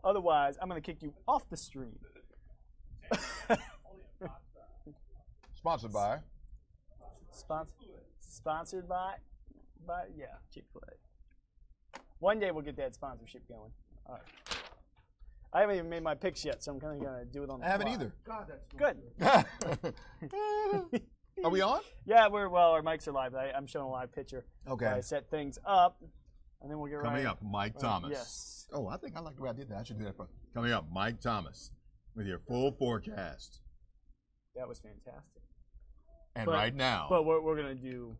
Otherwise, I'm going to kick you off the stream. Sponsored by? Sponsored by, yeah, Chick-fil-A. One day we'll get that sponsorship going. All right. I haven't even made my picks yet, so I'm kind of going to do it on the fly. I haven't either. God, that's Good. Are we on? Yeah, our mics are live. I'm showing a live picture. Okay. I set things up, and then we'll get Coming up, Mike Thomas. Yes. Oh, I think I like the way I did that. I should do that for. Coming up, Mike Thomas with your full forecast. That was fantastic. And right now, But we're going to do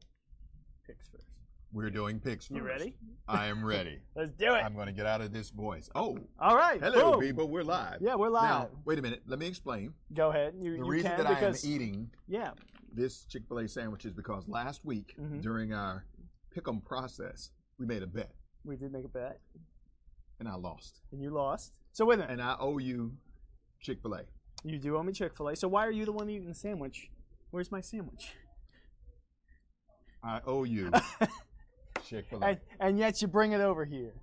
picks first. we're doing picks first. You ready? I am ready. Let's do it. I'm going to get out of this voice. Oh, All right. hello, boom. people. We're live. Yeah, we're live. Now, wait a minute. Let me explain. Go ahead. The You reason can that I am because eating yeah. this Chick-fil-A sandwich is because last week, during our pick-em process, we made a bet, We did make a bet, and I lost. and you lost. So wait a minute. And I owe you Chick-fil-A. You do owe me Chick-fil-A. So why are you the one eating the sandwich? Where's my sandwich? I owe you Chick-fil-A. And yet you bring it over here.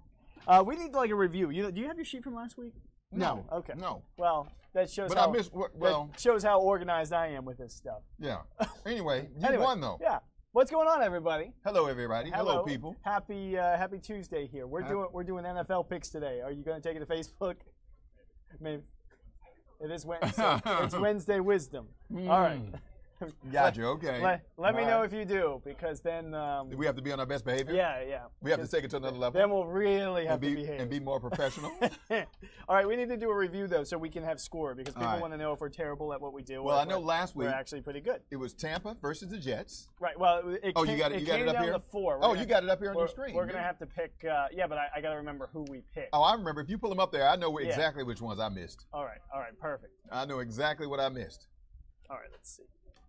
We need like a review. Do you have your sheet from last week? No. Okay. No. Well, that shows But how I missed. Well, that shows how organized I am with this stuff. yeah. Anyway, you Anyway, won though. Yeah. What's going on, everybody? Hello, everybody. Hello, people. Happy Tuesday here. We're doing NFL picks today. Are you going to take it to Facebook? Maybe. It is Wednesday. It's Wednesday wisdom. All right. Gotcha. Okay. Let me know if you do, because then. Do we have to be on our best behavior? Yeah. We have to take it to another level. Then we'll really have to behave. And be more professional. All right, we need to do a review though, so we can have score, because people want to know if we're terrible at what we do. Well, or I know last week we're actually pretty good. It was Tampa versus the Jets. Right. Well, it Oh, came, you got it. You got came it up down here. to 4. You got it up here on your screen. We're gonna have to pick. Yeah, but I got to remember who we picked. Oh, I remember. If you pull them up there, I know exactly which ones I missed. All right. Perfect. I know exactly what I missed. All right. Let's see.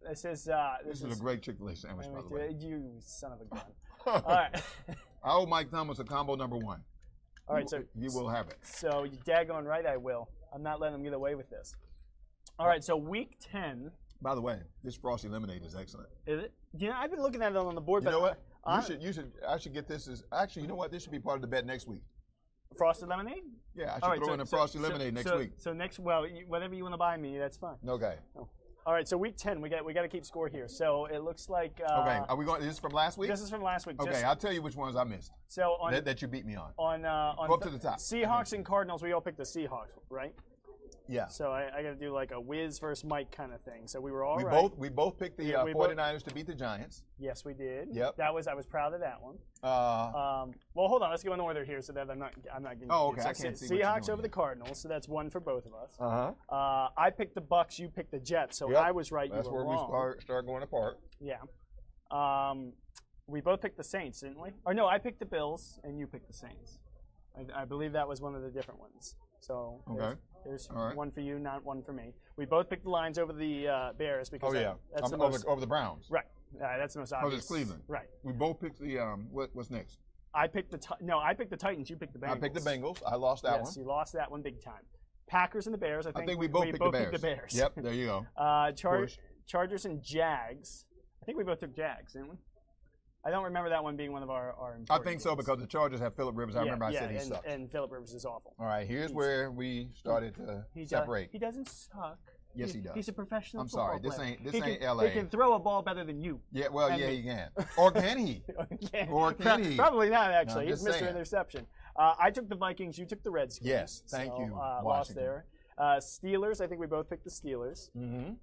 This is a great Chick-fil-A sandwich, by the way. You son of a gun. All right. I owe Mike Thomas a combo number 1. All right, so you will have it. So you daggone right, I will. I'm not letting them get away with this. All right, so week 10. By the way, this frosty lemonade is excellent. Is it? You know, I've been looking at it on the board. You know what? I should get this as actually. You know what? This should be part of the bet next week. Frosted lemonade? Yeah, I should throw in a frosty lemonade next week. So whatever you want to buy me, that's fine. Okay. Oh. All right, so week 10, we got to keep score here. So it looks like. Okay, are we going? This is from last week. This is from last week. Okay, I'll tell you which ones I missed. So on that you beat me on. On go up to the top. Seahawks and Cardinals, we all picked the Seahawks, right? Yeah. So I got to do like a Wiz versus Mike kind of thing. So we were all We both picked the 49ers to beat the Giants. Yes, we did. Yep. I was proud of that one. Well, hold on. Let's go in order here so that I'm not getting. Oh, okay. So I can't see. Seahawks over the Cardinals, so that's 1 for both of us. Uh-huh. I picked the Bucks. You picked the Jets. So I was right. That's you were where wrong. we start going apart. Yeah. We both picked the Saints, didn't we? Or no, I picked the Bills and you picked the Saints. I believe that was one of the different ones. So there's one for you, not one for me. We both picked the Lions over the Bears because that's the most over the Browns. Right. That's the most obvious. Oh, it's Cleveland. Right. We both picked the what's next? I picked the Titans. You picked the Bengals. I picked the Bengals. I lost that one. Yes, you lost that one big time. Packers and the Bears. I think we both picked the Bears. Yep. There you go. Chargers and Jags. I think we both took Jags, didn't we? I don't remember that one being one of our I think so because the Chargers have Phillip Rivers. I remember I said he sucks. And Phillip Rivers is awful. All right, here's where we started to separate. He doesn't suck. Yes, he does. He's a professional football player. This ain't LA. He can throw a ball better than you. Yeah, well, he can. Or can he? Or can he? Probably not, actually. No, He's Mr. Interception. I took the Vikings. You took the Redskins. Yes, thank you. Lost there. Steelers. I think we both picked the Steelers. Mm-hmm.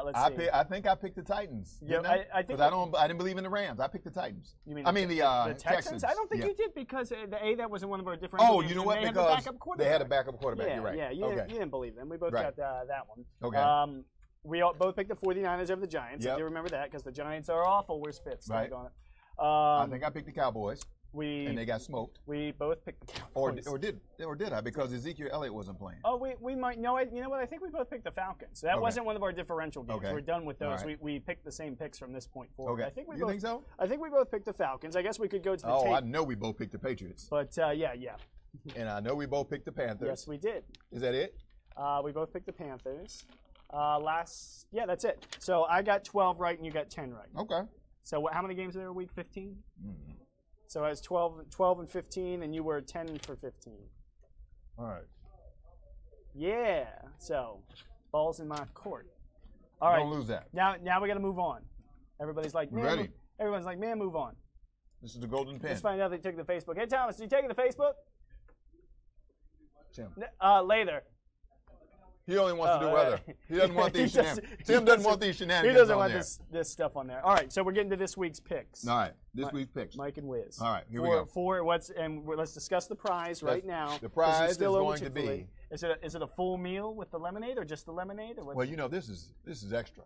Let's see. I think I picked the Titans. Yeah, I think I didn't believe in the Rams. I picked the Titans. You mean the Texans? I don't think you did because that wasn't one of our different. Oh, you know what? Because they had a backup quarterback. Yeah, you're right. Yeah, you didn't believe them. We both got that one. Okay. We both picked the 49ers over the Giants. Yep. I do remember that because the Giants are awful. Where's Fitz? Right. I think I picked the Cowboys. And they got smoked. We both picked the Cowboys. Or did I? Because Ezekiel Elliott wasn't playing. Oh, we might know it. You know what? I think we both picked the Falcons. So that wasn't one of our differential games. We're done with those. Right. We picked the same picks from this point forward. Okay. I think think so? I think we both picked the Falcons. I guess we could go to the tape. Oh, I know we both picked the Patriots. But yeah. And I know we both picked the Panthers. Yes, we did. Is that it? We both picked the Panthers. That's it. So I got 12 right and you got 10 right. Okay. So how many games are there a week? 15? So I was 12 and 15, and you were 10 for 15. All right. Yeah. So, ball's in my court. All right. Don't lose that. Now we got to move on. Everybody's like, man, Ready. Everyone's like, man, move on. This is the golden pen. Let's find out they took the Facebook. Hey, Thomas, did you take the Facebook? Tim. Later. He only wants to do weather. He doesn't want these shenanigans. Tim doesn't want these shenanigans. He doesn't on want there. this stuff on there. All right, so we're getting to this week's picks. All right, this week's picks. Mike and Wiz. All right, here we go. Let's discuss the prize right now. The prize is going to be. Is it a full meal with the lemonade or just the lemonade? Or well, you know, this is extra.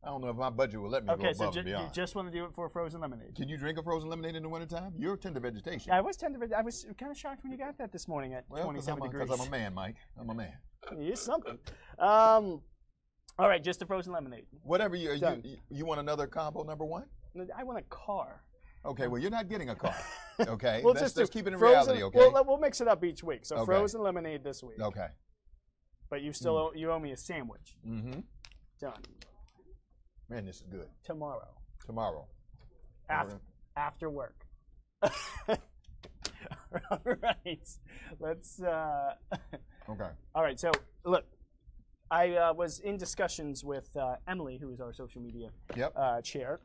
I don't know if my budget will let me go above and beyond. You just want to do it for frozen lemonade. Can you drink a frozen lemonade in the wintertime? You're tender vegetation. I was tender. I was kind of shocked when you got that this morning at 27 degrees. Because I'm a man, Mike. I'm a man. You're something. All right, just a frozen lemonade. Whatever you want another combo number one? I want a car. Okay, well, you're not getting a car. Okay, well, let's keep it in frozen, reality. Okay, we'll mix it up each week. So frozen lemonade this week. Okay. But you still you owe me a sandwich. Mm-hmm. Done. Man, this is good. Tomorrow. After work. All right. Let's. Okay. All right. So look, I was in discussions with Emily, who is our social media chair.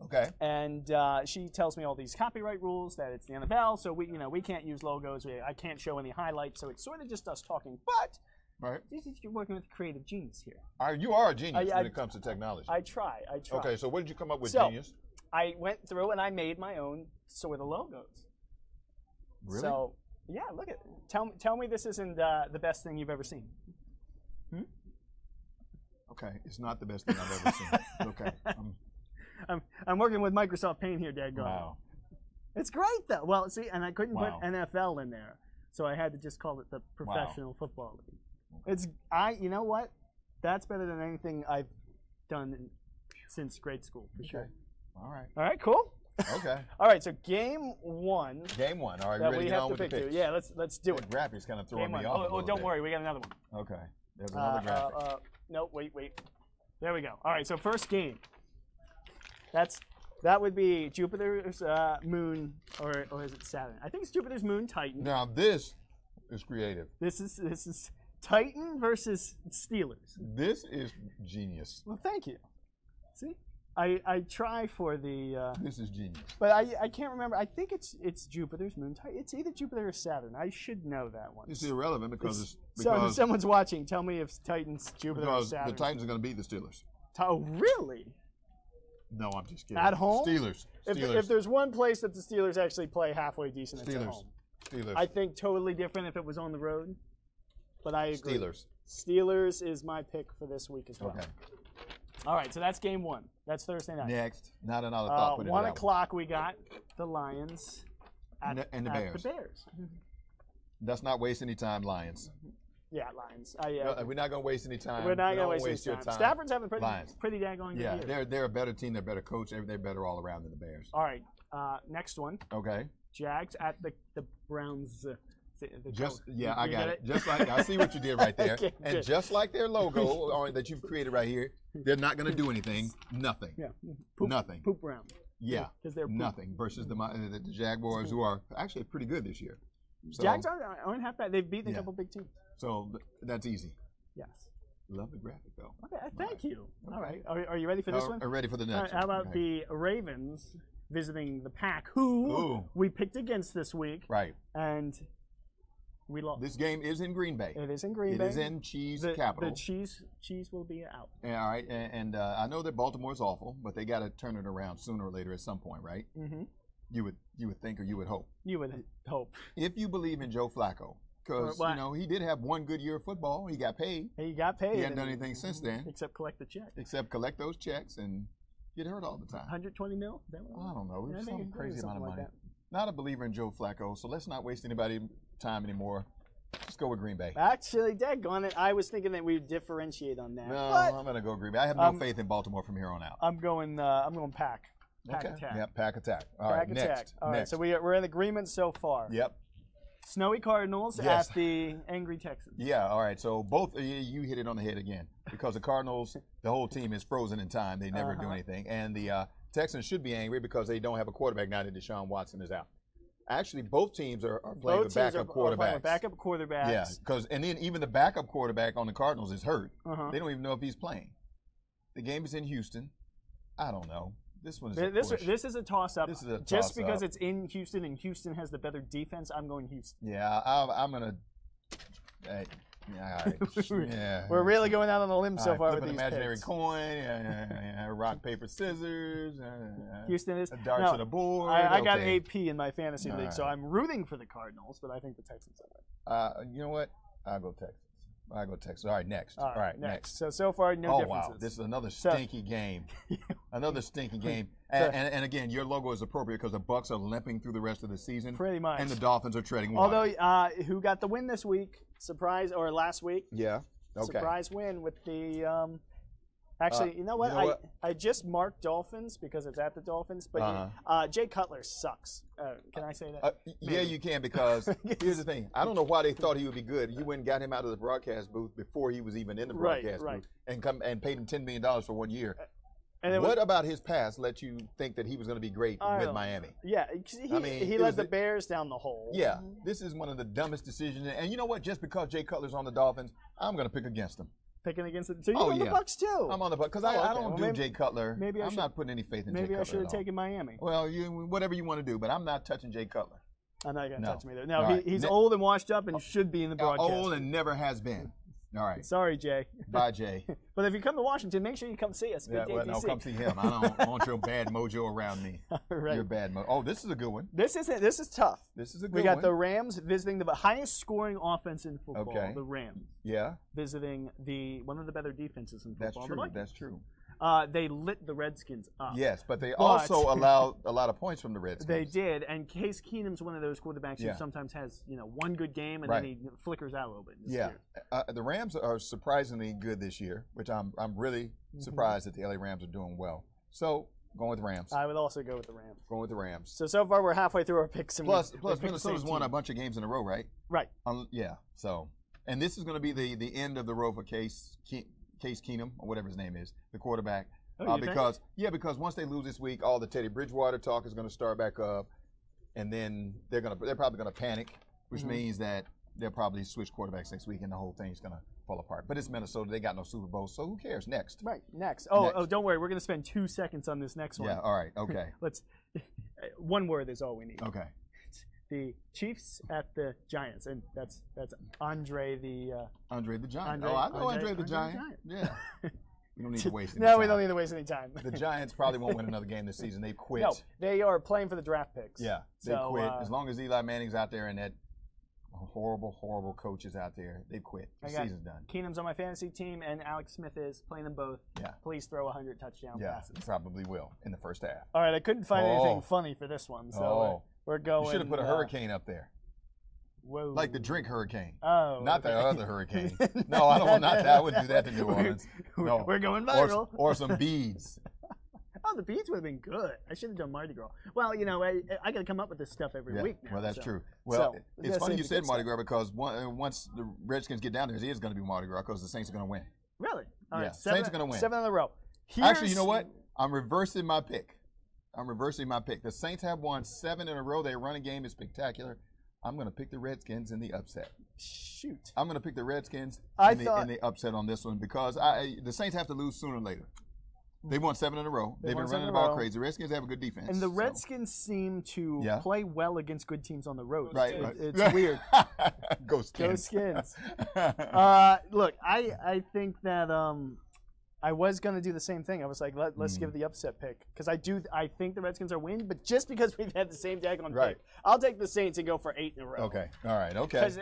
Okay. And she tells me all these copyright rules, that it's the NFL, so we can't use logos. I can't show any highlights, so it's sort of just us talking. But you're working with a creative genius here. You are a genius when it comes to technology. I try. Okay, so what did you come up with, genius? I went through and I made my own sort of logos. Really? So, yeah, look at it. Tell me this isn't the best thing you've ever seen. Okay, it's not the best thing I've ever seen. Okay. I'm working with Microsoft Paint here, Dad. Wow. It's great, though. Well, see, and I couldn't put NFL in there, so I had to just call it the Professional Football League. You know what? That's better than anything I've done since grade school, for sure. All right. All right, cool. Okay. All right, so game one. Game one. All right, that ready we to get have on to with the pick picks? Yeah, let's do it. The graphic's kind of throwing me off. Oh, don't worry, we got another one. Okay. There's another graphic. No, wait. There we go. All right, so first game. That would be Jupiter's moon, or is it Saturn? I think it's Jupiter's moon, Titan. Now this is creative. This is Titan versus Steelers. This is genius. Well, thank you. See, I try for the. This is genius. But I can't remember. I think it's Jupiter's moon. It's either Jupiter or Saturn. I should know that one. It's irrelevant because so if someone's watching, tell me if Titan's Jupiter or Saturn. Because the Titans are going to beat the Steelers. Oh, really? No, I'm just kidding. At home? Steelers. If there's one place that the Steelers actually play halfway decent, it's at home. Steelers. I think totally different if it was on the road, but I agree. Steelers is my pick for this week as well. Okay. All right, so that's game one. That's Thursday night. Next, not another thought. 1 o'clock, we got the Lions and the Bears. Let's not waste any time, Lions. Yeah, Lions. We're not going to waste any time. We're not going to waste your time. Stafford's having pretty daggone good year. Yeah, they're a better team. They're a better coach. They're better all around than the Bears. All right, next one. Okay. Jags at the Browns. I got it. Just like I see what you did right there, okay, and just like their logo that you've created right here, they're not going to do anything. Nothing. Yeah. Nothing. Poop Brown. Yeah. Because they're nothing versus the Jaguars, who are actually pretty good this year. So, Jags aren't half bad. They've beaten a couple big teams. So that's easy. Yes. Love the graphic though. Okay, thank you. All right. Are you ready for this one? I'm ready for the next. How about the Ravens visiting the Pack, who we picked against this week? Right. And we lost. This game is in Green Bay. It is in Green Bay. It is in Cheese Capital. The cheese will be out. Yeah, all right. And I know that Baltimore's awful, but they got to turn it around sooner or later at some point, right? Mm-hmm. You would think, or you would hope. You would hope. If you believe in Joe Flacco, because he did have one good year of football. He got paid. He got paid. He hadn't done anything since then. Except collect the check. Except collect those checks and get hurt all the time. 120 mil? I don't know. It's some crazy amount of money. Not a believer in Joe Flacco, so let's not waste anybody's time anymore. Let's go with Green Bay. Actually, daggone it, I was thinking that we'd differentiate on that. No, I'm going to go Green Bay. I have no faith in Baltimore from here on out. I'm going Pack. Pack attack. Yep, Pack attack. All Pack right, attack. next. All right, so we're in agreement so far. Yep. Snowy Cardinals at the Angry Texans. Yeah, all right. So both you hit it on the head again because the Cardinals, the whole team is frozen in time. They never do anything. And the Texans should be angry because they don't have a quarterback now that Deshaun Watson is out. Actually, both teams are playing with backup quarterbacks. Playing with backup quarterbacks. Yeah, and then even the backup quarterback on the Cardinals is hurt. They don't even know if he's playing. The game is in Houston. I don't know. This one is this is a toss-up. Just because it's in Houston and Houston has the better defense, I'm going Houston. Yeah, I'm going to all right. Yeah. We're really going out on a limb so far with these imaginary picks. coin, rock, paper, scissors. Houston is darts to the board. I got AP in my fantasy league, so I'm rooting for the Cardinals, but I think the Texans will win. You know what? I'll go Texans. All right, next. All right, next. So far, no differences. Wow. This is another stinky game. Another stinky game. And again, your logo is appropriate because the Bucs are limping through the rest of the season. Pretty much. And the Dolphins are treading water. Although, who got the win this week? Surprise, or last week? Yeah. Okay. Surprise win with the. Actually, you know what? I just marked Dolphins because it's at the Dolphins, but Jay Cutler sucks. Can I say that? Yeah, you can, because here's the thing. I don't know why they thought he would be good. You went and got him out of the broadcast booth before he was even in the broadcast booth, and paid him $10 million for 1 year. What about his past let you think that he was going to be great with Miami? Yeah, he led the Bears down the hole. Yeah, this is one of the dumbest decisions. And you know what? Just because Jay Cutler's on the Dolphins, I'm going to pick against him. Picking against it. So you're on the Bucs too. I'm on the Bucs because I don't do Jay Cutler. I'm not putting any faith in Jay Cutler. Maybe I should have taken Miami. Well, whatever you want to do, but I'm not touching Jay Cutler. I'm not going to touch him either. No, he's old and washed up and should be in the broadcast. Old and never has been. All right. Sorry, Jay. Bye, Jay. But if you come to Washington, make sure you come see us. No, come see him. I don't want your bad mojo around me. Right. Your bad mojo. Oh, this is a good one. This is tough. This is a good one. We got the Rams visiting the highest scoring offense in football, the Rams. Yeah. Visiting one of the better defenses in football. That's true. They lit the Redskins up. Yes, but they also allowed a lot of points from the Redskins. They did, and Case Keenum's one of those quarterbacks who sometimes has one good game and then he flickers out a little bit. Year. The Rams are surprisingly good this year, which I'm really surprised that the LA Rams are doing well. So going with the Rams. I would also go with the Rams. Going with the Rams. So far we're halfway through our picks. And plus Minnesota's won a bunch of games in a row, right? Right. Yeah. So, and this is going to be the end of the road for Case Keenum, or whatever his name is, the quarterback. Because once they lose this week, all the Teddy Bridgewater talk is going to start back up, and then they're probably going to panic, which means that they'll probably switch quarterbacks next week, and the whole thing's going to fall apart. But it's Minnesota; they got no Super Bowl, so who cares? Next, next. Oh, don't worry, we're going to spend 2 seconds on this next one. Yeah, all right, okay. Let's. One word is all we need. Okay. The Chiefs at the Giants, and that's Andre the Giant. I know Andre the Giant. Yeah. We don't need to waste any time. No, we don't need to waste any time. The Giants probably won't win another game this season. They quit. No, they are playing for the draft picks. Yeah, they quit. As long as Eli Manning's out there and that horrible, horrible coach is out there, they quit. The season's done. Keenum's on my fantasy team, and Alex Smith is playing them both. Yeah. Please throw 100 touchdown passes. Yeah, probably will in the first half. All right, I couldn't find anything funny for this one, so we're going. You should have put a hurricane up there. Whoa. Like the drink hurricane. Oh. Not the other hurricane. No, I don't want that. I wouldn't do that to New Orleans. No. We're going viral. Or some beads. Oh, the beads would have been good. I should have done Mardi Gras. Well, I got to come up with this stuff every week now. Well, that's true. Well, it's funny you said Mardi Gras because once the Redskins get down there, it is going to be Mardi Gras because the Saints are going to win. Really? All right, Saints are going to win. 7 in a row. Actually, you know what? I'm reversing my pick. The Saints have won 7 in a row. Their running game is spectacular. I'm going to pick the Redskins in the upset. Shoot. I'm going to pick the Redskins in the upset on this one because the Saints have to lose sooner or later. They've won 7 in a row. They've been running the ball crazy. The Redskins have a good defense. And the Redskins seem to play well against good teams on the road. Right. It's weird. Go Skins. Go Skins. Look, I think that I was going to do the same thing. I was like, let's give the upset pick. Because I think the Redskins are winning, but just because we've had the same daggone pick, I'll take the Saints and go for 8 in a row. Okay. All right. Okay. Because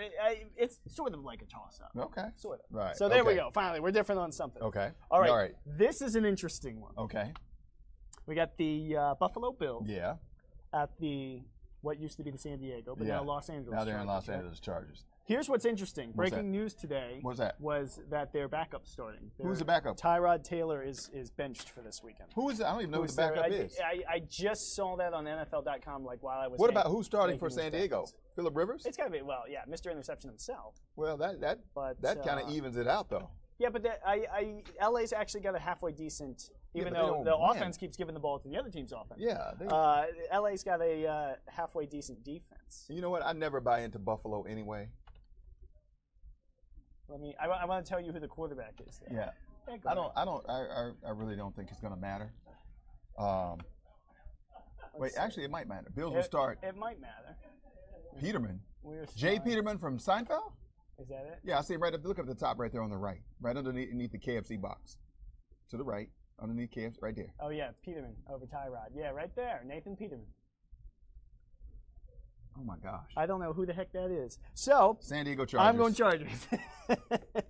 it's sort of like a toss-up. Okay. Sort of. Right. So there we go. Finally, we're different on something. Okay. All right. This is an interesting one. Okay. We got the Buffalo Bills. Yeah. At what used to be the San Diego, but now Los Angeles. Now they're in Los Angeles Chargers. Here's what's interesting. Breaking news today was that their backup's starting. Who's the backup? Tyrod Taylor is benched for this weekend. Who is it? I don't even know who the backup is. I just saw that on NFL.com while I was. What about who's starting for San Diego? Phillip Rivers? It's got to be, Mr. Interception himself. Well, that kind of evens it out, though. Yeah, but LA's actually got a halfway decent, even though the offense keeps giving the ball to the other team's offense. Yeah. LA's got a halfway decent defense. You know what? I never buy into Buffalo anyway. I want to tell you who the quarterback is. Yeah. I really don't think it's going to matter. Wait, actually, it might matter. Bills will start. It might matter. Peterman. Jay Peterman from Seinfeld? Is that it? Yeah, I see it right up. Look at the top right there on the right. Right underneath the KFC box. To the right. Underneath KFC. Right there. Oh, yeah. Peterman over Tyrod. Yeah, right there. Nathan Peterman. Oh, my gosh. I don't know who the heck that is. So. San Diego Chargers. I'm going Chargers.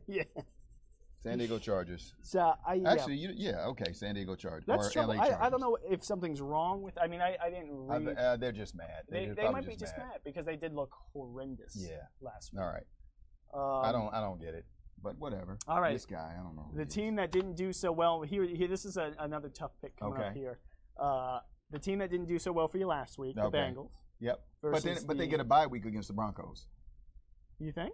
Yeah. San Diego Chargers. So Actually, okay, San Diego Chargers. That's or LA Chargers. I don't know if something's wrong with. I mean, I didn't read. They're just mad. They might be just mad because they did look horrendous. Last week. All right. I don't get it, but whatever. All right. This guy, I don't know. The team that didn't do so well here. This is another tough pick coming up here. The team that didn't do so well for you last week, the Bengals. Yep. But they get a bye week against the Broncos. You think?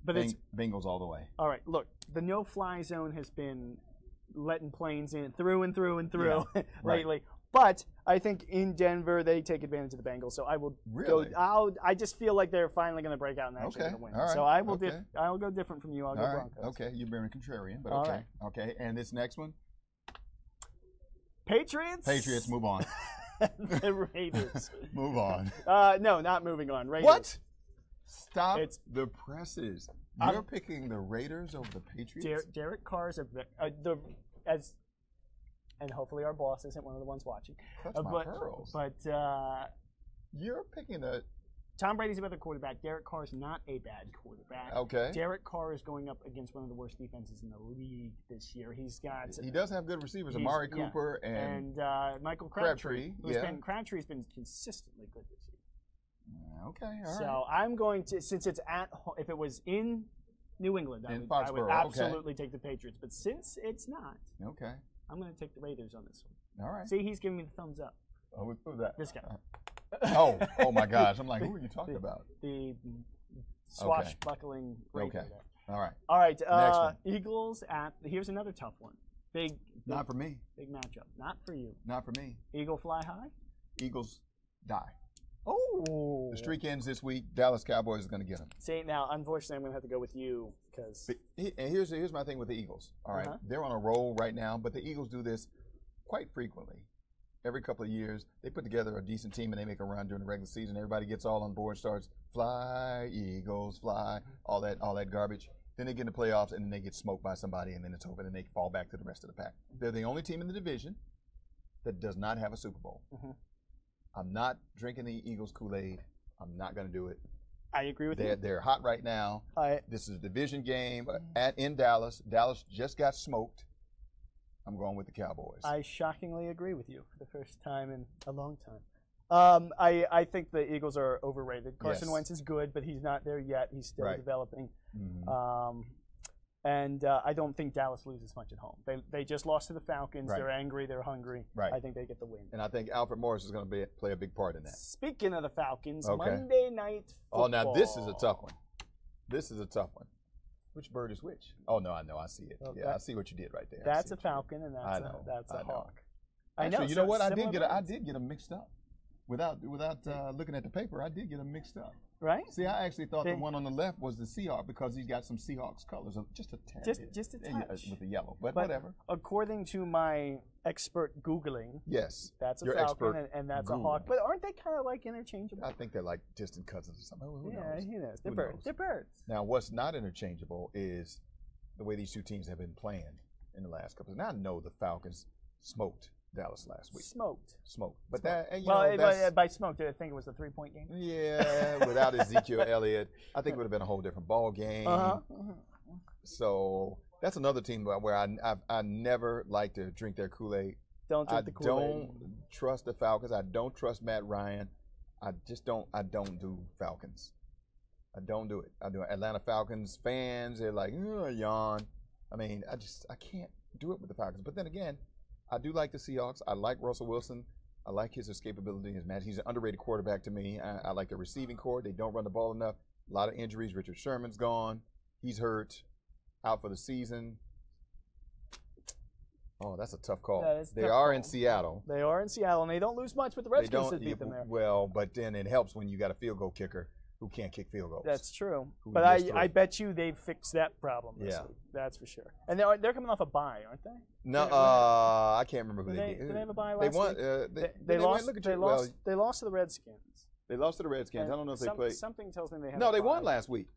But Bengals all the way. All right. Look, the no-fly zone has been letting planes in through and through and through lately. Right. But I think in Denver they take advantage of the Bengals. So I will go. I just feel like they're finally going to break out and actually going to win. All right. So I will. I'll go different from you. I'll go Broncos. Okay. You're being contrarian, but okay. Okay. And this next one. Patriots. Patriots. Move on. The Raiders. Move on. No, not moving on. Raiders. What? Stop the presses. You're picking the Raiders over the Patriots? Derek Carr's and hopefully our boss isn't one of the ones watching. Touch my pearls. But you're picking the Tom Brady's a better quarterback. Derek Carr's not a bad quarterback. Okay. Derek Carr is going up against one of the worst defenses in the league this year. He does have good receivers, Amari Cooper and Michael Crabtree. Crabtree's been consistently good this year. Okay, all right. So I'm going to, since it's at home, if it was in New England, I would absolutely take the Patriots. But since it's not, I'm going to take the Raiders on this one. All right. See, he's giving me the thumbs up. Oh, who's that? This guy. Oh my gosh. I'm like, who are you talking about? The swashbuckling Raider. Okay. All right. All right. Next one. Eagles here's another tough one. Not for me. Big matchup. Not for you. Not for me. Eagle fly high? Eagles die. Oh. The streak ends this week. Dallas Cowboys is going to get them. See, now, unfortunately, I'm going to have to go with you because. And here's my thing with the Eagles. All right. They're on a roll right now, but the Eagles do this quite frequently. Every couple of years, they put together a decent team and they make a run during the regular season. Everybody gets all on board, starts fly, Eagles, fly, all that garbage. Then they get in the playoffs and then they get smoked by somebody and then it's over and they fall back to the rest of the pack. They're the only team in the division that does not have a Super Bowl. I'm not drinking the Eagles Kool-Aid. I'm not going to do it. I agree with you. They're hot right now. This is a division game in Dallas. Dallas just got smoked. I'm going with the Cowboys. I shockingly agree with you for the first time in a long time. I think the Eagles are overrated. Carson Wentz is good, but he's not there yet. He's still developing. And I don't think Dallas loses much at home. They just lost to the Falcons. They're angry. They're hungry. I think they get the win. And I think Alfred Morris is going to play a big part in that. Speaking of the Falcons, Monday Night Football. Oh, now this is a tough one. This is a tough one. Which bird is which? Oh, no, I know. I see it. I see what you did right there. That's a falcon, and that's a hawk. Actually, you know what? I did get them mixed up. Without looking at the paper, I did get them mixed up. Right? See, I actually thought the one on the left was the Seahawk because he's got some Seahawks colors, just a tad bit. Just a touch. With the yellow, but whatever. According to my expert Googling, that's a falcon and that's a hawk. But aren't they kind of like interchangeable? I think they're like distant cousins or something. Who knows? Who knows? They're birds. They're birds. Now, what's not interchangeable is the way these two teams have been playing in the last couple of years. Now, I know the Falcons smoked Dallas last week. Smoked. But that, by smoked, I think it was a 3-point game. Yeah, without Ezekiel Elliott, I think it would have been a whole different ball game. So that's another team where I never like to drink their Kool-Aid. Don't drink the Kool-Aid. I don't trust the Falcons. I don't trust Matt Ryan. I don't do Falcons. I don't do it. I do Atlanta Falcons fans. They're like, yawn. I mean, I can't do it with the Falcons. But then again, I do like the Seahawks. I like Russell Wilson. I like his escapability, his match. He's an underrated quarterback to me. I like the receiving core. They don't run the ball enough. A lot of injuries. Richard Sherman's gone. He's hurt. out for the season. Oh, that's a tough call. They tough are call. in Seattle. They are in Seattle, and they don't lose much with the Redskins that beat them there. Well, but then it helps when you got a field goal kicker who can't kick field goals. That's true. But I bet you they've fixed that problem this week. That's for sure. And they're coming off a bye, aren't they? No, I can't remember who they beat. Did they have a bye last week? They lost. They lost to the Redskins. They lost to the Redskins. I don't know if they played. Something tells me they had No, they won last week.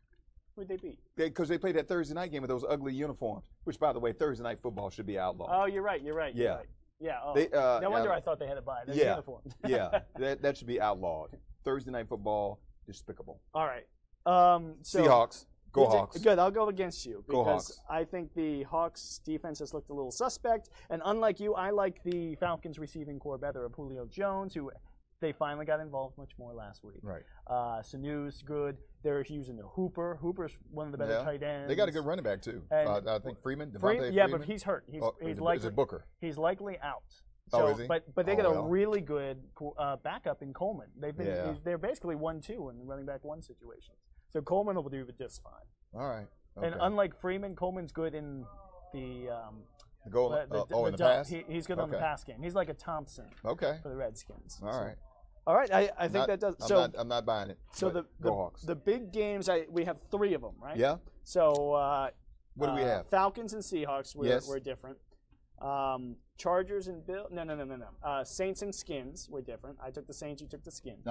Who'd they beat? Because they played that Thursday night game with those ugly uniforms, which, by the way, Thursday night football should be outlawed. Oh, you're right. Yeah. Yeah. Oh. No wonder I thought they had a bye. They're uniforms. Yeah. That should be outlawed. Thursday night football, despicable. All right. So Seahawks. Go Hawks. Good. I'll go against you because Go Hawks. I think the Hawks defense has looked a little suspect. And unlike you, I like the Falcons receiving core better of Julio Jones, who they finally got involved much more last week. Right. Sanu's good. They're using the Hooper. Hooper's one of the better tight ends. They got a good running back too. I think Freeman. Yeah, but he's hurt. He's likely. Is it Booker? He's likely out. So, is he? But they got a really good backup in Coleman. They're basically 1-2 in the running back 1 situations. So Coleman will do just fine. All right. Okay. And unlike Freeman, Coleman's good in the in the pass. He's good on the pass game. He's like a Thompson. Okay. For the Redskins. All right. I think that does. I'm not buying it. So Go Hawks. The big games, we have 3 of them, right? Yeah. So what do we have? Falcons and Seahawks were different. Chargers and Bill. No. Saints and Skins were different. I took the Saints. You took the Skins.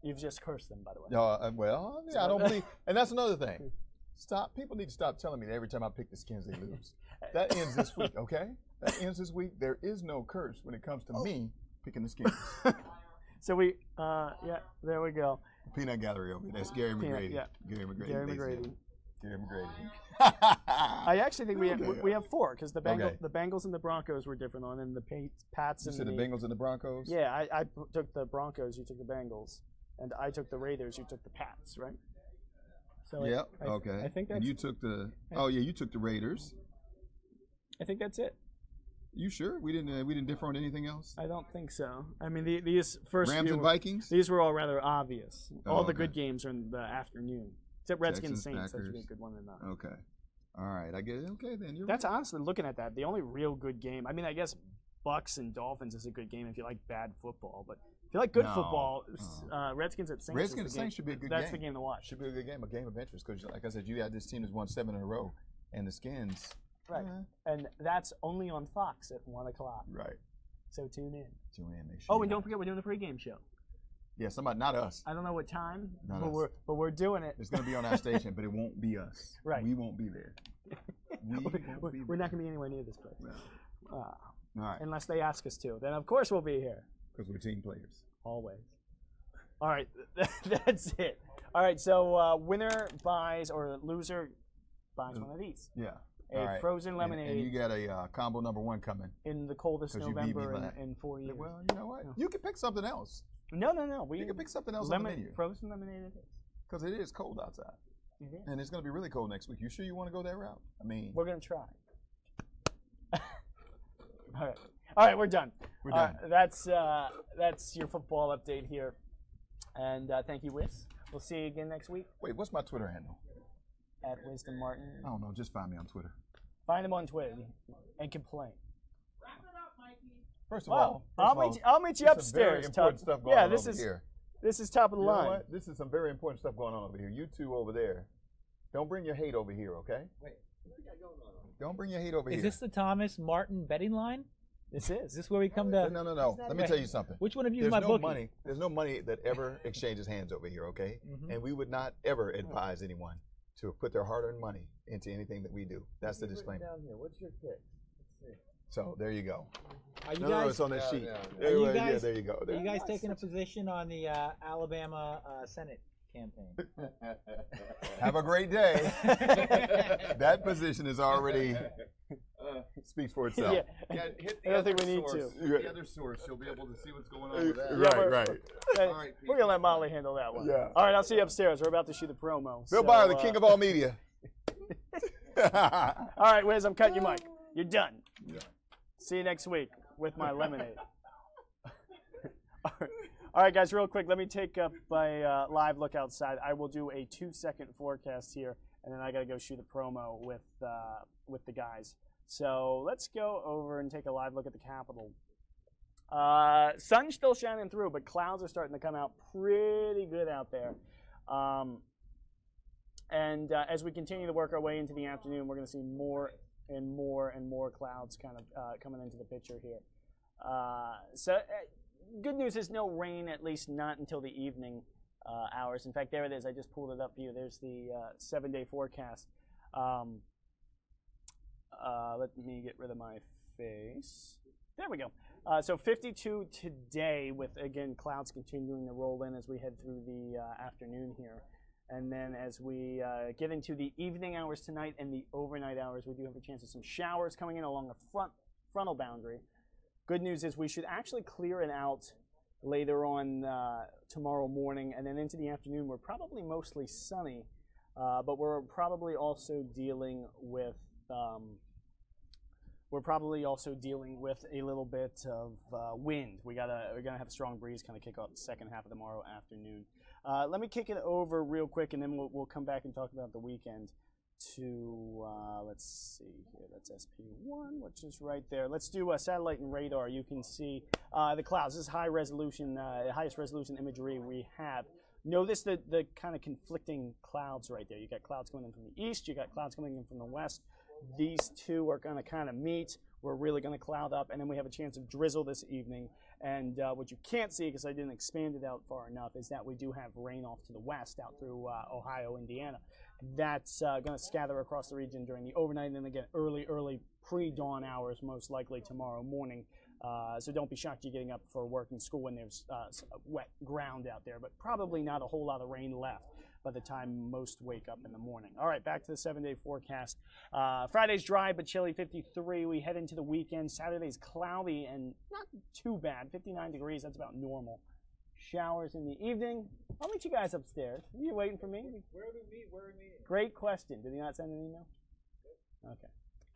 You've just cursed them, by the way. Well, I don't believe. And that's another thing. People need to stop telling me that every time I pick the Skins, they lose. That ends this week, okay? That ends this week. There is no curse when it comes to me picking the Skins. So there we go. Peanut gallery over here. That's Gary McGrady. Yeah. Gary McGrady. Gary McGrady. I actually think we have 4 because the Bengals and the Broncos were different on, and the Pats and the Bengals and the Broncos. Yeah, I took the Broncos. You took the Bengals, and I took the Raiders. You took the Pats, right? So okay. I think that's. And you took the. You took the Raiders. I think that's it. You sure we didn't differ on anything else? I don't think so. I mean, these first Rams and Vikings. These were all rather obvious. All the good games are in the afternoon, except Redskins Saints. That should be a good one or not. Okay. All right. I get it. Okay, then That's honestly looking at that. The only real good game. I mean, I guess Bucks and Dolphins is a good game if you like bad football, but if you like good football, Redskins at Saints. Redskins Saints should be a good game. That's the game to watch. Should be a good game, a game of interest because, like I said, you had this team that's won 7 in a row, and the Skins. Right. And that's only on Fox at 1 o'clock. Right. So tune in. Make sure. And don't forget, we're doing a pregame show. Yeah, somebody, not us. I don't know what time, but we're doing it. It's going to be on our station, but it won't be us. Right. We won't be there. We're not going to be anywhere near this place. No. All right. Unless they ask us to. Then, of course, we'll be here. Because we're team players. Always. All right. That's it. All right. So winner buys or loser buys one of these. Yeah. Frozen lemonade. And you got a combo number 1 coming. In the coldest November in 4 years. Well, you know what? No. You can pick something else. No. You can pick something else on the menu. Frozen lemonade it is. Because it is cold outside. It is. And it's going to be really cold next week. You sure you want to go that route? I mean. We're going to try. All right, we're done. We're done. That's your football update here. And thank you, Wiz. We'll see you again next week. Wait, what's my Twitter handle? At Wisdom Martin. I don't know. Just find me on Twitter. Find him on Twitter and complain. Wrap it up, Mikey. First of all, I'll meet you upstairs. Some very important stuff going on over here. This is top of the line. Know what? This is some very important stuff going on over here. You two over there. Don't bring your hate over here, okay? Wait, what do you got going on? Don't bring your hate over here. Is this the Thomas Martin betting line? This is. Is this where we come to? No. Let me tell you something. Which one of you is my bookie? There's no money that ever exchanges hands over here, okay? Mm-hmm. And we would not ever advise anyone to put their hard-earned money into anything that we do. That's the disclaimer. Down here. What's your pick? Let's see. So there you go. Are you No, guys? it's on that sheet. Are you guys? There you go. Are you guys taking a position on the Alabama Senate campaign? Have a great day. That position is already speaks for itself. Yeah. Hit I don't think we need source. to. The other source, you'll be able to see what's going on with that. Right. All right, We're going to let Molly handle that one. Yeah. All right, I'll see you upstairs. We're about to shoot a promo. Bill Byer, the king of all media. All right, Wiz, I'm cutting you, Mike. You're done. Yeah. See you next week with my lemonade. All right, guys, real quick, let me take up my live look outside. I will do a 2-second forecast here, and then I got to go shoot a promo with the guys. So let's go over and take a live look at the Capitol. Sun's still shining through, but clouds are starting to come out pretty good out there. And as we continue to work our way into the afternoon, we're going to see more and more and more clouds kind of coming into the picture here. So good news is no rain, at least not until the evening hours. In fact, there it is. I just pulled it up for you. There's the 7-day forecast. Let me get rid of my face. There we go. So 52 today with, again, clouds continuing to roll in as we head through the afternoon here. And then as we get into the evening hours tonight and the overnight hours, we do have a chance of some showers coming in along the frontal boundary. Good news is we should actually clear it out later on tomorrow morning, and then into the afternoon we're probably mostly sunny, but we're probably also dealing with a little bit of wind. We're gonna have a strong breeze kind of kick off the second half of tomorrow afternoon. Let me kick it over real quick, and then we'll come back and talk about the weekend. Let's see here. That's SP1, which is right there. Let's do satellite and radar. You can see the clouds. This is high resolution, highest resolution imagery we have. Notice the kind of conflicting clouds right there. You got clouds coming in from the east. You got clouds coming in from the west. These two are going to kind of meet. We're really going to cloud up, and then we have a chance of drizzle this evening. And what you can't see, because I didn't expand it out far enough, is that we do have rain off to the west out through Ohio, Indiana. That's going to scatter across the region during the overnight, and then again, early pre-dawn hours, most likely tomorrow morning. So don't be shocked you're getting up for work and school when there's wet ground out there, but probably not a whole lot of rain left by the time most wake up in the morning. All right, back to the 7-day forecast. Friday's dry but chilly, 53. We head into the weekend. Saturday's cloudy and not too bad, 59 degrees. That's about normal. Showers in the evening. I'll meet you guys upstairs. Are you waiting for me? Where do we meet? Where are we meeting? Great question. Did he not send an email? Okay.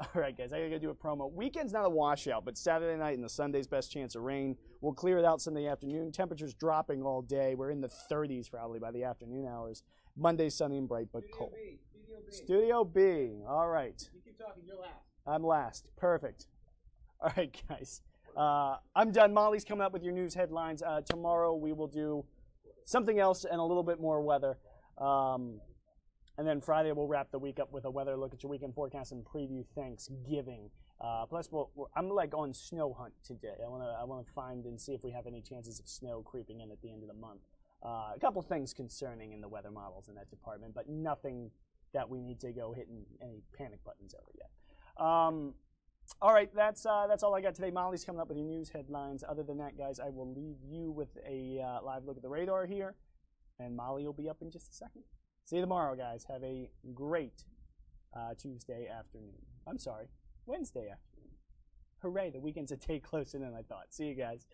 All right, guys, I gotta go do a promo. Weekend's not a washout, but Saturday night and the Sunday's best chance of rain. We'll clear it out Sunday afternoon. Temperatures dropping all day. We're in the 30s probably by the afternoon hours. Monday sunny and bright, but cold. Studio B. All right. You keep talking. You're last. I'm last. Perfect. All right, guys. I'm done. Molly's coming up with your news headlines. Tomorrow we will do something else and a little bit more weather. And then Friday we'll wrap the week up with a weather look at your weekend forecast and preview Thanksgiving. Plus, I'm like on snow hunt today. I want to find and see if we have any chances of snow creeping in at the end of the month. A couple things concerning in the weather models in that department, but nothing that we need to go hitting any panic buttons over yet. All right, that's all I got today. Molly's coming up with your news headlines. Other than that, guys, I will leave you with a live look at the radar here, and Molly will be up in just a second. See you tomorrow, guys. Have a great Tuesday afternoon. I'm sorry, Wednesday afternoon. Hooray, the weekend's a day closer than I thought. See you guys.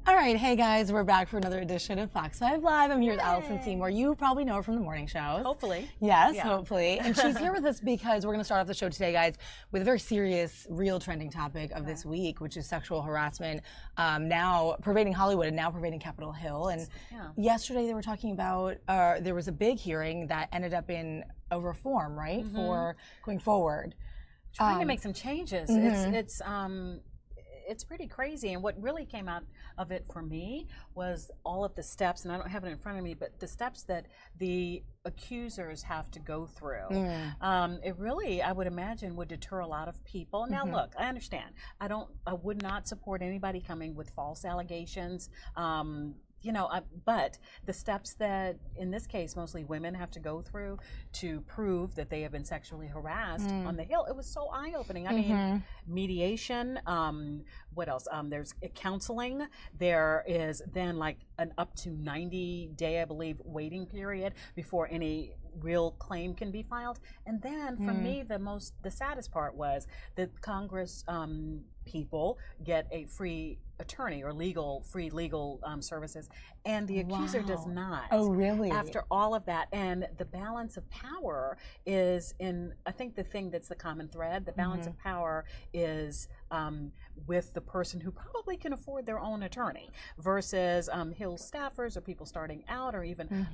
All right, hey guys, we're back for another edition of Fox 5 Live. I'm here with Allison Seymour. You probably know her from the morning shows. Hopefully. Yes, yeah. Hopefully. And she's here with us because we're going to start off the show today, guys, with a very serious, real trending topic of this week, which is sexual harassment now pervading Hollywood and now pervading Capitol Hill. And yesterday they were talking about, there was a big hearing that ended up in a reform, right, for going forward. Trying to make some changes. It's pretty crazy, and what really came out of it for me was all of the steps, and I don't have it in front of me, but the steps that the accusers have to go through. It really, I would imagine, would deter a lot of people. Now look, I understand. I would not support anybody coming with false allegations. You know, but the steps that, in this case, mostly women have to go through to prove that they have been sexually harassed on the Hill, it was so eye-opening. I mean, mediation, what else? There's counseling. There is then like an up to 90-day, I believe, waiting period before any real claim can be filed. And then for me, the saddest part was that Congress people get a free attorney or free legal services, and the accuser does not. Oh, really? After all of that, and the balance of power is in, I think the thing that's the common thread, the balance of power is with the person who probably can afford their own attorney versus Hill staffers or people starting out or even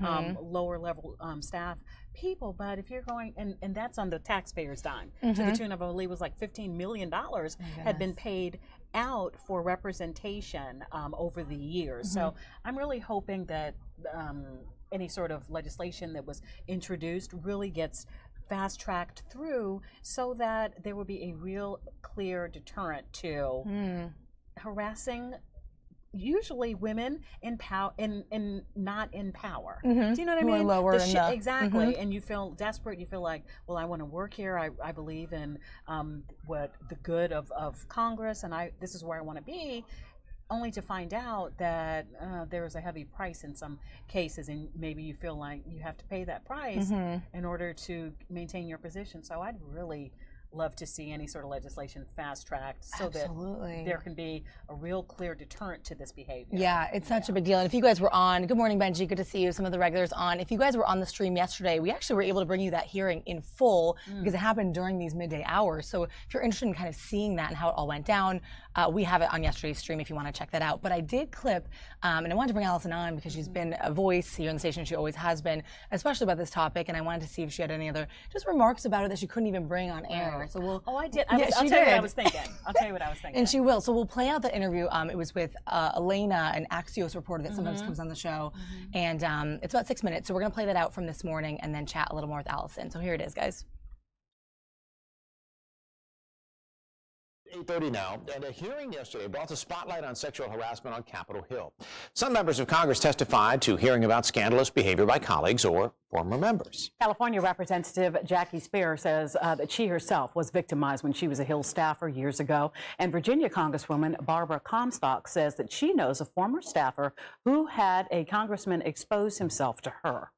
lower level staff people. But if you're going, and that's on the taxpayer's dime, to the tune of, I believe it was like $15 million had been paid out for representation over the years. So I'm really hoping that any sort of legislation that was introduced really gets fast-tracked through so that there will be a real clear deterrent to harassing usually women in power and not in power. Do you know what I mean? Lower exactly. And you feel desperate. You feel like, well, I want to work here. I believe in what the good of Congress, and this is where I want to be. Only to find out that there is a heavy price in some cases, and maybe you feel like you have to pay that price in order to maintain your position. So I'd really love to see any sort of legislation fast-tracked so that there can be a real clear deterrent to this behavior. Yeah, it's such a big deal. And if you guys were on, good morning, Benji, good to see you, some of the regulars on. If you guys were on the stream yesterday, we actually were able to bring you that hearing in full because it happened during these midday hours. So if you're interested in kind of seeing that and how it all went down, we have it on yesterday's stream if you want to check that out. But I did clip, and I wanted to bring Allison on because she's been a voice here in the station. She always has been, especially about this topic. And I wanted to see if she had any other just remarks about it that she couldn't even bring on air. So we'll. Oh, I did. I'll tell you what I was thinking. I'll tell you what I was thinking. And she will. So we'll play out the interview. It was with Elena, an Axios reporter that sometimes comes on the show. And it's about 6 minutes. So we're going to play that out from this morning and then chat a little more with Allison. So here it is, guys. 8:30 now, and a hearing yesterday brought the spotlight on sexual harassment on Capitol Hill. Some members of Congress testified to hearing about scandalous behavior by colleagues or former members. California Representative Jackie Spear says that she herself was victimized when she was a Hill staffer years ago. And Virginia Congresswoman Barbara Comstock says that she knows a former staffer who had a congressman expose himself to her.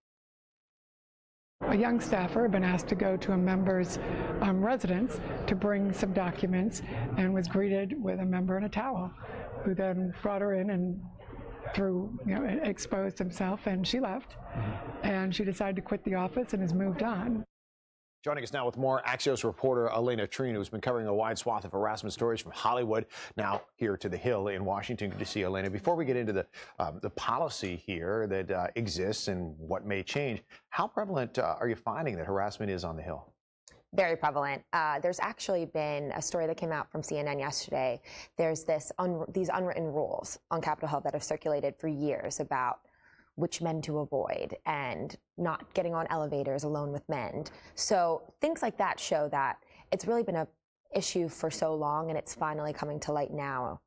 A young staffer had been asked to go to a member's residence to bring some documents and was greeted with a member in a towel who then brought her in and exposed himself, and she left. And she decided to quit the office and has moved on. Joining us now with more, Axios reporter Elena Trina, who's been covering a wide swath of harassment stories from Hollywood, now here to the Hill in Washington. Good to see you, Elena. Before we get into the policy here that exists and what may change, how prevalent are you finding that harassment is on the Hill? Very prevalent. There's actually been a story that came out from CNN yesterday. There's these unwritten rules on Capitol Hill that have circulated for years about which men to avoid and not getting on elevators alone with men. So things like that show that it's really been an issue for so long, and it's finally coming to light now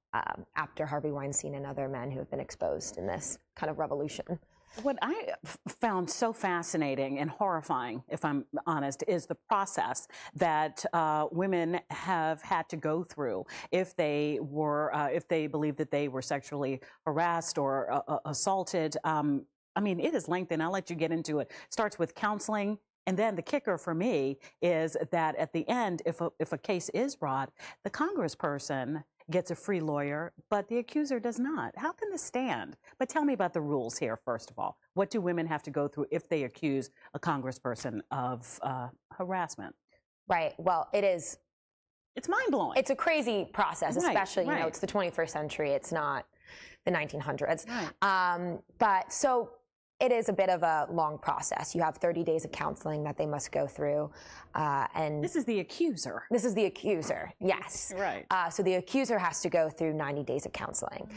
after Harvey Weinstein and other men who have been exposed in this kind of revolution. What I found so fascinating and horrifying, if I'm honest, is the process that women have had to go through if they believe that they were sexually harassed or assaulted. I mean, it is lengthy. I'll let you get into it. Starts with counseling. And then the kicker for me is that at the end, if a case is brought, the congressperson gets a free lawyer, but the accuser does not. How can this stand? But tell me about the rules here, first of all. What do women have to go through if they accuse a congressperson of harassment? Right. Well, it's mind-blowing. It's a crazy process, Right, especially, you know, right. it's the 21st century. It's not the 1900s. Right. But so it is a bit of a long process. You have 30 days of counseling that they must go through. And this is the accuser. This is the accuser, yes. Right. So the accuser has to go through 90 days of counseling,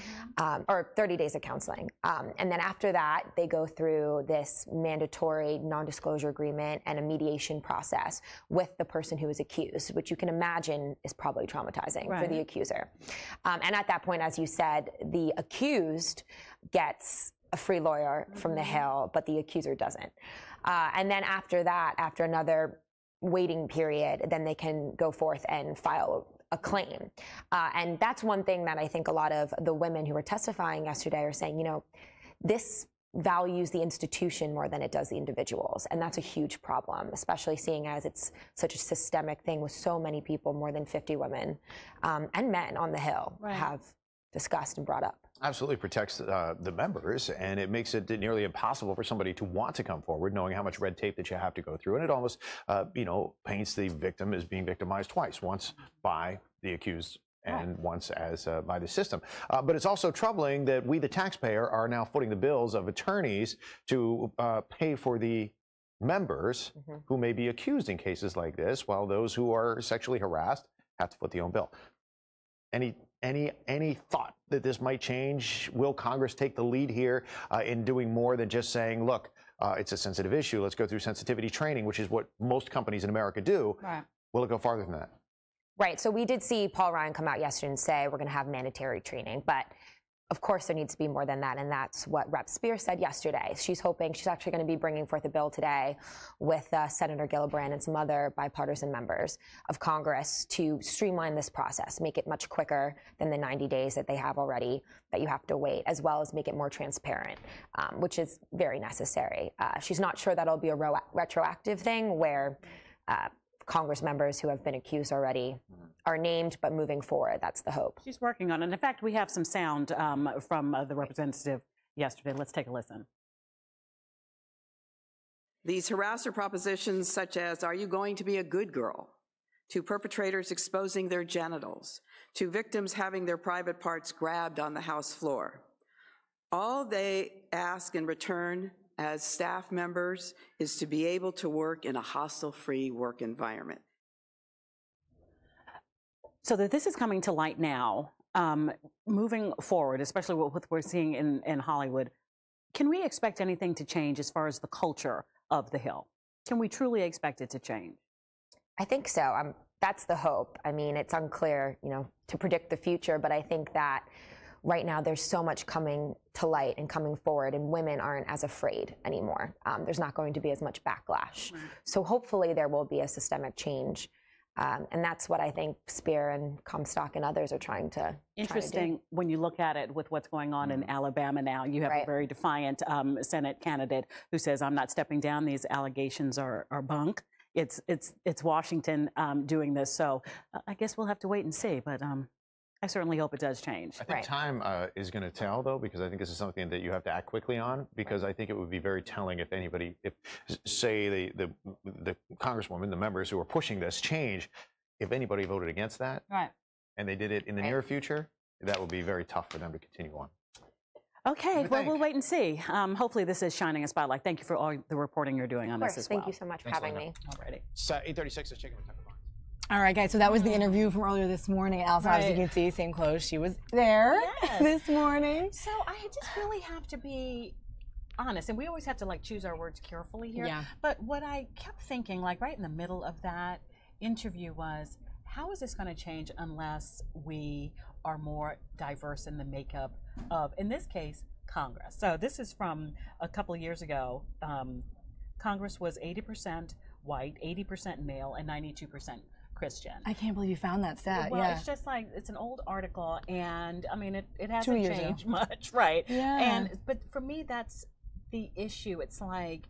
or 30 days of counseling. And then after that, they go through this mandatory non-disclosure agreement and a mediation process with the person who is accused, which you can imagine is probably traumatizing for the accuser. And at that point, as you said, the accused gets a free lawyer from the Hill, but the accuser doesn't. And then after that, after another waiting period, then they can go forth and file a claim. And that's one thing that I think a lot of the women who were testifying yesterday are saying, you know, this values the institution more than it does the individuals. And that's a huge problem, especially seeing as it's such a systemic thing with so many people, more than 50 women and men on the Hill have discussed and brought up. Absolutely protects the members, and it makes it nearly impossible for somebody to want to come forward, knowing how much red tape that you have to go through. And it almost, you know, paints the victim as being victimized twice, once by the accused and once as by the system. But it's also troubling that we, the taxpayer, are now footing the bills of attorneys to pay for the members who may be accused in cases like this, while those who are sexually harassed have to foot the own bill. Any thought that this might change? Will Congress take the lead here in doing more than just saying, look, it's a sensitive issue, let's go through sensitivity training, which is what most companies in America do. Will it go farther than that? Right. So we did see Paul Ryan come out yesterday and say we're going to have mandatory training, but of course there needs to be more than that, and that's what Rep. Spear said yesterday. She's hoping, she's actually going to be bringing forth a bill today with Senator Gillibrand and some other bipartisan members of Congress to streamline this process, make it much quicker than the 90 days that they have already that you have to wait, as well as make it more transparent, which is very necessary. She's not sure that'll be a retroactive thing where Congress members who have been accused already are named, but moving forward, that's the hope. She's working on it. In fact, we have some sound from the representative yesterday. Let's take a listen. These harasser propositions such as, are you going to be a good girl? To perpetrators exposing their genitals, to victims having their private parts grabbed on the House floor. All they ask in return as staff members is to be able to work in a hostile-free work environment. So that this is coming to light now, moving forward, especially with what we're seeing in Hollywood, can we expect anything to change as far as the culture of the Hill? Can we truly expect it to change? I think so. That's the hope. I mean, it's unclear, you know, to predict the future, but I think that right now there's so much coming to light and coming forward, and women aren't as afraid anymore. There's not going to be as much backlash. So hopefully there will be a systemic change. And that's what I think Spear and Comstock and others are trying to Interesting when you look at it with what's going on in Alabama now. You have a very defiant Senate candidate who says, I'm not stepping down. These allegations are bunk. It's Washington doing this. So I guess we'll have to wait and see. But I certainly hope it does change. I think time is going to tell, though, because I think this is something that you have to act quickly on, because I think it would be very telling if anybody, say the congresswoman, the members who are pushing this change, if anybody voted against that, and they did it in the near future, that would be very tough for them to continue on. Okay, well, we'll wait and see. Hopefully this is shining a spotlight. Thank you for all the reporting you're doing on this as well. Thank you so much for having me. Alrighty. 8:36, let's check in with Tucker. All right, guys, so that was the interview from earlier this morning. Allison, as you can see, same clothes. She was there this morning. So I just really have to be honest, and we always have to like choose our words carefully here. Yeah. But what I kept thinking, like right in the middle of that interview was, how is this going to change unless we are more diverse in the makeup of, in this case, Congress. So this is from a couple of years ago. Congress was 80% white, 80% male, and 92% Christian. I can't believe you found that stat. Well, yeah. it's just like, it's an old article, and I mean, it hasn't 2 years changed ago. much, right? Yeah. But for me, that's the issue. It's like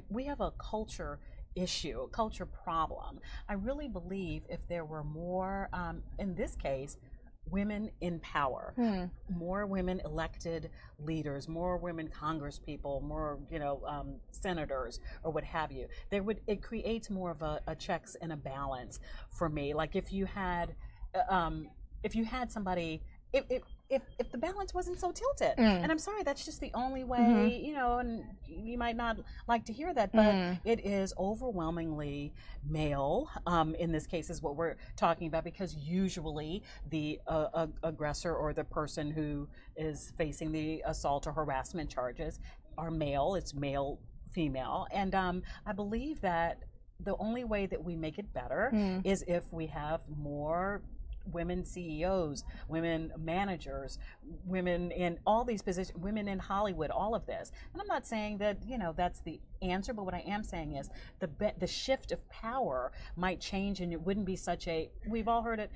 we have a culture issue, a culture problem. I really believe if there were more, in this case, women in power, more women elected leaders, more women congresspeople, more senators or what have you, it creates more of a checks and a balance for me. Like if you had somebody, if the balance wasn't so tilted, and I'm sorry, that's just the only way, and you might not like to hear that, but it is overwhelmingly male, in this case is what we're talking about, because usually the aggressor or the person who is facing the assault or harassment charges are male. It's male, female, and I believe that the only way that we make it better is if we have more women CEOs, women managers, women in all these positions, women in Hollywood, all of this. And I'm not saying that, that's the answer, but what I am saying is the shift of power might change, and it wouldn't be such a, we've all heard it,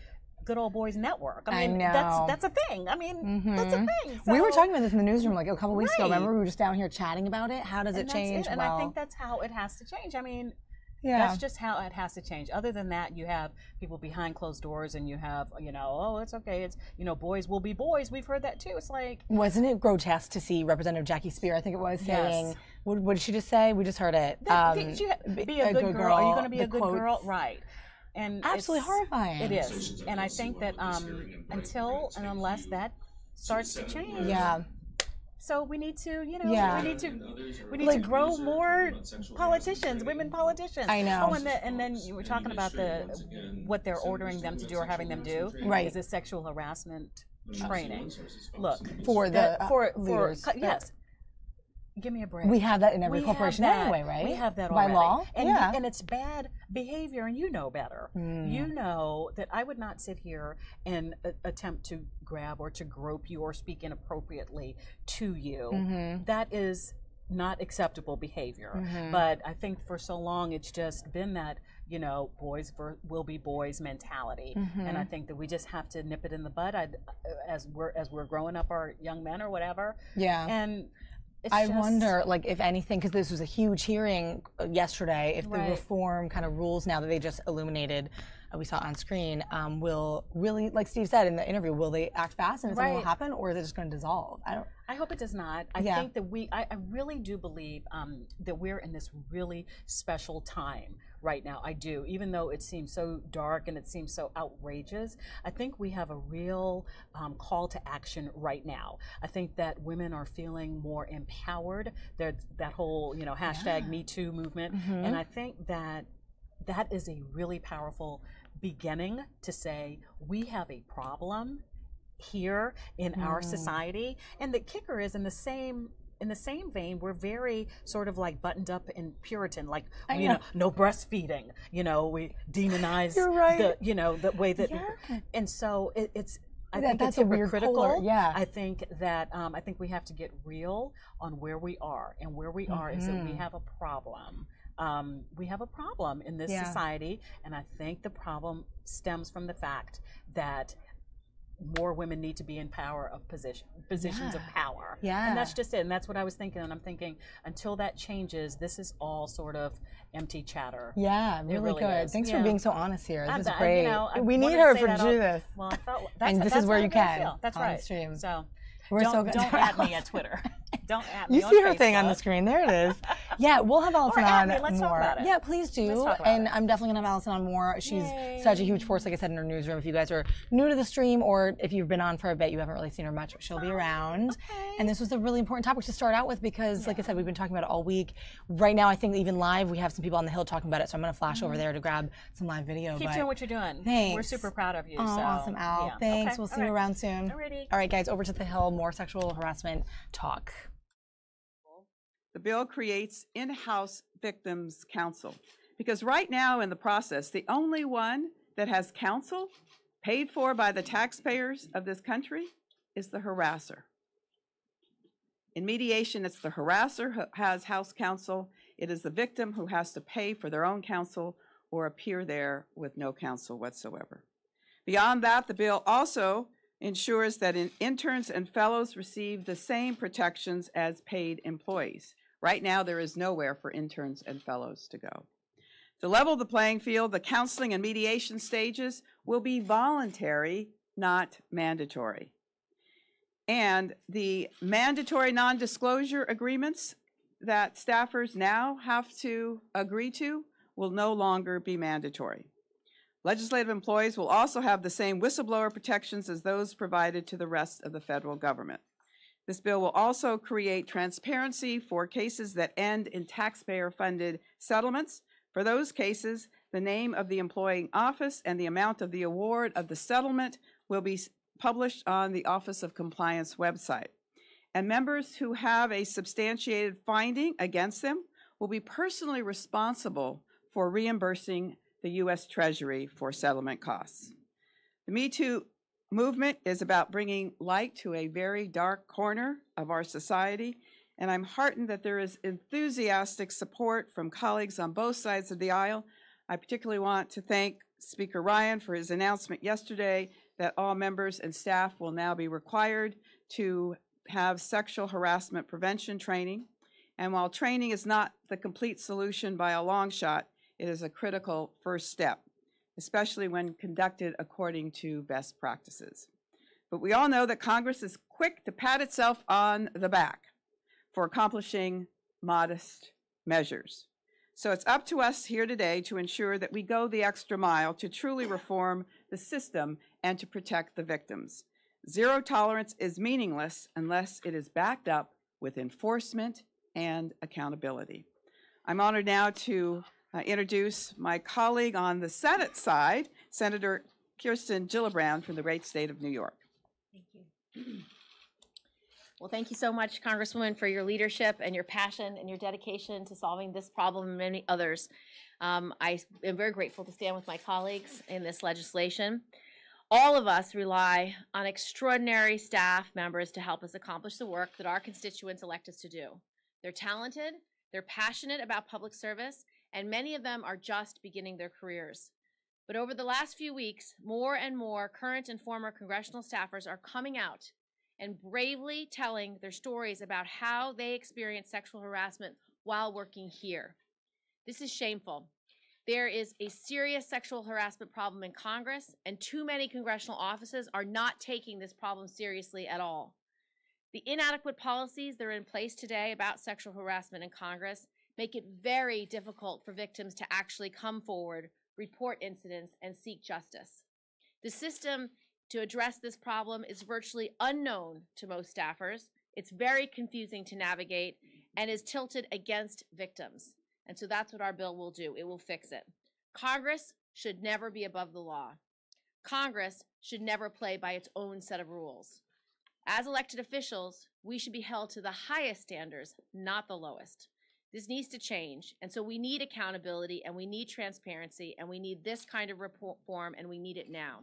good old boys network. I mean, that's a thing. I mean, that's a thing. So, we were talking about this in the newsroom like a couple weeks ago. Remember, we were just down here chatting about it. How does it change? And I think that's how it has to change. I mean, yeah. That's just how it has to change. Other than that, you have people behind closed doors, and you have, oh, it's okay. It's, boys will be boys. We've heard that too. It's like, wasn't it grotesque to see Representative Jackie Spear, I think it was, saying, what did she just say? We just heard it. Be a good girl. Are you going to be a good girl? Right. And absolutely horrifying. It is. And I think that until and unless that starts to change. Yeah. So we need to, we need to grow more politicians, women politicians. I know. Oh, and then you were talking about what they're ordering them to do or having them do. Right. Is this sexual harassment training? Look, for leaders. Yes. Give me a break. We have that in every corporation anyway, right? We have that by already. law. And it's bad behavior, and you know better. You know that I would not sit here and attempt to grab or to grope you or speak inappropriately to you. That is not acceptable behavior. But I think for so long it's just been that, boys will be boys mentality. And I think that we just have to nip it in the bud as we're growing up our young men or whatever. Yeah. And I wonder, like, if anything, because this was a huge hearing yesterday, if the reform kind of rules now that they just illuminated, we saw on screen, will really, like Steve said in the interview, will they act fast and something will happen, or is it just going to dissolve? I hope it does not. I think that I really do believe that we're in this really special time right now. I do, even though it seems so dark and it seems so outrageous. I think we have a real call to action right now. I think that women are feeling more empowered. There's that whole, hashtag Me Too movement, and I think that is a really powerful beginning to say we have a problem here in our society. And the kicker is in the same vein, we're very sort of like buttoned up and Puritan, like no breastfeeding. We demonize the way that, and so it's. I think that's it's a weird hypocritical. I think that I think we have to get real on where we are, and where we are is that we have a problem. We have a problem in this society, and I think the problem stems from the fact that more women need to be in power of positions of power. And that's just it. And that's what I was thinking. And I'm thinking until that changes, this is all sort of empty chatter. Yeah, really good. Is. Thanks for being so honest here. This is great. We need her to do this. Well, and this is where you can. That's on right. The stream. So don't at me at Twitter. Don't at me. You see her thing on the screen. There it is. Yeah, we'll have Allison on Let's more. Talk about it. Yeah, please do. And I'm definitely gonna have Allison on more. She's such a huge force, like I said, in her newsroom. If you guys are new to the stream, or if you've been on for a bit, you haven't really seen her much, but she'll be around. And this was a really important topic to start out with because, like I said, we've been talking about it all week. Right now, I think even live, we have some people on the Hill talking about it. So I'm gonna flash over there to grab some live video. Keep doing what you're doing. Thanks. We're super proud of you. Oh, awesome, Al. Thanks. We'll see you around soon. Alrighty. All right, guys, over to the Hill. More sexual harassment talk. The bill creates in-house victims counsel, because right now in the process, the only one that has counsel paid for by the taxpayers of this country is the harasser. In mediation, it's the harasser who has house counsel. It is the victim who has to pay for their own counsel or appear there with no counsel whatsoever. Beyond that, the bill also ensures that interns and fellows receive the same protections as paid employees. Right now, there is nowhere for interns and fellows to go. To level the playing field, the counseling and mediation stages will be voluntary, not mandatory. And the mandatory non-disclosure agreements that staffers now have to agree to will no longer be mandatory. Legislative employees will also have the same whistleblower protections as those provided to the rest of the federal government. This bill will also create transparency for cases that end in taxpayer-funded settlements. For those cases, the name of the employing office and the amount of the award of the settlement will be published on the Office of Compliance website. And members who have a substantiated finding against them will be personally responsible for reimbursing the U.S. Treasury for settlement costs. The Me Too movement is about bringing light to a very dark corner of our society, and I'm heartened that there is enthusiastic support from colleagues on both sides of the aisle. I particularly want to thank Speaker Ryan for his announcement yesterday that all members and staff will now be required to have sexual harassment prevention training. And while training is not the complete solution by a long shot, it is a critical first step, especially when conducted according to best practices. But we all know that Congress is quick to pat itself on the back for accomplishing modest measures. So it's up to us here today to ensure that we go the extra mile to truly reform the system and to protect the victims. Zero tolerance is meaningless unless it is backed up with enforcement and accountability. I'm honored now to introduce my colleague on the Senate side, Senator Kirsten Gillibrand from the great state of New York. Thank you. Well, thank you so much, Congresswoman, for your leadership and your passion and your dedication to solving this problem and many others. I am very grateful to stand with my colleagues in this legislation. All of us rely on extraordinary staff members to help us accomplish the work that our constituents elect us to do. They're talented, they're passionate about public service, and many of them are just beginning their careers. But over the last few weeks, more and more current and former congressional staffers are coming out and bravely telling their stories about how they experienced sexual harassment while working here. This is shameful. There is a serious sexual harassment problem in Congress, and too many congressional offices are not taking this problem seriously at all. The inadequate policies that are in place today about sexual harassment in Congress make it very difficult for victims to actually come forward, report incidents, and seek justice. The system to address this problem is virtually unknown to most staffers. It's very confusing to navigate and is tilted against victims. And so that's what our bill will do. It will fix it. Congress should never be above the law. Congress should never play by its own set of rules. As elected officials, we should be held to the highest standards, not the lowest. This needs to change, and so we need accountability, and we need transparency, and we need this kind of reform, and we need it now.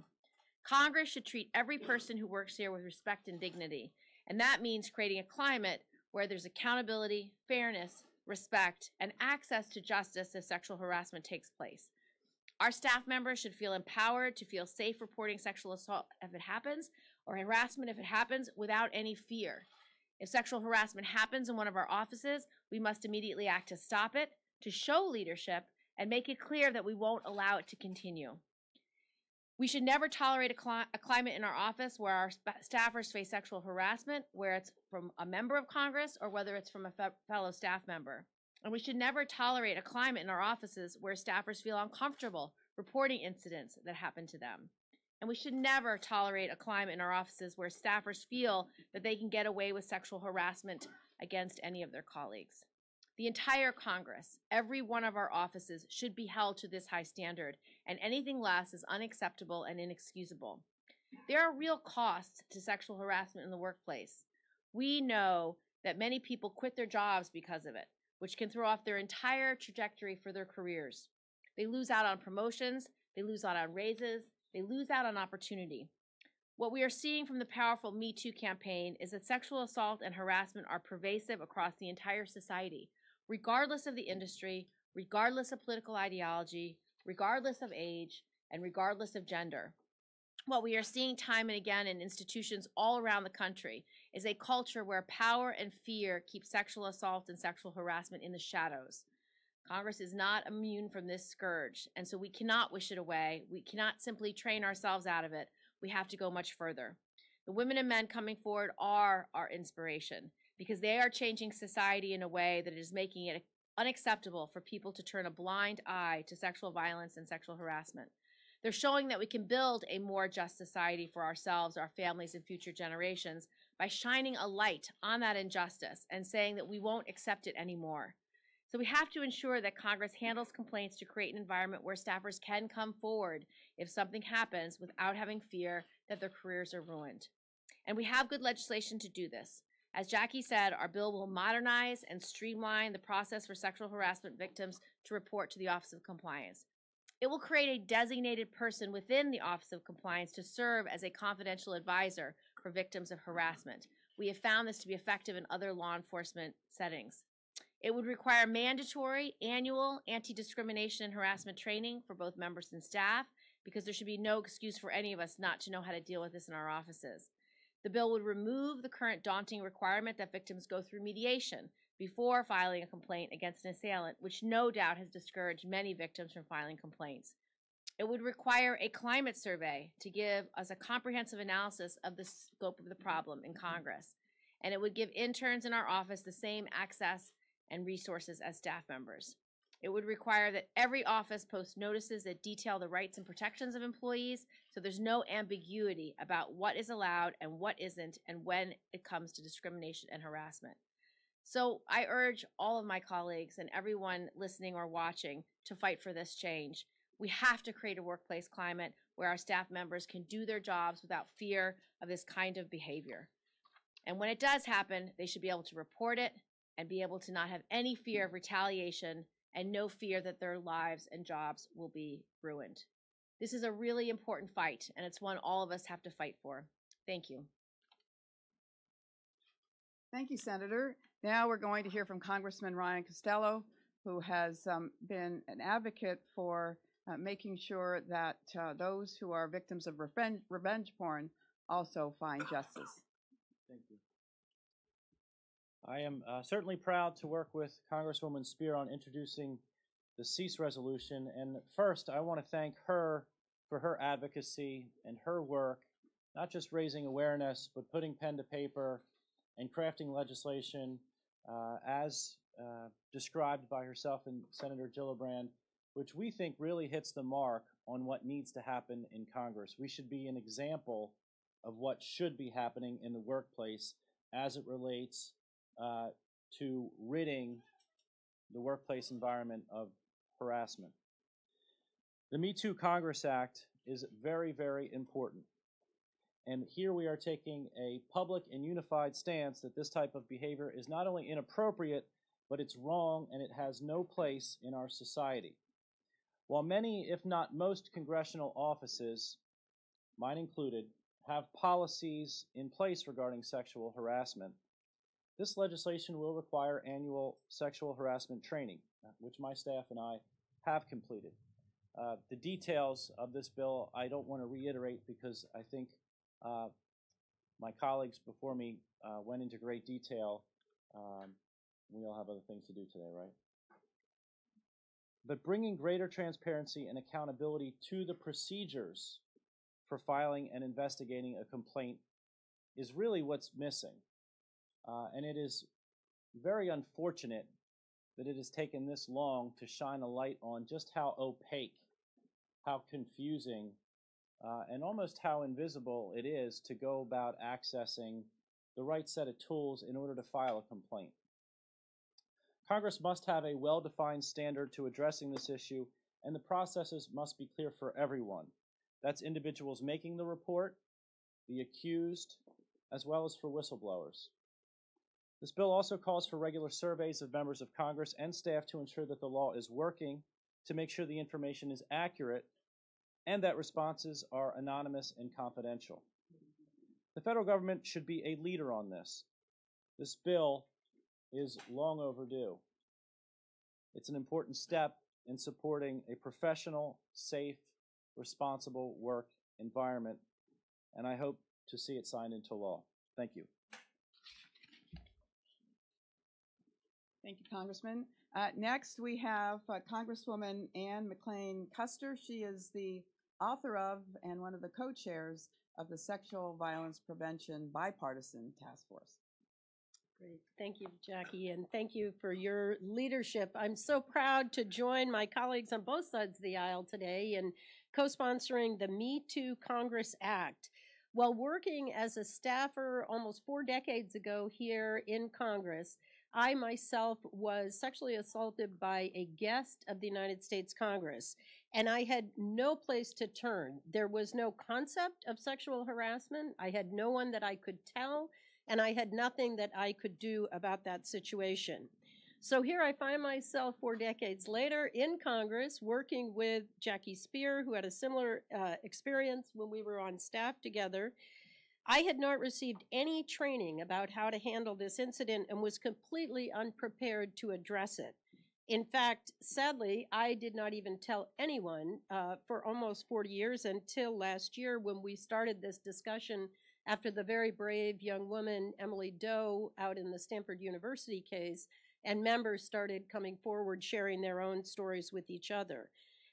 Congress should treat every person who works here with respect and dignity, and that means creating a climate where there's accountability, fairness, respect, and access to justice if sexual harassment takes place. Our staff members should feel empowered to feel safe reporting sexual assault if it happens, or harassment if it happens, without any fear. If sexual harassment happens in one of our offices, we must immediately act to stop it, to show leadership, and make it clear that we won't allow it to continue. We should never tolerate a climate in our office where our staffers face sexual harassment, where it's from a member of Congress or whether it's from a fellow staff member. And we should never tolerate a climate in our offices where staffers feel uncomfortable reporting incidents that happen to them. And we should never tolerate a climate in our offices where staffers feel that they can get away with sexual harassment against any of their colleagues. The entire Congress, every one of our offices, should be held to this high standard, and anything less is unacceptable and inexcusable. There are real costs to sexual harassment in the workplace. We know that many people quit their jobs because of it, which can throw off their entire trajectory for their careers. They lose out on promotions, they lose out on raises, they lose out on opportunity. What we are seeing from the powerful Me Too campaign is that sexual assault and harassment are pervasive across the entire society, regardless of the industry, regardless of political ideology, regardless of age, and regardless of gender. What we are seeing time and again in institutions all around the country is a culture where power and fear keep sexual assault and sexual harassment in the shadows. Congress is not immune from this scourge, and so we cannot wish it away. We cannot simply train ourselves out of it. We have to go much further. The women and men coming forward are our inspiration because they are changing society in a way that is making it unacceptable for people to turn a blind eye to sexual violence and sexual harassment. They're showing that we can build a more just society for ourselves, our families, and future generations by shining a light on that injustice and saying that we won't accept it anymore. So we have to ensure that Congress handles complaints to create an environment where staffers can come forward if something happens without having fear that their careers are ruined. And we have good legislation to do this. As Jackie said, our bill will modernize and streamline the process for sexual harassment victims to report to the Office of Compliance. It will create a designated person within the Office of Compliance to serve as a confidential advisor for victims of harassment. We have found this to be effective in other law enforcement settings. It would require mandatory annual anti-discrimination and harassment training for both members and staff because there should be no excuse for any of us not to know how to deal with this in our offices. The bill would remove the current daunting requirement that victims go through mediation before filing a complaint against an assailant, which no doubt has discouraged many victims from filing complaints. It would require a climate survey to give us a comprehensive analysis of the scope of the problem in Congress. And it would give interns in our office the same access and resources as staff members. It would require that every office post notices that detail the rights and protections of employees so there's no ambiguity about what is allowed and what isn't and when it comes to discrimination and harassment. So I urge all of my colleagues and everyone listening or watching to fight for this change. We have to create a workplace climate where our staff members can do their jobs without fear of this kind of behavior. And when it does happen, they should be able to report it and be able to not have any fear of retaliation and no fear that their lives and jobs will be ruined. This is a really important fight, and it's one all of us have to fight for. Thank you. Thank you, Senator. Now we're going to hear from Congressman Ryan Costello, who has been an advocate for making sure that those who are victims of revenge porn also find justice. Thank you. I am certainly proud to work with Congresswoman Spear on introducing the Cease resolution. And first, I want to thank her for her advocacy and her work, not just raising awareness, but putting pen to paper and crafting legislation as described by herself and Senator Gillibrand, which we think really hits the mark on what needs to happen in Congress. We should be an example of what should be happening in the workplace as it relates to ridding the workplace environment of harassment. The Me Too Congress Act is very, very important. And here we are taking a public and unified stance that this type of behavior is not only inappropriate, but it's wrong and it has no place in our society. While many, if not most, congressional offices, mine included, have policies in place regarding sexual harassment, this legislation will require annual sexual harassment training, which my staff and I have completed. The details of this bill I don't want to reiterate because I think my colleagues before me went into great detail. We all have other things to do today, right? But bringing greater transparency and accountability to the procedures for filing and investigating a complaint is really what's missing. And it is very unfortunate that it has taken this long to shine a light on just how opaque, how confusing, and almost how invisible it is to go about accessing the right set of tools in order to file a complaint. Congress must have a well-defined standard to addressing this issue, and the processes must be clear for everyone. That's individuals making the report, the accused, as well as for whistleblowers. This bill also calls for regular surveys of members of Congress and staff to ensure that the law is working, to make sure the information is accurate, and that responses are anonymous and confidential. The federal government should be a leader on this. This bill is long overdue. It's an important step in supporting a professional, safe, responsible work environment, and I hope to see it signed into law. Thank you. Thank you, Congressman. Next, we have Congresswoman Ann McLean Custer. She is the author of and one of the co-chairs of the Sexual Violence Prevention Bipartisan Task Force. Great. Thank you, Jackie, and thank you for your leadership. I'm so proud to join my colleagues on both sides of the aisle today in co-sponsoring the Me Too Congress Act. While working as a staffer almost 4 decades ago here in Congress, I myself was sexually assaulted by a guest of the United States Congress, and I had no place to turn. There was no concept of sexual harassment. I had no one that I could tell, and I had nothing that I could do about that situation. So here I find myself 4 decades later in Congress working with Jackie Spear, who had a similar experience when we were on staff together. I had not received any training about how to handle this incident and was completely unprepared to address it. In fact, sadly, I did not even tell anyone for almost 40 years until last year when we started this discussion after the very brave young woman, Emily Doe, out in the Stanford University case, and members started coming forward sharing their own stories with each other.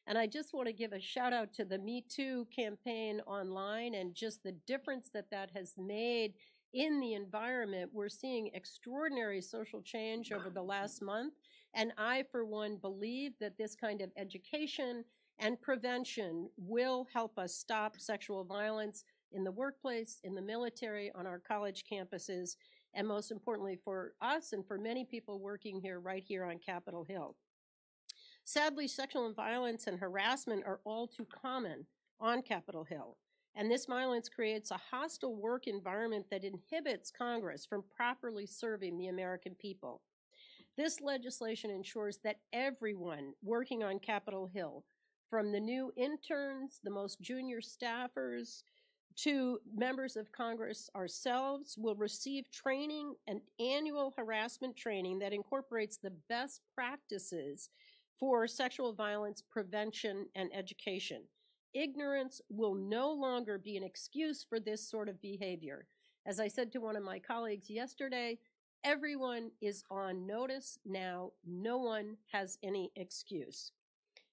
And I just want to give a shout out to the Me Too campaign online and just the difference that that has made in the environment. We're seeing extraordinary social change over the last month. And I, for one, believe that this kind of education and prevention will help us stop sexual violence in the workplace, in the military, on our college campuses, and most importantly for us and for many people working here right here on Capitol Hill. Sadly, sexual violence and harassment are all too common on Capitol Hill, and this violence creates a hostile work environment that inhibits Congress from properly serving the American people. This legislation ensures that everyone working on Capitol Hill, from the new interns, the most junior staffers, to members of Congress ourselves, will receive training, and annual harassment training that incorporates the best practices for sexual violence prevention and education. Ignorance will no longer be an excuse for this sort of behavior. As I said to one of my colleagues yesterday, everyone is on notice now. No one has any excuse.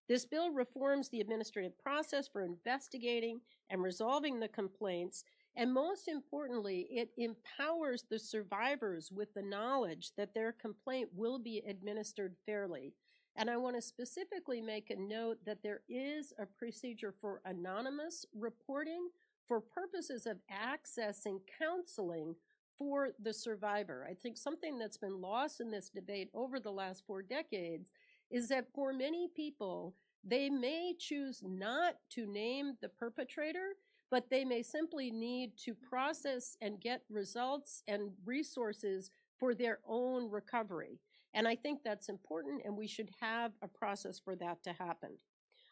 This bill reforms the administrative process for investigating and resolving the complaints, and most importantly, it empowers the survivors with the knowledge that their complaint will be administered fairly. And I want to specifically make a note that there is a procedure for anonymous reporting for purposes of accessing counseling for the survivor. I think something that's been lost in this debate over the last 4 decades is that for many people, they may choose not to name the perpetrator, but they may simply need to process and get results and resources for their own recovery. And I think that's important, and we should have a process for that to happen.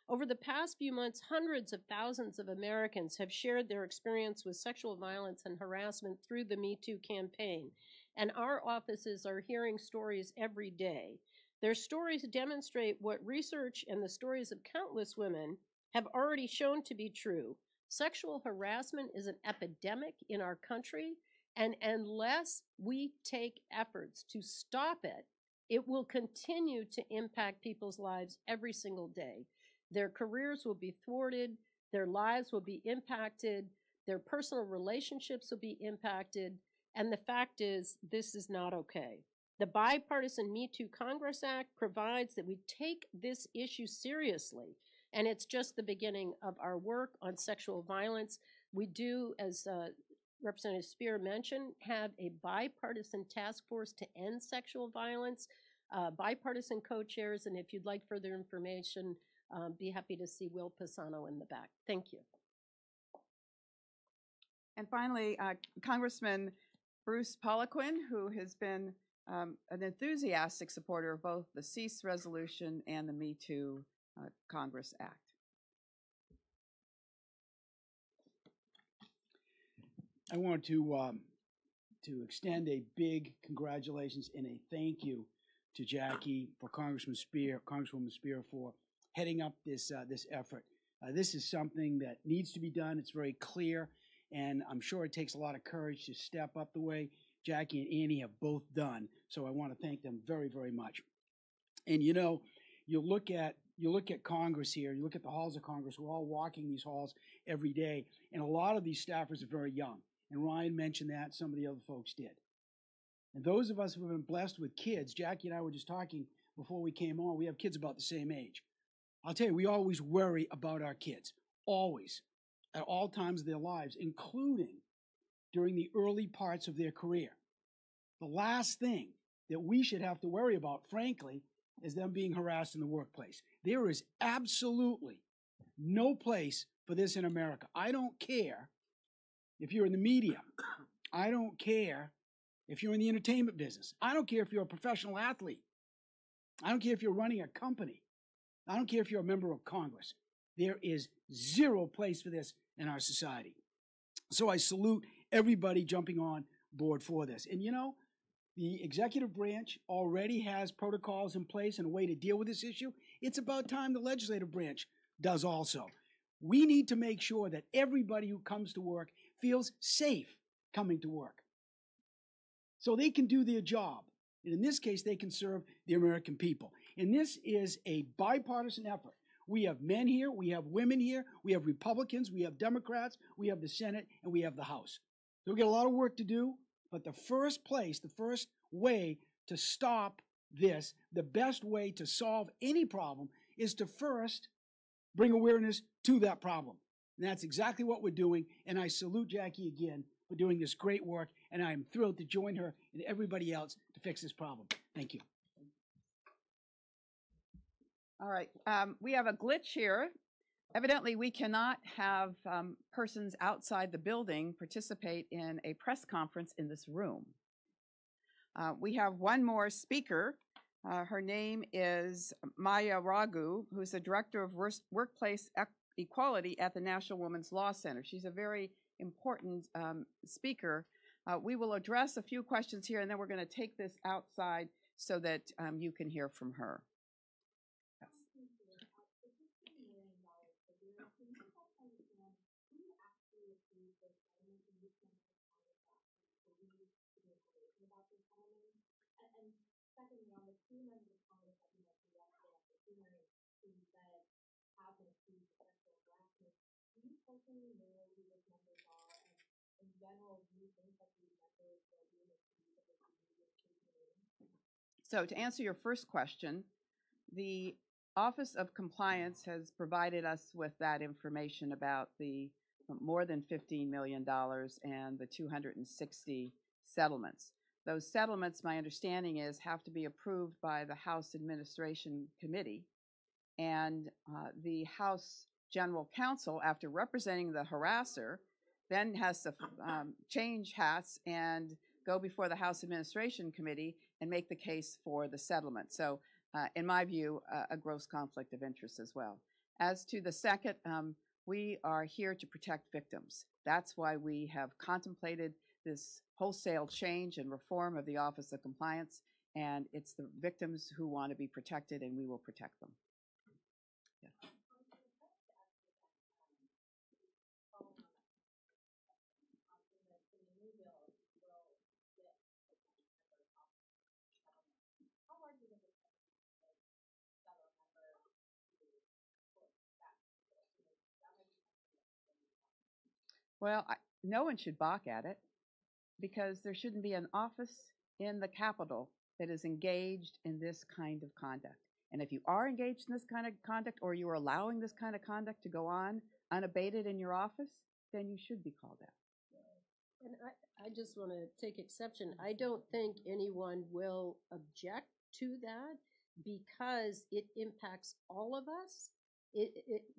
Over the past few months, hundreds of thousands of Americans have shared their experience with sexual violence and harassment through the Me Too campaign, and our offices are hearing stories every day. Their stories demonstrate what research and the stories of countless women have already shown to be true. Sexual harassment is an epidemic in our country, and unless we take efforts to stop it, it will continue to impact people's lives every single day. Their careers will be thwarted, their lives will be impacted, their personal relationships will be impacted, and the fact is, this is not okay. The bipartisan Me Too Congress Act provides that we take this issue seriously, and it's just the beginning of our work on sexual violence. We do, as Representative Spear mentioned, have a bipartisan task force to end sexual violence, bipartisan co-chairs, and if you'd like further information, be happy to see Will Pisano in the back. Thank you. And finally, Congressman Bruce Poliquin, who has been an enthusiastic supporter of both the Cease resolution and the Me Too Congress Act. I want to extend a big congratulations and a thank you to Jackie, for Congresswoman Spear, for heading up this effort. This is something that needs to be done. It's very clear, and I'm sure it takes a lot of courage to step up the way Jackie and Annie have both done. So I want to thank them very, very much. And you know, you look at Congress here, you look at the halls of Congress, we're all walking these halls every day, and a lot of these staffers are very young. And Ryan mentioned that, some of the other folks did. And those of us who have been blessed with kids, Jackie and I were just talking before we came on, we have kids about the same age. I'll tell you, we always worry about our kids, always, at all times of their lives, including during the early parts of their career. The last thing that we should have to worry about, frankly, is them being harassed in the workplace. There is absolutely no place for this in America. I don't care if you're in the media. I don't care if you're in the entertainment business. I don't care if you're a professional athlete. I don't care if you're running a company. I don't care if you're a member of Congress. There is zero place for this in our society. So I salute everybody jumping on board for this. And you know, the executive branch already has protocols in place and a way to deal with this issue. It's about time the legislative branch does also. We need to make sure that everybody who comes to work feels safe coming to work, so they can do their job. And in this case, they can serve the American people. And this is a bipartisan effort. We have men here, we have women here, we have Republicans, we have Democrats, we have the Senate, and we have the House. So we got a lot of work to do, but the first way to stop this, the best way to solve any problem, is to first bring awareness to that problem. And that's exactly what we're doing. And I salute Jackie again for doing this great work. And I am thrilled to join her and everybody else to fix this problem. Thank you. All right. We have a glitch here. Evidently, we cannot have persons outside the building participate in a press conference in this room. We have one more speaker. Her name is Maya Raghu, who's the Director of Workplace Equality at the National Women's Law Center. She's a very important speaker. We will address a few questions here, and then we're going to take this outside so that you can hear from her. Yes. Secondly, on the two members of Congress that you mentioned yesterday at the hearing who said have been accused of sexual harassment, do you personally know who those members are? And in general, do you think that these members will be accused of this behavior? So to answer your first question, the Office of Compliance has provided us with that information about the more than $15 million and the 260 settlements. Those settlements, my understanding is, have to be approved by the House Administration Committee. And the House General Counsel, after representing the harasser, then has to change hats and go before the House Administration Committee and make the case for the settlement. So in my view, a gross conflict of interest as well. As to the second, we are here to protect victims. That's why we have contemplated this wholesale change and reform of the Office of Compliance, and it's the victims who want to be protected, and we will protect them. Yes. Well, no one should balk at it, because there shouldn't be an office in the Capitol that is engaged in this kind of conduct. And if you are engaged in this kind of conduct, or you are allowing this kind of conduct to go on unabated in your office, then you should be called out. And I just want to take exception. I don't think anyone will object to that because it impacts all of us.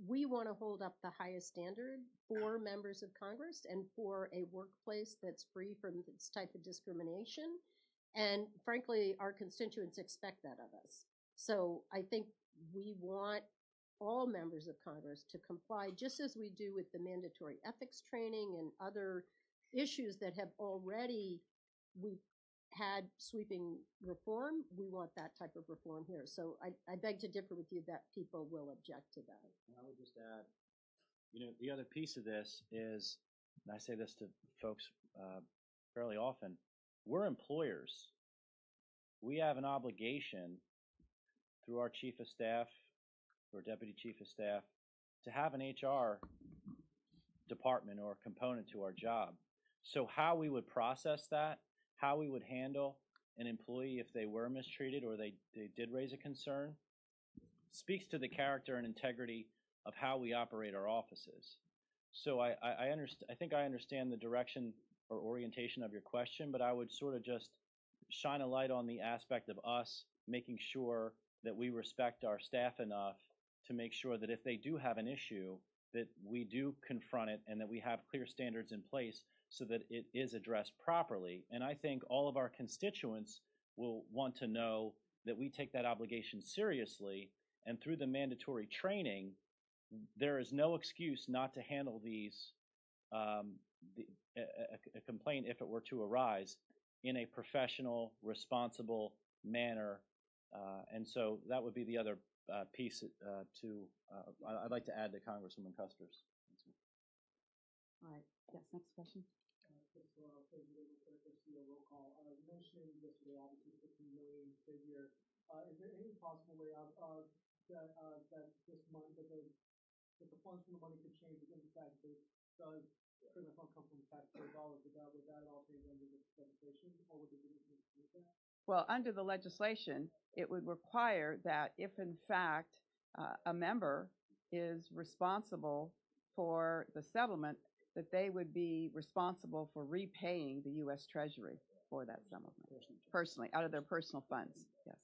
We want to hold up the highest standard for members of Congress and for a workplace that's free from this type of discrimination. And frankly, our constituents expect that of us. So I think we want all members of Congress to comply, just as we do with the mandatory ethics training and other issues that have already, we've had sweeping reform. We want that type of reform here. So I beg to differ with you that people will object to that. I would just add, the other piece of this is, and I say this to folks fairly often, we're employers. We have an obligation through our chief of staff or deputy chief of staff to have an HR department or component to our job. So how we would process that, how we would handle an employee if they were mistreated or they did raise a concern, speaks to the character and integrity of how we operate our offices. So I think I understand the direction or orientation of your question, but I would sort of just shine a light on the aspect of us making sure that we respect our staff enough to make sure that if they do have an issue, that we do confront it and that we have clear standards in place so that it is addressed properly. And I think all of our constituents will want to know that we take that obligation seriously, and through the mandatory training, there is no excuse not to handle these, a complaint if it were to arise, in a professional, responsible manner. And so that would be the other piece I'd like to add to Congresswoman Custer's. All right. Yes, next question. Roll call. You mentioned yesterday, obviously, $15 million figure. Is there any possible way out that this money, that the funds from the money could change, given the fact that it does pretty much come from taxpayer dollars? Would that all change under this legislation, or would it be that? Well, under the legislation, it would require that if, in fact, a member is responsible for the settlement, that they would be responsible for repaying the U.S. Treasury for that settlement personally, out of their personal funds. Yes.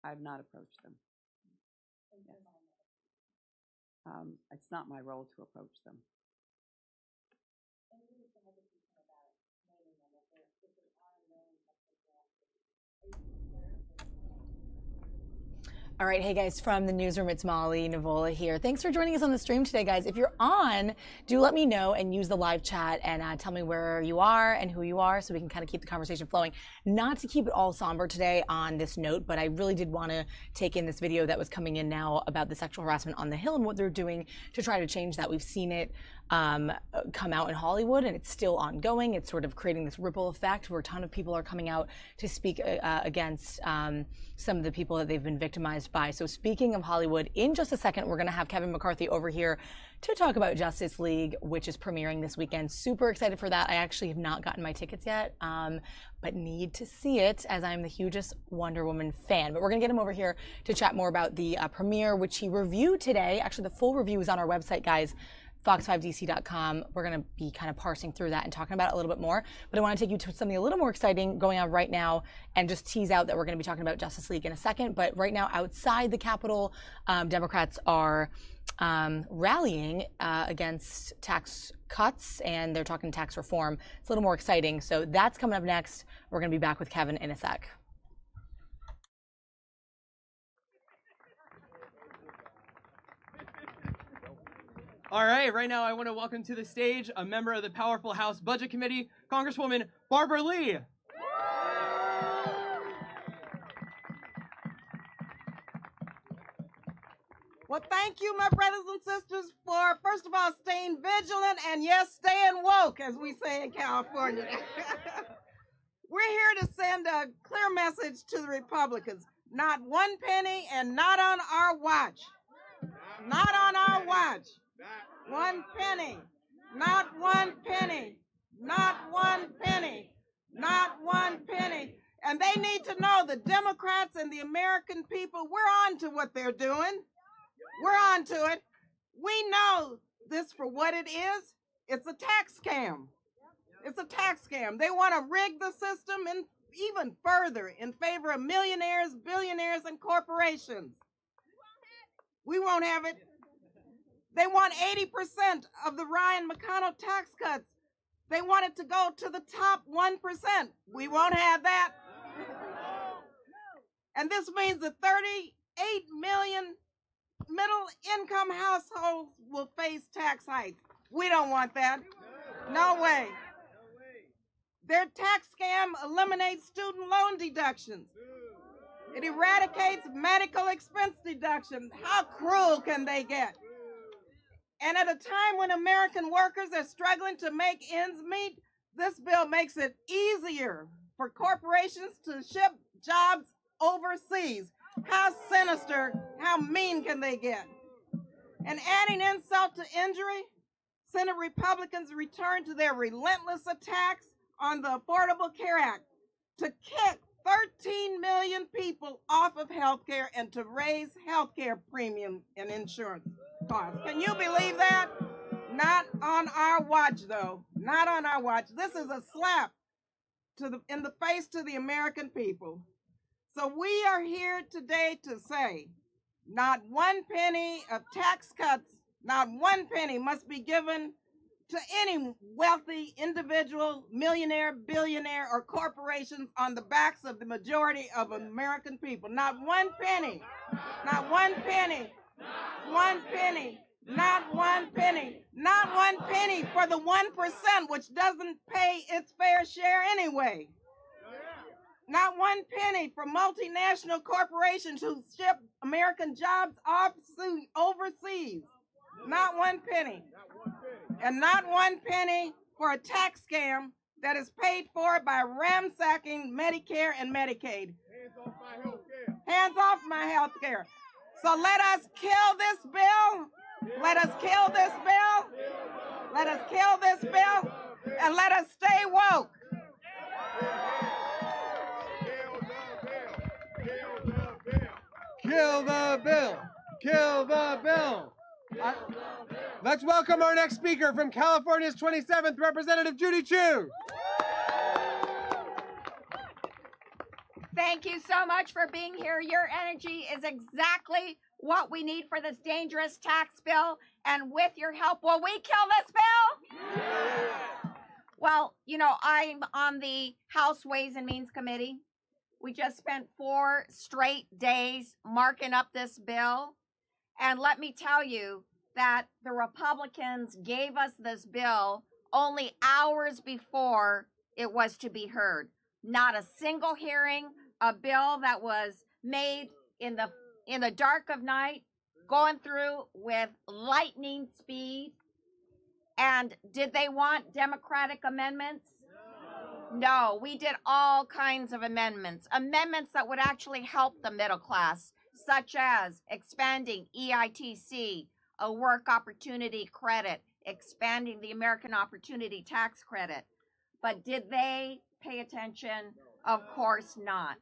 I've not approached them. Yes. It's not my role to approach them. All right, hey guys, from the newsroom, it's Molly Nevola here. Thanks for joining us on the stream today, guys. If you're on, do let me know and use the live chat and tell me where you are and who you are so we can kind of keep the conversation flowing. Not to keep it all somber today on this note, but I really did want to take in this video that was coming in now about the sexual harassment on the Hill and what they're doing to try to change that. We've seen it come out in Hollywood, and it's still ongoing. It's sort of creating this ripple effect where a ton of people are coming out to speak against some of the people that they've been victimized by. So speaking of Hollywood, in just a second, we're going to have Kevin McCarthy over here to talk about Justice League, which is premiering this weekend. Super excited for that. I actually have not gotten my tickets yet, but need to see it as I'm the hugest Wonder Woman fan. But we're going to get him over here to chat more about the premiere, which he reviewed today. Actually, the full review is on our website, guys. Fox5DC.com. We're going to be kind of parsing through that and talking about it a little bit more. But I want to take you to something a little more exciting going on right now and just tease out that we're going to be talking about Justice League in a second. But right now, outside the Capitol, Democrats are rallying against tax cuts, and they're talking tax reform. It's a little more exciting. So that's coming up next. We're going to be back with Kevin in a sec. All right now I want to welcome to the stage a member of the powerful House Budget Committee, Congresswoman Barbara Lee. Well, thank you, my brothers and sisters, for, first of all, staying vigilant and, yes, staying woke, as we say in California. We're here to send a clear message to the Republicans. Not one penny and not on our watch. Not on our watch. 1 penny, not 1 penny, not 1 penny, not 1 penny. And they need to know, the Democrats and the American people, we're on to what they're doing. We're on to it. We know this for what it is. It's a tax scam. It's a tax scam. They want to rig the system and even further in favor of millionaires, billionaires, and corporations. We won't have it. They want 80% of the Ryan McConnell tax cuts They want it to go to the top 1%. We won't have that. And this means that 38 million middle-income households will face tax hikes. We don't want that. No way. Their tax scam eliminates student loan deductions. It eradicates medical expense deductions. How cruel can they get? And at a time when American workers are struggling to make ends meet, this bill makes it easier for corporations to ship jobs overseas. How sinister, how mean can they get? And adding insult to injury, Senate Republicans returned to their relentless attacks on the Affordable Care Act to kick 13 million people off of health care and to raise health care premium and insurance costs. Can you believe that? Not on our watch, though. Not on our watch. This is a slap in the face to the American people. So we are here today to say not one penny of tax cuts, not one penny must be given to any wealthy individual, millionaire, billionaire, or corporations on the backs of the majority of American people. Not one penny, not one penny, one penny, not one penny, not one penny for the 1%, which doesn't pay its fair share anyway. Not one penny for multinational corporations who ship American jobs overseas. Not one penny. And not one penny for a tax scam that is paid for by ransacking Medicare and Medicaid. Hands off my health care. So let us kill this bill. Let us kill this bill. Let us kill this bill. And let us stay woke. Kill the bill! Kill the bill! Let's welcome our next speaker from California's 27th, Representative Judy Chu. Thank you so much for being here. Your energy is exactly what we need for this dangerous tax bill. And with your help, will we kill this bill? Yeah. Well, you know, I'm on the House Ways and Means Committee. We just spent 4 straight days marking up this bill. And let me tell you that the Republicans gave us this bill only hours before it was to be heard. Not a single hearing, a bill that was made in the dark of night, going through with lightning speed. And did they want Democratic amendments? No, we did all kinds of amendments. Amendments that would actually help the middle class, such as expanding EITC, a work opportunity credit, expanding the American Opportunity Tax Credit. But did they pay attention? Of course not.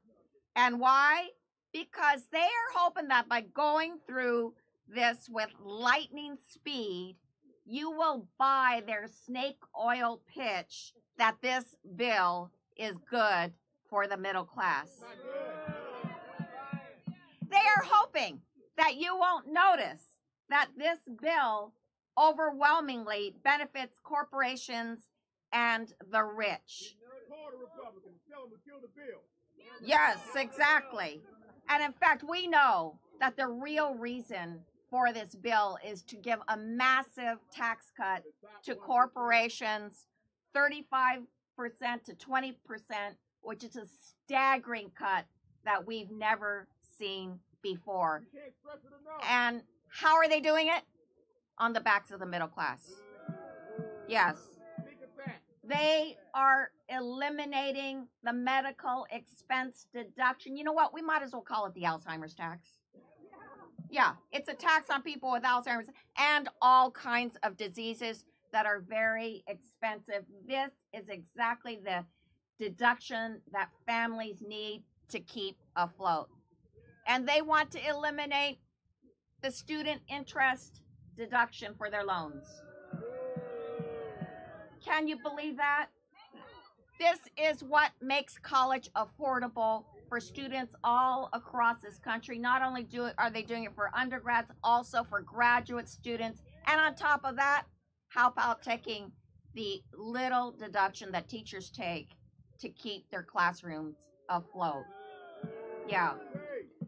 And why? Because they are hoping that by going through this with lightning speed, you will buy their snake oil pitch that this bill is good for the middle class. They are hoping that you won't notice that this bill overwhelmingly benefits corporations and the rich. Yes, exactly. And in fact, we know that the real reason for this bill is to give a massive tax cut to corporations, 35% to 20%, which is a staggering cut that we've never seen before. And how are they doing it? On the backs of the middle class. Yes. They are eliminating the medical expense deduction. You know what? We might as well call it the Alzheimer's tax. Yeah, it's a tax on people with Alzheimer's and all kinds of diseases that are very expensive. This is exactly the deduction that families need to keep afloat. And they want to eliminate the student interest deduction for their loans. Can you believe that? This is what makes college affordable for students all across this country. Not only are they doing it for undergrads, also for graduate students. And on top of that, how about taking the little deduction that teachers take to keep their classrooms afloat. Yeah.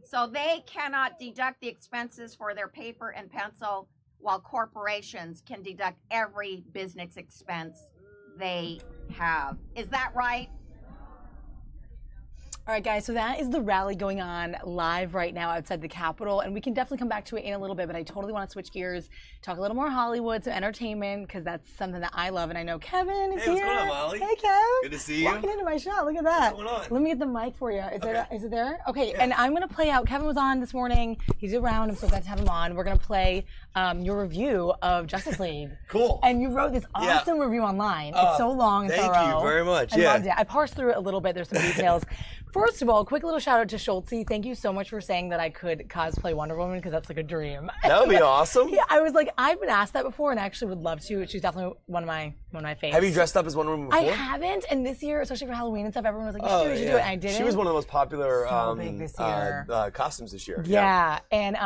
So they cannot deduct the expenses for their paper and pencil, while corporations can deduct every business expense they have. Is that right? All right, guys, so that is the rally going on live right now outside the Capitol, and we can definitely come back to it in a little bit, but I totally want to switch gears, talk a little more Hollywood, some entertainment, because that's something that I love, and I know Kevin is here. Hey, what's going on, Molly? Hey, Kev. Good to see you. Walking into my shot, look at that. What's going on? Let me get the mic for you. Is it there? Okay, and I'm going to play out, Kevin was on this morning, he's around, I'm so glad to have him on. We're going to play your review of Justice League. Cool. And you wrote this awesome review online. It's so long and thorough. Thank you very much. I loved it. I parsed through it a little bit, there's some details. First of all, quick little shout out to Schultze. Thank you so much for saying that I could cosplay Wonder Woman, because that's like a dream. That would be awesome. Yeah, I was like, I've been asked that before, and I actually would love to. She's definitely one of my faves. Have you dressed up as Wonder Woman before? I haven't, and this year, especially for Halloween and stuff, everyone was like, you should do it, and I didn't. She was one of the most popular big this year. costumes this year. Yeah, and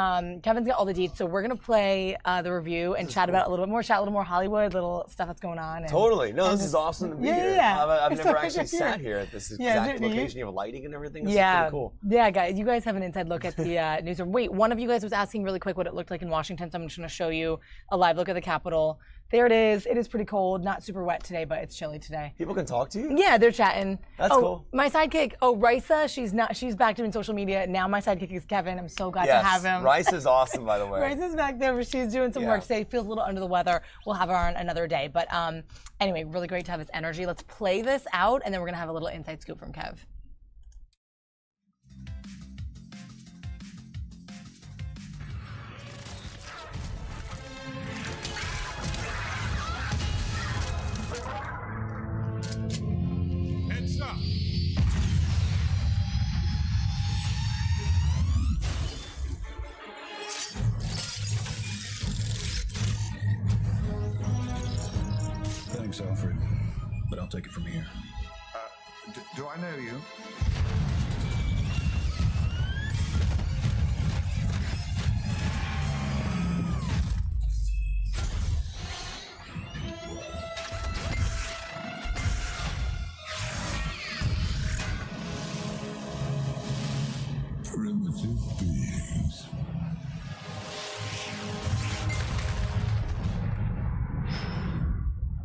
Kevin's got all the deets, so we're gonna play the review and chat about it a little bit more, chat a little more Hollywood, little stuff that's going on. And, totally. No, this is awesome to be here. Yeah. I've never actually sat here at this exact location. You have lighting and everything. This is pretty cool. Yeah, guys, you guys have an inside look at the newsroom. Wait, one of you guys was asking really quick what it looked like in Washington, so I'm just gonna show you a live look at the Capitol. There it is. It is pretty cold. Not super wet today, but it's chilly today. People can talk to you? Yeah, they're chatting. That's cool. My sidekick, Risa, she's back doing social media. Now my sidekick is Kevin. I'm so glad to have him. Risa's awesome, by the way. Risa's back there, but she's doing some work today. Feels a little under the weather. We'll have her on another day. But anyway, really great to have his energy. Let's play this out, and then we're going to have a little inside scoop from Kev. Heads up. Thanks, Alfred, but I'll take it from here. Do I know you? Primitive beings.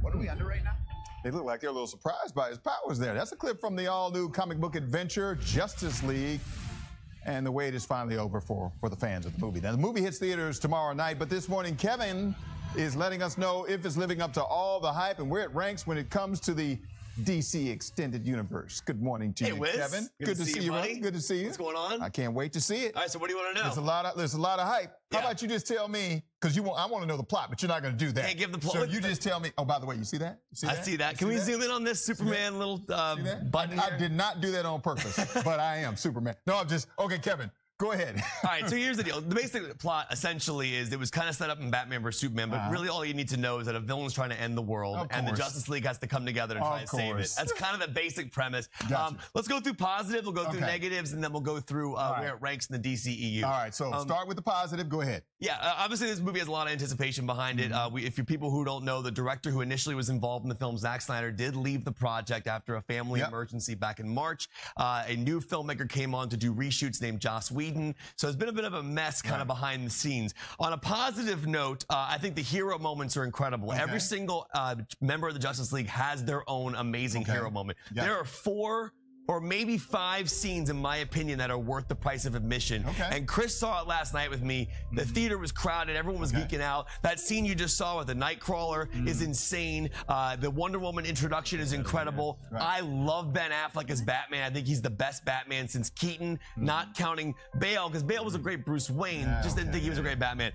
What are we under right now? They look like they're a little surprised by his powers there. That's a clip from the all-new comic book adventure, Justice League, and the wait is finally over for the fans of the movie. Now, the movie hits theaters tomorrow night, but this morning, Kevin is letting us know if it's living up to all the hype and where it ranks when it comes to the DC Extended Universe. Good morning to you, Wiz. Kevin. Good to see you, buddy. Good to see you. What's going on? I can't wait to see it. All right, so what do you want to know? There's a lot of hype. How about you just tell me, because I want to know the plot, but you're not going to do that. Can't give the plot. So you just tell me. Oh, by the way, you see that? I see that. Can we zoom in on this Superman little button here? I did not do that on purpose, but I am Superman. No, I'm just, okay, Kevin. Go ahead. All right, so here's the deal. The basic plot essentially is it was kind of set up in Batman vs. Superman, but really all you need to know is that a villain's trying to end the world, and the Justice League has to come together to try and save it. That's kind of the basic premise. Gotcha. Let's go through positive, we'll go through negatives, and then we'll go through where it ranks in the DCEU. All right, so start with the positive. Go ahead. Yeah, obviously this movie has a lot of anticipation behind it. If you're people who don't know, the director who initially was involved in the film, Zack Snyder, did leave the project after a family emergency back in March. A new filmmaker came on to do reshoots named Joss Whedon. So it's been a bit of a mess kind of behind the scenes. On a positive note, I think the hero moments are incredible. Every single member of the Justice League has their own amazing hero moment. There are 4 or maybe 5 scenes, in my opinion, that are worth the price of admission. And Chris saw it last night with me. The theater was crowded. Everyone was geeking out. That scene you just saw with the Nightcrawler is insane. The Wonder Woman introduction is incredible. I love Ben Affleck as Batman. I think he's the best Batman since Keaton, not counting Bale, because Bale was a great Bruce Wayne. Just didn't think he was a great Batman.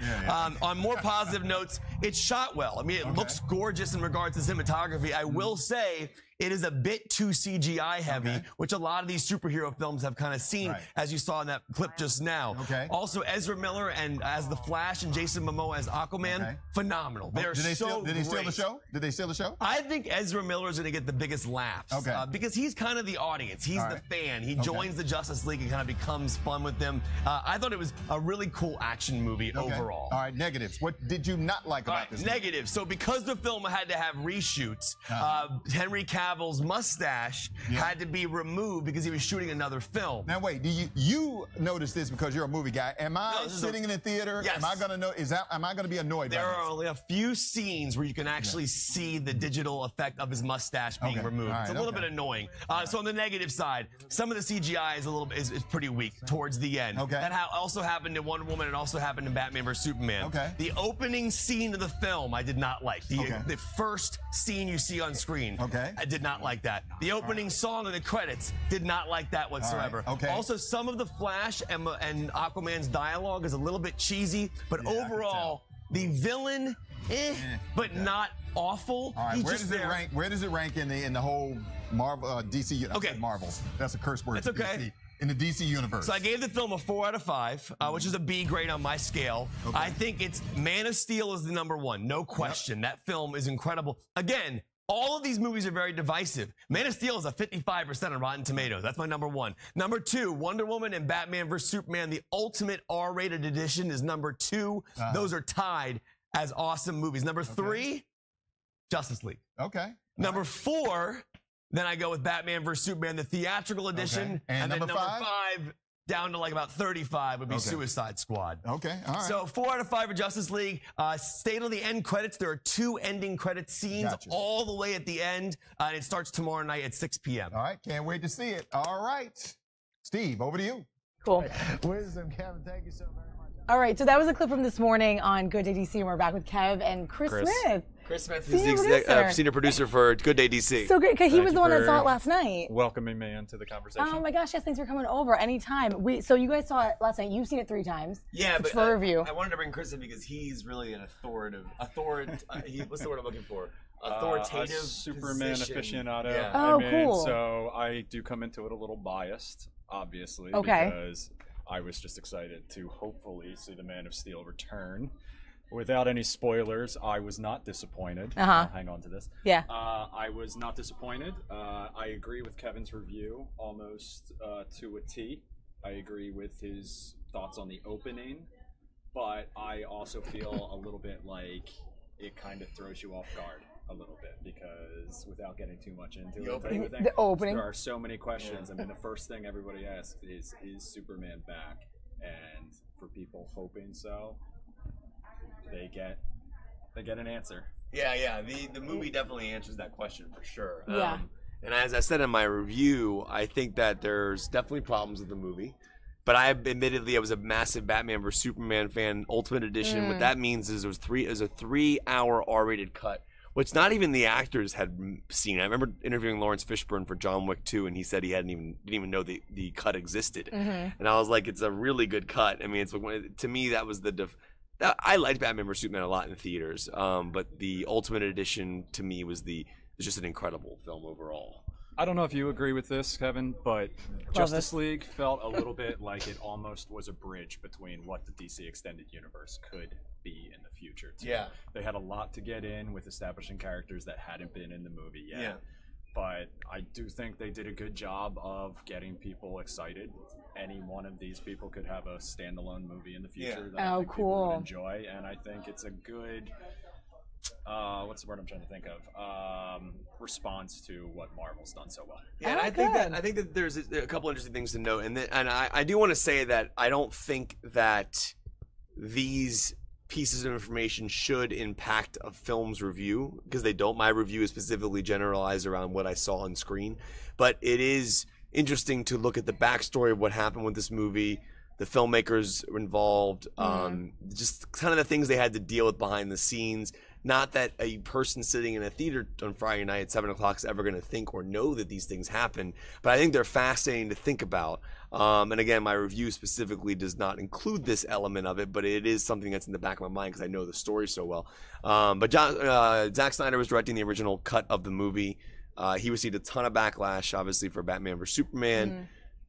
On more positive notes, it's shot well. I mean, it looks gorgeous in regards to cinematography. I will say, it is a bit too CGI heavy, which a lot of these superhero films have kind of seen, as you saw in that clip just now. Also, Ezra Miller and as the Flash and Jason Momoa as Aquaman, phenomenal. They're Did they so steal the show? Did they steal the show? I think Ezra Miller is going to get the biggest laughs because he's kind of the audience. He's the fan. He joins the Justice League and kind of becomes fun with them. I thought it was a really cool action movie overall. All right, negatives. What did you not like about this movie? Negative. So because the film had to have reshoots, Henry Cavill's mustache had to be removed because he was shooting another film. Now wait, do you notice this because you're a movie guy? Am I sitting in the theater? Yes. Am I going to know? Am I going to be annoyed? There are only a few scenes where you can actually see the digital effect of his mustache being removed. It's a little bit annoying. So on the negative side, some of the CGI is is pretty weak towards the end. That also happened in Wonder Woman and also happened in Batman vs Superman. The opening scene of the film I did not like. The first scene you see on screen. I did not like that. The opening song of the credits, did not like that whatsoever. Also, some of the Flash and Aquaman's dialogue is a little bit cheesy, but overall, the villain, but not awful. All right, where does it rank in the whole Marvel DC? Marvel. That's a curse word. It's okay. DC, in the DC universe. So I gave the film a 4 out of 5, which is a B grade on my scale. I think it's Man of Steel is the #1, no question. That film is incredible. Again, all of these movies are very divisive. Man of Steel is a 55% on Rotten Tomatoes. That's my #1. #2, Wonder Woman and Batman vs Superman, the ultimate R-rated edition, is #2. Those are tied as awesome movies. #3, Justice League. #4, then I go with Batman vs Superman, the theatrical edition, and then #5, down to like about 35 would be Suicide Squad. All right. So 4 out of 5 for Justice League. Stayed on the end credits. There are 2 ending credit scenes all the way at the end. And it starts tomorrow night at 6 p.m. All right, can't wait to see it. All right, Steve, over to you. Cool. Wisdom, Kevin, thank you so very much. All right, so that was a clip from this morning on Good Day DC, and we're back with Kev and Chris Smith. Chris Smith is the senior producer for Good Day DC. So good, because he was the one that saw it last night. Welcoming me into the conversation. Oh my gosh, yes, thanks for coming over anytime. So you guys saw it last night. You've seen it 3 times. Yeah, but for review. I wanted to bring Chris in because he's really an what's the word I'm looking for? Authoritative a Superman position. aficionado. Yeah. Oh, cool. So I do come into it a little biased, obviously, Okay. because I was just excited to hopefully see the Man of Steel return. Without any spoilers, I was not disappointed. I'll hang on to this. Yeah. I was not disappointed. I agree with Kevin's review almost to a T. I agree with his thoughts on the opening, but I also feel a little bit like it kind of throws you off guard a little bit because without getting too much into the opening, there are so many questions. I mean, the first thing everybody asks is Superman back? And for people hoping so, they get an answer. Yeah. The movie definitely answers that question for sure. Yeah. And as I said in my review, I think that there's definitely problems with the movie. But I was a massive Batman vs Superman fan, Ultimate Edition. What that means is it was a 3-hour R-rated cut, which not even the actors had seen. I remember interviewing Lawrence Fishburne for John Wick 2, and he said he didn't even know the cut existed. And I was like, it's a really good cut. I mean, it's to me that was I liked Batman vs Superman a lot in theaters, but the Ultimate Edition to me was just an incredible film overall. I don't know if you agree with this, Kevin, but Justice League felt a little bit like it almost was a bridge between what the DC Extended Universe could be in the future, too. Yeah. They had a lot to get in with establishing characters that hadn't been in the movie yet. Yeah. But I do think they did a good job of getting people excited. Any one of these people could have a standalone movie in the future that I think people would enjoy, and I think it's a good what's the word I'm trying to think of? Response to what Marvel's done so well. Yeah, and I think that there's a couple interesting things to note, and I do want to say that I don't think that these pieces of information should impact a film's review, because they don't. My review is specifically generalized around what I saw on screen, but it is interesting to look at the backstory of what happened with this movie, the filmmakers involved, just kind of the things they had to deal with behind the scenes. Not that a person sitting in a theater on Friday night at 7 o'clock is ever going to think or know that these things happen, but I think they're fascinating to think about. And again, my review specifically does not include this element of it, but it is something that's in the back of my mind because I know the story so well. But Zack Snyder was directing the original cut of the movie. He received a ton of backlash, obviously, for Batman vs Superman.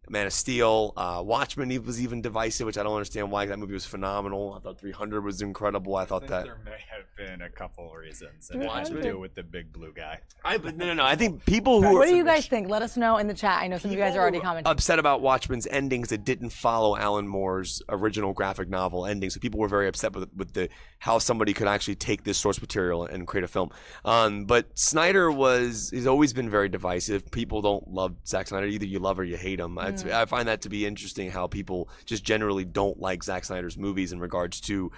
Man of Steel, Watchmen was even divisive, which I don't understand why. That movie was phenomenal. I thought 300 was incredible. I thought that there may have been a couple of reasons, and it has to do with the big blue guy. No. I think people who what do you guys think? Let us know in the chat. I know some of you guys are already commenting. Upset about Watchmen's endings that didn't follow Alan Moore's original graphic novel ending. So people were very upset with the how somebody could actually take this source material and create a film. But Snyder he's always been very divisive. People don't love Zack Snyder. Either you love or you hate him. I find that to be interesting how people just generally don't like Zack Snyder's movies in regards to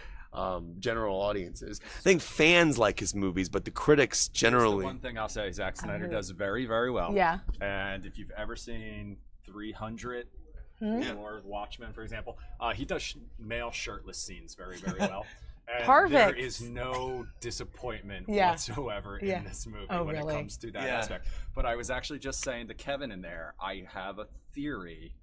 general audiences. I think fans like his movies, but the critics generally. The one thing I'll say, Zack Snyder does very, very well. Yeah. And if you've ever seen 300 or Watchmen, for example, he does male shirtless scenes very, very well. And Perfect. There is no disappointment whatsoever in this movie when really? it comes to that aspect. But I was actually just saying to Kevin in there, I have a theory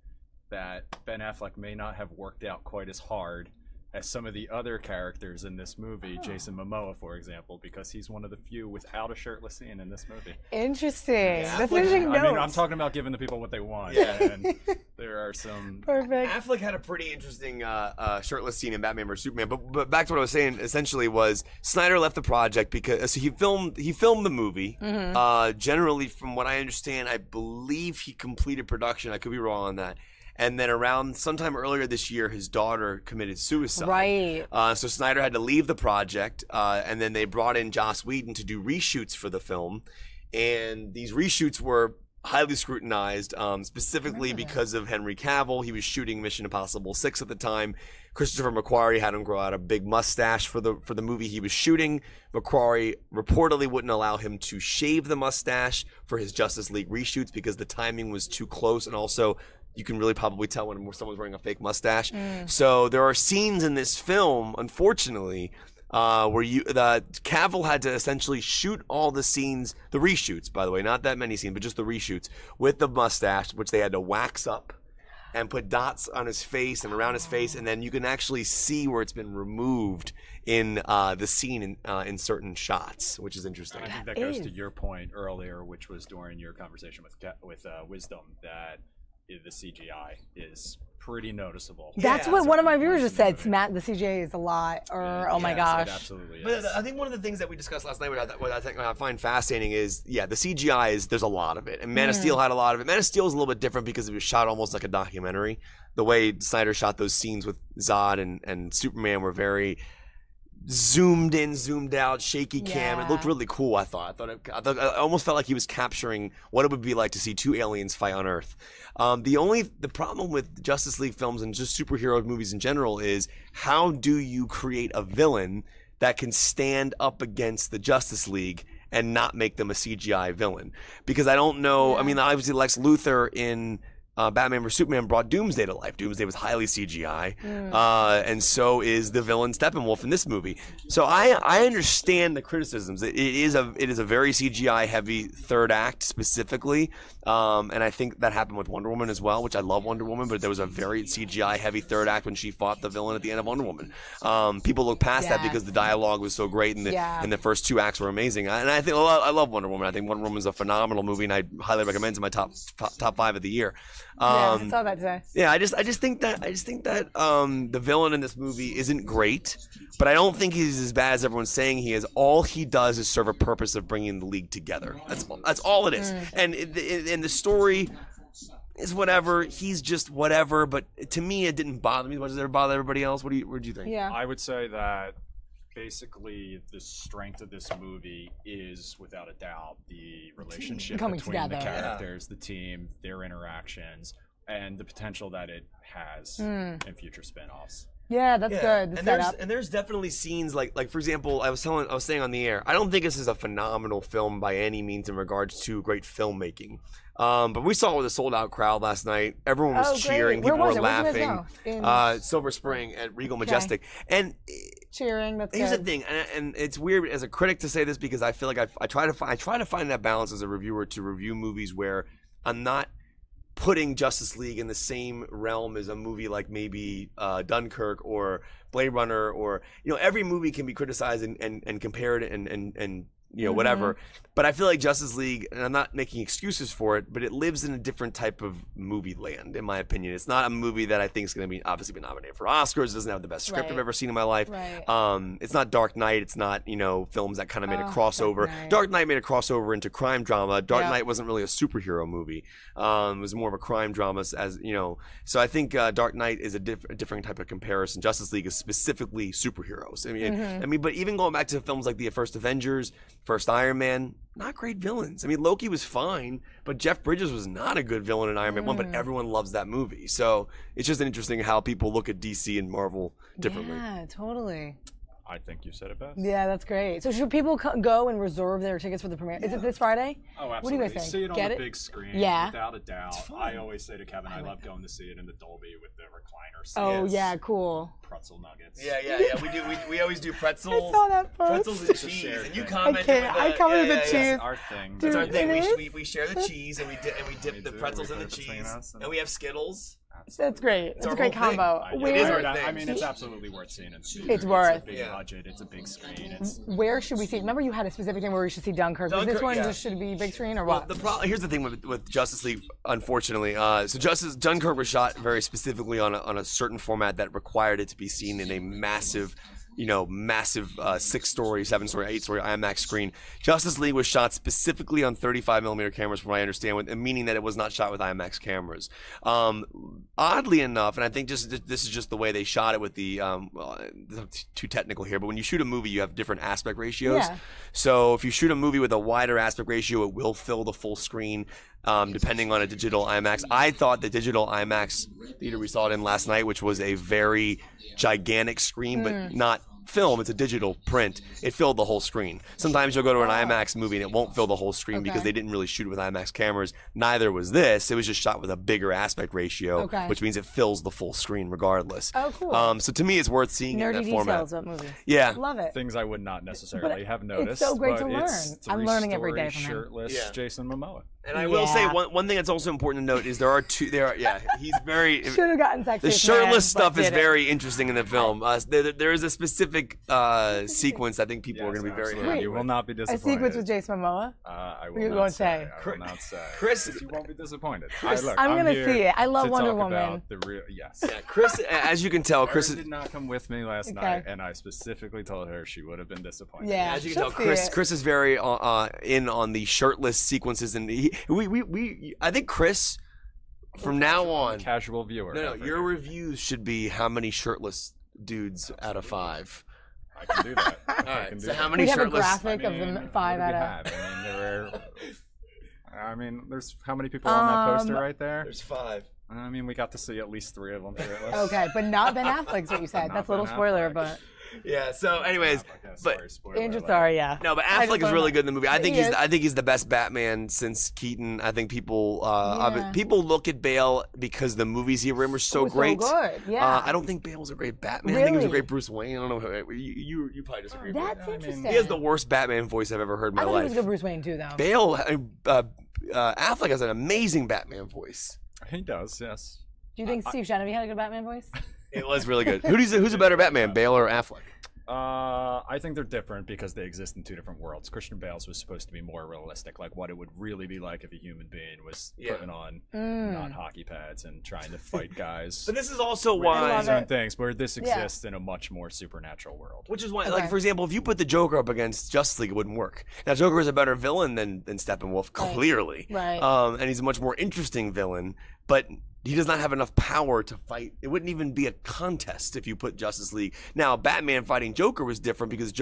that Ben Affleck may not have worked out quite as hard as some of the other characters in this movie, Jason Momoa, for example, because he's one of the few without a shirtless scene in this movie. Interesting. That's an interesting note. I mean, I'm talking about giving the people what they want. And there are some. Perfect. Affleck had a pretty interesting shirtless scene in Batman vs Superman. But back to what I was saying, essentially was Snyder left the project because he filmed the movie. Generally, from what I understand, I believe he completed production. I could be wrong on that. And then around sometime earlier this year, his daughter committed suicide. Right. So Snyder had to leave the project, and then they brought in Joss Whedon to do reshoots for the film. And these reshoots were highly scrutinized, specifically because of Henry Cavill. He was shooting Mission Impossible 6 at the time. Christopher McQuarrie had him grow out a big mustache for the movie he was shooting. McQuarrie reportedly wouldn't allow him to shave the mustache for his Justice League reshoots because the timing was too close, and also you can really probably tell when someone's wearing a fake mustache. So there are scenes in this film, unfortunately, where Cavill had to essentially shoot all the scenes, the reshoots, by the way, not that many scenes, but just the reshoots, with the mustache, which they had to wax up and put dots on his face and around his face, and then you can actually see where it's been removed in the scene in certain shots, which is interesting. I think that goes to your point earlier, which was during your conversation with Wisdom, that the CGI is pretty noticeable. That's what one of my viewers just said. Matt, the CGI is a lot, or oh my gosh. It absolutely is. But I think one of the things that we discussed last night, what I find fascinating is, the CGI there's a lot of it. And Man of Steel had a lot of it. Man of Steel is a little bit different because it was shot almost like a documentary. The way Snyder shot those scenes with Zod and Superman were very zoomed in, zoomed out, shaky cam. It looked really cool. I thought I almost felt like he was capturing what it would be like to see two aliens fight on Earth. The problem with Justice League films and just superhero movies in general is, how do you create a villain that can stand up against the Justice League and not make them a CGI villain? Because I don't know. I mean, obviously Lex Luthor in Batman vs Superman brought Doomsday to life. Doomsday was highly CGI, and so is the villain Steppenwolf in this movie. So I understand the criticisms. It is a very CGI heavy third act specifically, and I think that happened with Wonder Woman as well, which I love Wonder Woman, but there was a very CGI heavy third act when she fought the villain at the end of Wonder Woman. People look past that because the dialogue was so great, and the first two acts were amazing. And I think I love Wonder Woman. I think Wonder Woman is a phenomenal movie, and I highly recommend it. It's my top 5 of the year. I saw that today. Yeah, I just think that the villain in this movie isn't great, but I don't think he's as bad as everyone's saying he is. All he does is serve a purpose of bringing the league together. That's all it is. And the story is whatever. He's just whatever. But to me, it didn't bother me as much as it bothered everybody else. What do you think? Yeah, I would say that basically the strength of this movie is, without a doubt, the relationship between the characters, the team, their interactions, and the potential that it has in future spin-offs. Yeah, that's good. And there's definitely scenes like for example, I was saying on the air, I don't think this is a phenomenal film by any means in regards to great filmmaking. But we saw it with a sold-out crowd last night. Everyone was cheering. People were laughing. Silver Spring at Regal Majestic. And cheering. That's here's the thing, and it's weird as a critic to say this because I feel like I try to find that balance as a reviewer to review movies where I'm not putting Justice League in the same realm as a movie like maybe Dunkirk or Blade Runner, or every movie can be criticized and compared and whatever. But I feel like Justice League, and I'm not making excuses for it, but it lives in a different type of movie land, in my opinion. It's not a movie that I think is going to be obviously be nominated for Oscars. It doesn't have the best script I've ever seen in my life. It's not Dark Knight. It's not, films that kind of made a crossover. Dark Knight made a crossover into crime drama. Dark Knight wasn't really a superhero movie. It was more of a crime drama, So I think Dark Knight is a different type of comparison. Justice League is specifically superheroes. I mean, but even going back to films like the first Avengers, first Iron Man, not great villains. I mean, Loki was fine, but Jeff Bridges was not a good villain in Iron Man 1, but everyone loves that movie. So it's just interesting how people look at DC and Marvel differently. Yeah, totally. I think you said it best. Yeah, that's great. So should people go and reserve their tickets for the premiere? Is it this Friday? Oh, absolutely. What do you guys think? See it on Get the it? big screen, without a doubt. I always say to Kevin, I love going to see it in the Dolby with the recliner seats. Oh, yeah, cool. Pretzel nuggets. Yeah. We always do pretzels. I saw that post. Pretzels and cheese. And you commented. I commented the cheese. That's our thing. Dude, that's our thing. We share the cheese and we dip the pretzels in the cheese. And we have Skittles. That's great. It's a great combo. I mean, it's absolutely worth seeing in the theater. It's worth. It's a big budget. It's a big screen. Where should we see? Remember, you had a specific thing where we should see Dunkirk. Was this one just should be big screen or what? Here's the thing with Justice League, unfortunately. Dunkirk was shot very specifically on a certain format that required it to be seen in a massive 6-story, 7-story, 8-story IMAX screen. Justice League was shot specifically on 35mm cameras, from what I understand, meaning that it was not shot with IMAX cameras. Oddly enough, and I think this is just the way they shot it with the, too technical here, but when you shoot a movie, you have different aspect ratios. Yeah. So if you shoot a movie with a wider aspect ratio, it will fill the full screen. Depending on a digital IMAX. I thought the digital IMAX theater we saw it in last night, which was a very gigantic screen, but not film, it's a digital print. It filled the whole screen. Sometimes you'll go to an IMAX movie and it won't fill the whole screen because they didn't really shoot it with IMAX cameras. Neither was this. It was just shot with a bigger aspect ratio, which means it fills the full screen regardless. Oh, cool. So to me, it's worth seeing Nerdy in that format. details about movies. Yeah. Love it. Things I would not necessarily have noticed. It's so great to but learn. It's I'm learning every day from him. shirtless Jason Momoa. And I will say one thing that's also important to note is he's very should have gotten sexy. The shirtless stuff is very interesting in the film. There is a specific sequence I think people are going to be very happy. You will not be disappointed. A sequence with Jason Momoa? I will not say. I will not say. Chris, you won't be disappointed. I'm going to see it. I love Wonder Woman. Yes. Yeah, Chris, as you can tell, Chris did not come with me last night, and I specifically told her she would have been disappointed. Yeah, as you can tell, Chris is very in on the shirtless sequences, and I think Chris, from now on, casual viewer. No, your reviews should be how many shirtless dudes out of 5. I can do that. All right. So how many we shirtless? Have a graphic of the 5 out of. There's how many people on that poster right there? There's 5. I mean, we got to see at least 3 of them shirtless. Okay, but not Ben Affleck's what you said. That's a little spoiler, but. Yeah. So, anyways, yeah. No, but Affleck is really good in the movie. I think he's the best Batman since Keaton. I think people look at Bale because the movies he were in were so great. So good. Yeah. I don't think Bale was a great Batman. Really? I think he was a great Bruce Wayne. I don't know. You probably disagree. That's interesting. He has the worst Batman voice I've ever heard in my life. I think he was a good Bruce Wayne too, though. Bale, Affleck has an amazing Batman voice. He does. Yes. Do you think Steve Genevieve had a good Batman voice? It was really good. Who's a better Batman, Bale or Affleck? I think they're different because they exist in 2 different worlds. Christian Bale's was supposed to be more realistic, like what it would really be like if a human being was putting on not hockey pads and trying to fight guys. But this is also why certain things where this exists in a much more supernatural world. Which is why, like for example, if you put the Joker up against Justice League, it wouldn't work. Now Joker is a better villain than Steppenwolf, clearly, right? And he's a much more interesting villain, but he does not have enough power to fight. It wouldn't even be a contest if you put Justice League. Now, Batman fighting Joker was different because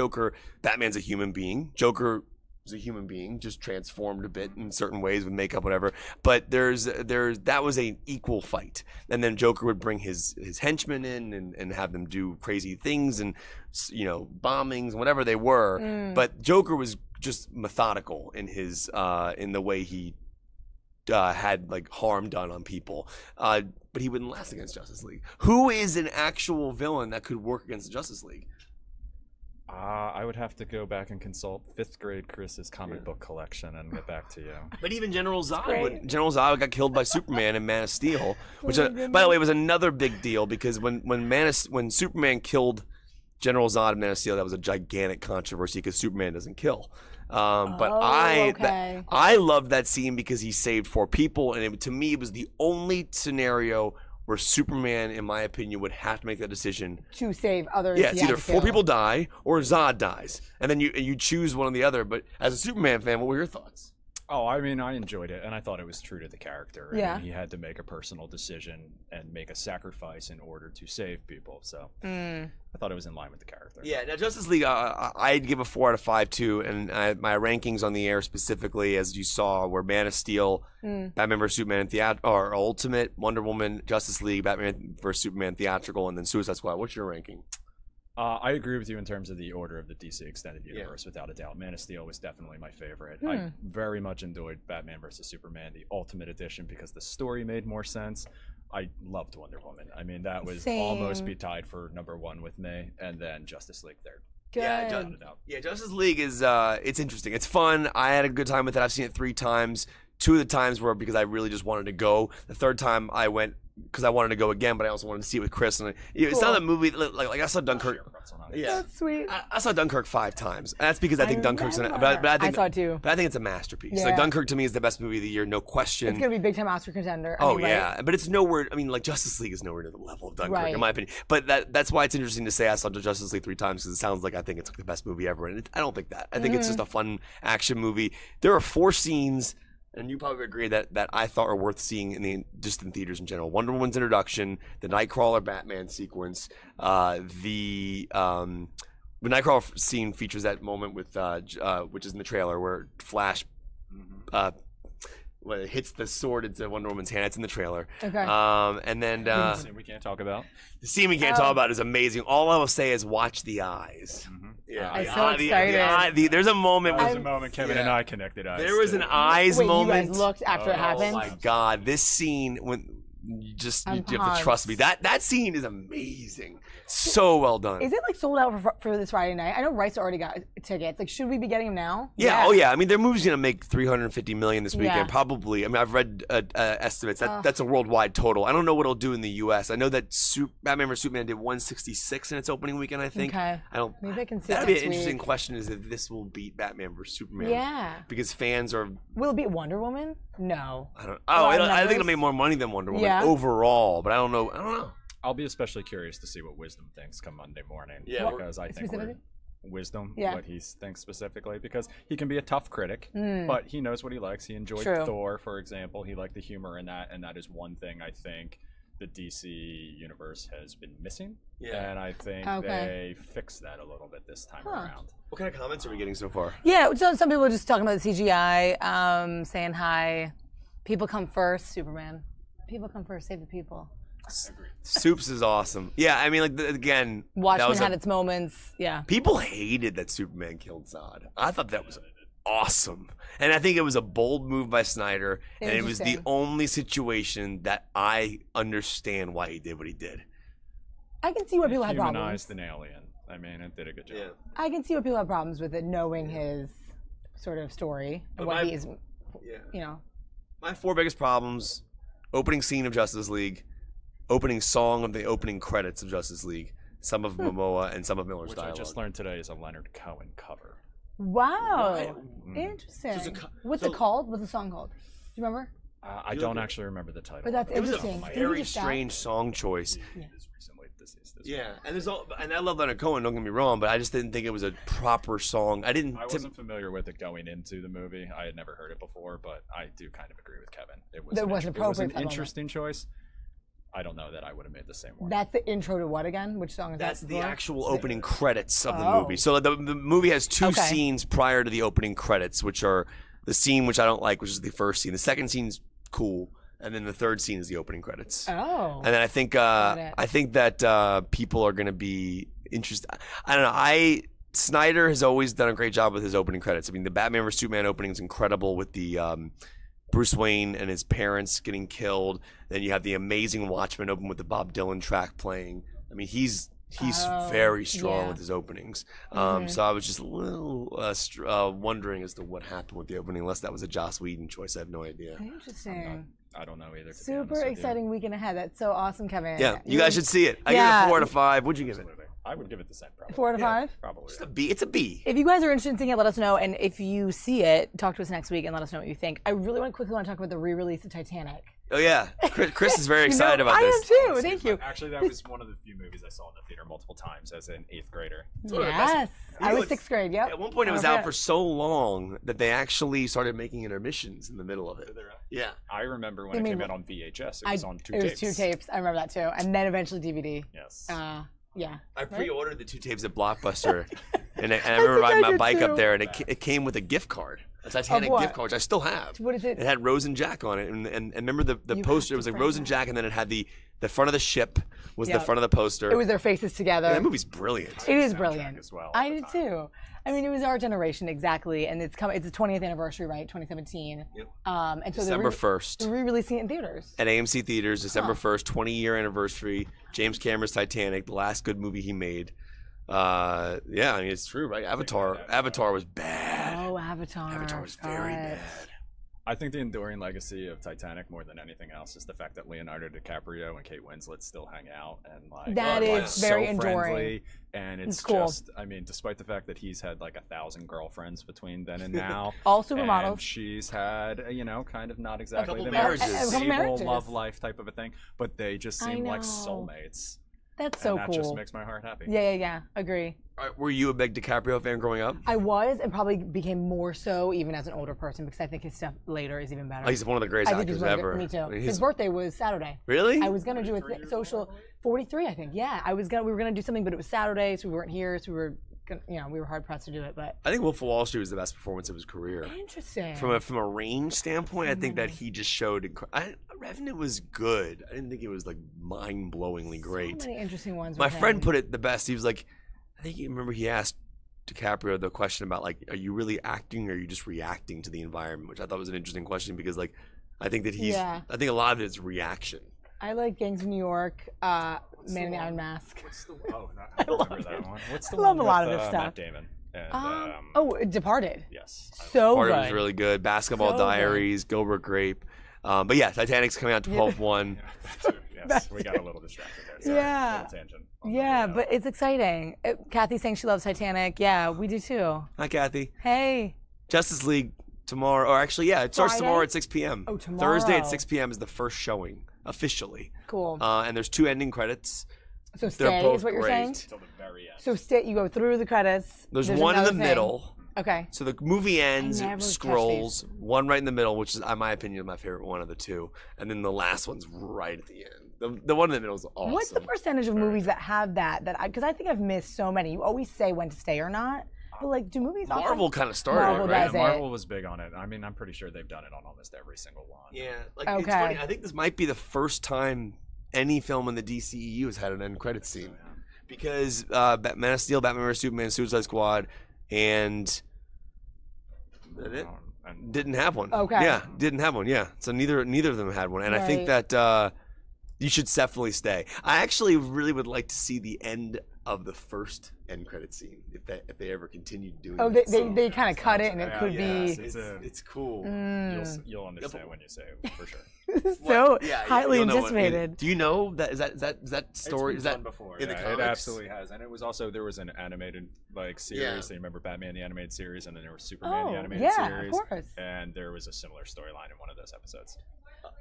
Batman's a human being. Joker is a human being, just transformed a bit in certain ways with makeup, whatever. But that was an equal fight. And then Joker would bring his henchmen in and have them do crazy things and, bombings and whatever they were. But Joker was just methodical in his in the way he had like harm done on people, but he wouldn't last against Justice League. Who is an actual villain that could work against the Justice League? I would have to go back and consult 5th grade Chris's comic book collection and get back to you. But even General Zod got killed by Superman in Man of Steel, which by the way was another big deal because when Superman killed General Zod in Man of Steel, that was a gigantic controversy because Superman doesn't kill. But okay. I loved that scene because he saved 4 people, and to me, it was the only scenario where Superman, in my opinion, would have to make that decision to save others. Yeah, it's either 4 people die or Zod dies, and then you choose one or the other. But as a Superman fan, what were your thoughts? Oh, I mean, I enjoyed it, and I thought it was true to the character. I Yeah. mean, he had to make a personal decision and make a sacrifice in order to save people. So I thought it was in line with the character. Yeah, now Justice League, I'd give a 4 out of 5 too, and my rankings on the air specifically, as you saw, were Man of Steel, Batman vs Superman, or Ultimate, Wonder Woman, Justice League, Batman vs Superman theatrical, and then Suicide Squad. What's your ranking? I agree with you in terms of the order of the DC Extended Universe, without a doubt. Man of Steel was definitely my favorite. I very much enjoyed Batman vs Superman, the Ultimate Edition, because the story made more sense. I loved Wonder Woman. I mean, that was almost be tied for #1 with me, and then Justice League third. Yeah, Justice League is it's interesting. It's fun. I had a good time with it. I've seen it 3 times. 2 of the times were because I really just wanted to go. The 3rd time I went because I wanted to go again, but I also wanted to see it with Chris. And it's not a movie like I saw Dunkirk. Yeah, that's sweet. I saw Dunkirk 5 times. And that's because I think Dunkirk's but I saw it too. But I think it's a masterpiece. Yeah. Like Dunkirk to me is the best movie of the year, no question. It's gonna be big time Oscar contender. Oh right? yeah, but it's nowhere. I mean, like Justice League is nowhere near the level of Dunkirk, Right. in my opinion. But that's why it's interesting to say I saw Justice League 3 times, because it sounds like I think it's the best movie ever, and I don't think that. I think it's just a fun action movie. There are 4 scenes, and you probably agree that I thought are worth seeing just in theaters in general. Wonder Woman's introduction, the Nightcrawler Batman sequence, the Nightcrawler scene features that moment with which is in the trailer where Flash hits the sword into Wonder Woman's hand. It's in the trailer. Okay. And then The scene we can't talk about. the scene we can't talk about is amazing. All I will say is watch the eyes. Yeah, I'm so excited. there's a moment. There was a moment Kevin and I connected eyes. There was an eyes Wait, moment. you guys looked after it happened? Oh my god, this scene when you have to trust me. That scene is amazing. So well done. Is it like sold out for this Friday night? I know Rice already got tickets. Like, should we be getting them now? Yeah. Oh yeah. I mean, their movie's gonna make $350 million this weekend, Yeah. probably. I mean, I've read estimates. That's a worldwide total. I don't know what it'll do in the U.S. I know that Batman vs Superman did 166 in its opening weekend. I think. Okay. I don't. Maybe I can see That'd it be an next interesting week. question: is if this will beat Batman vs Superman? Yeah. Because fans are. Will it beat Wonder Woman? No. I don't. Oh, I think it'll make more money than Wonder Woman overall, but I don't know. I'll be especially curious to see what Wisdom thinks come Monday morning. Yeah, because I think Wisdom, Yeah. what he thinks specifically, because he can be a tough critic, but he knows what he likes. He enjoyed True. Thor, for example. He liked the humor in that, and that is one thing I think the DC universe has been missing. Yeah. And I think they fixed that a little bit this time around. What kind of comments are we getting so far? Yeah, so some people are just talking about the CGI, saying hi. People come first, Superman. People come first, save the people. Soups is awesome. Yeah, I mean, like again, Watchmen had its moments. Yeah. People hated that Superman killed Zod. I thought that was awesome, and I think it was a bold move by Snyder, and it was the Interesting. only situation that I understand why he did what he did. I can see where people had problems. Humanized an alien. I mean, it did a good job. Yeah. I can see where people have problems with it, knowing his sort of story and what he is. You know. My 4 biggest problems: opening scene of Justice League, opening song of the opening credits of Justice League, some of Momoa and some of Miller's Which dialogue. I just learned today is a Leonard Cohen cover. Wow. Interesting. So What's it called? What's the song called? Do you remember? I don't actually remember the title. But that's It was a interesting. Didn't he very just die? strange song choice. He is recently deceased. Yeah, and I love Leonard Cohen. Don't get me wrong, but I just didn't think it was a proper song. I wasn't familiar with it going into the movie. I had never heard it before, but I do kind of agree with Kevin. It was That wasn't it was appropriate an for the moment. interesting choice. I don't know that I would have made the same one. That's the intro to what again? Which song is That's that? the for? actual opening credits of the Oh. movie. So the movie has 2 Okay. scenes prior to the opening credits, which are the scene which I don't like, which is the first scene. The second scene's cool, and then the third scene is the opening credits. Oh. And then I think that people are going to be interested. I don't know. Snyder has always done a great job with his opening credits. I mean, the Batman vs Superman opening is incredible with the Bruce Wayne and his parents getting killed. Then you have the amazing Watchmen open with the Bob Dylan track playing. I mean, he's very strong with his openings. So I was just a little wondering as to what happened with the opening, unless that was a Joss Whedon choice. I have no idea. Interesting. I don't know either. Super exciting weekend ahead. That's so awesome, Kevin. Yeah, you guys should see it. I give it a 4 out of 5. What'd you give it? I would give it the same. Probably 4 out of 5. Probably. It's a B. It's a B. If you guys are interested in seeing it, let us know. And if you see it, talk to us next week and let us know what you think. I really quickly want to talk about the re-release of Titanic. Oh yeah, Chris is very excited about this. I am too. Thank you. Actually, that was one of the few movies I saw in the theater multiple times as an 8th grader. Yes, I was 6th grade. Yep. At one point, it was out for so long that they actually started making intermissions in the middle of it. Yeah, I remember when it came out on VHS. It was on 2 tapes. It was 2 tapes. I remember that too, and then eventually DVD. Yes. Yeah. I pre-ordered the 2 tapes at Blockbuster, and I remember riding my bike up there, and it came with a gift card. A Titanic gift card, which I still have. What is it? It had Rose and Jack on it, and remember the poster? It was like Rose and Jack, and then it had the front of the ship was the front of the poster. It was their faces together. Yeah, that movie's brilliant. It is brilliant. As well, I did too. I mean, it was our generation exactly, and it's coming. It's the 20th anniversary, right? 2017. Yep. And so December 1st. They're re-releasing it in theaters. At AMC theaters, December 1st, 20-year anniversary. James Cameron's Titanic, the last good movie he made. Yeah, I mean it's true, right? Avatar was bad. Oh, Avatar was very bad. I think the enduring legacy of Titanic, more than anything else, is the fact that Leonardo DiCaprio and Kate Winslet still hang out, and like that is very enduring. Friendly, and it's cool. just, I mean, despite the fact that he's had like 1,000 girlfriends between then and now, all supermodels. And she's had, kind of not exactly the marriages. stable love life type of a thing, but they just seem like soulmates. That's so that cool. That just makes my heart happy. Yeah. Agree. Were you a big DiCaprio fan growing up? I was, and probably became more so even as an older person because I think his stuff later is even better. Oh, he's one of the greatest actors ever. Me too. I mean, his birthday was Saturday. Really? I was gonna do a social 43, I think. Yeah, we were gonna do something, but it was Saturday, so we weren't here, so we were hard pressed to do it. But I think Wolf of Wall Street was the best performance of his career. Interesting. From a range standpoint, I think that he just showed. Revenant was good. I didn't think it was like mind-blowingly great. So many interesting ones. My friend put it the best. He was like, I think he asked DiCaprio the question about like, are you really acting or are you just reacting to the environment? Which I thought was an interesting question because like, I think that I think a lot of it is reaction. I like Gangs of New York, Man in the Iron Mask. I remember that one. What's the I love one a lot with, of this stuff. Matt Damon? And, Departed. Yes. So Departed good. was really good. Basketball Diaries, Gilbert Grape. But yeah, Titanic's coming out 12/1. Yes, we got a little distracted there. Sorry, Yeah. little tangent. Yeah, but it's exciting. Kathy's saying she loves Titanic. Yeah, we do too. Hi, Kathy. Hey. Justice League tomorrow, or actually, yeah, it starts Friday? tomorrow at 6 p.m. Oh, tomorrow. Thursday at 6 p.m. is the first showing, officially. Cool. And there's 2 ending credits. So They're stay both is what you're great. saying? Till the very end. So stay, you go through the credits. There's one in the another thing. middle. Okay. So the movie ends, never catch scrolls, one right in the middle, which is, in my opinion, my favorite one of the 2. And then the last one's right at the end. The one in the middle is awesome. What's the percentage of movies that have that? Because I think I've missed so many. You always say when to stay or not. But like, do movies? Marvel kind of started Marvel it, right? does it. Marvel was big on it. I mean, I'm pretty sure they've done it on almost every single one. Yeah. Like, it's funny. I think this might be the first time any film in the DCEU has had an end credit scene. Because Man of Steel, Batman vs Superman, Suicide Squad, and didn't have one. Okay. Yeah, didn't have one. Yeah. So neither of them had one, and I think that you should definitely stay. I actually really would like to see the end of the first end credit scene if they ever continued doing. Oh, it. they kind of cut it, and it could be. It's cool. You'll understand when you say it for sure. So Yeah, highly you'll know what- anticipated. do you know that is that story? It's Is been that done before? in the Yeah, comics? it absolutely has, and it was also there was an animated series. Yeah. So you remember Batman the animated series, and then there was Superman the Oh, animated yeah, of series, course. and there was a similar storyline in one of those episodes.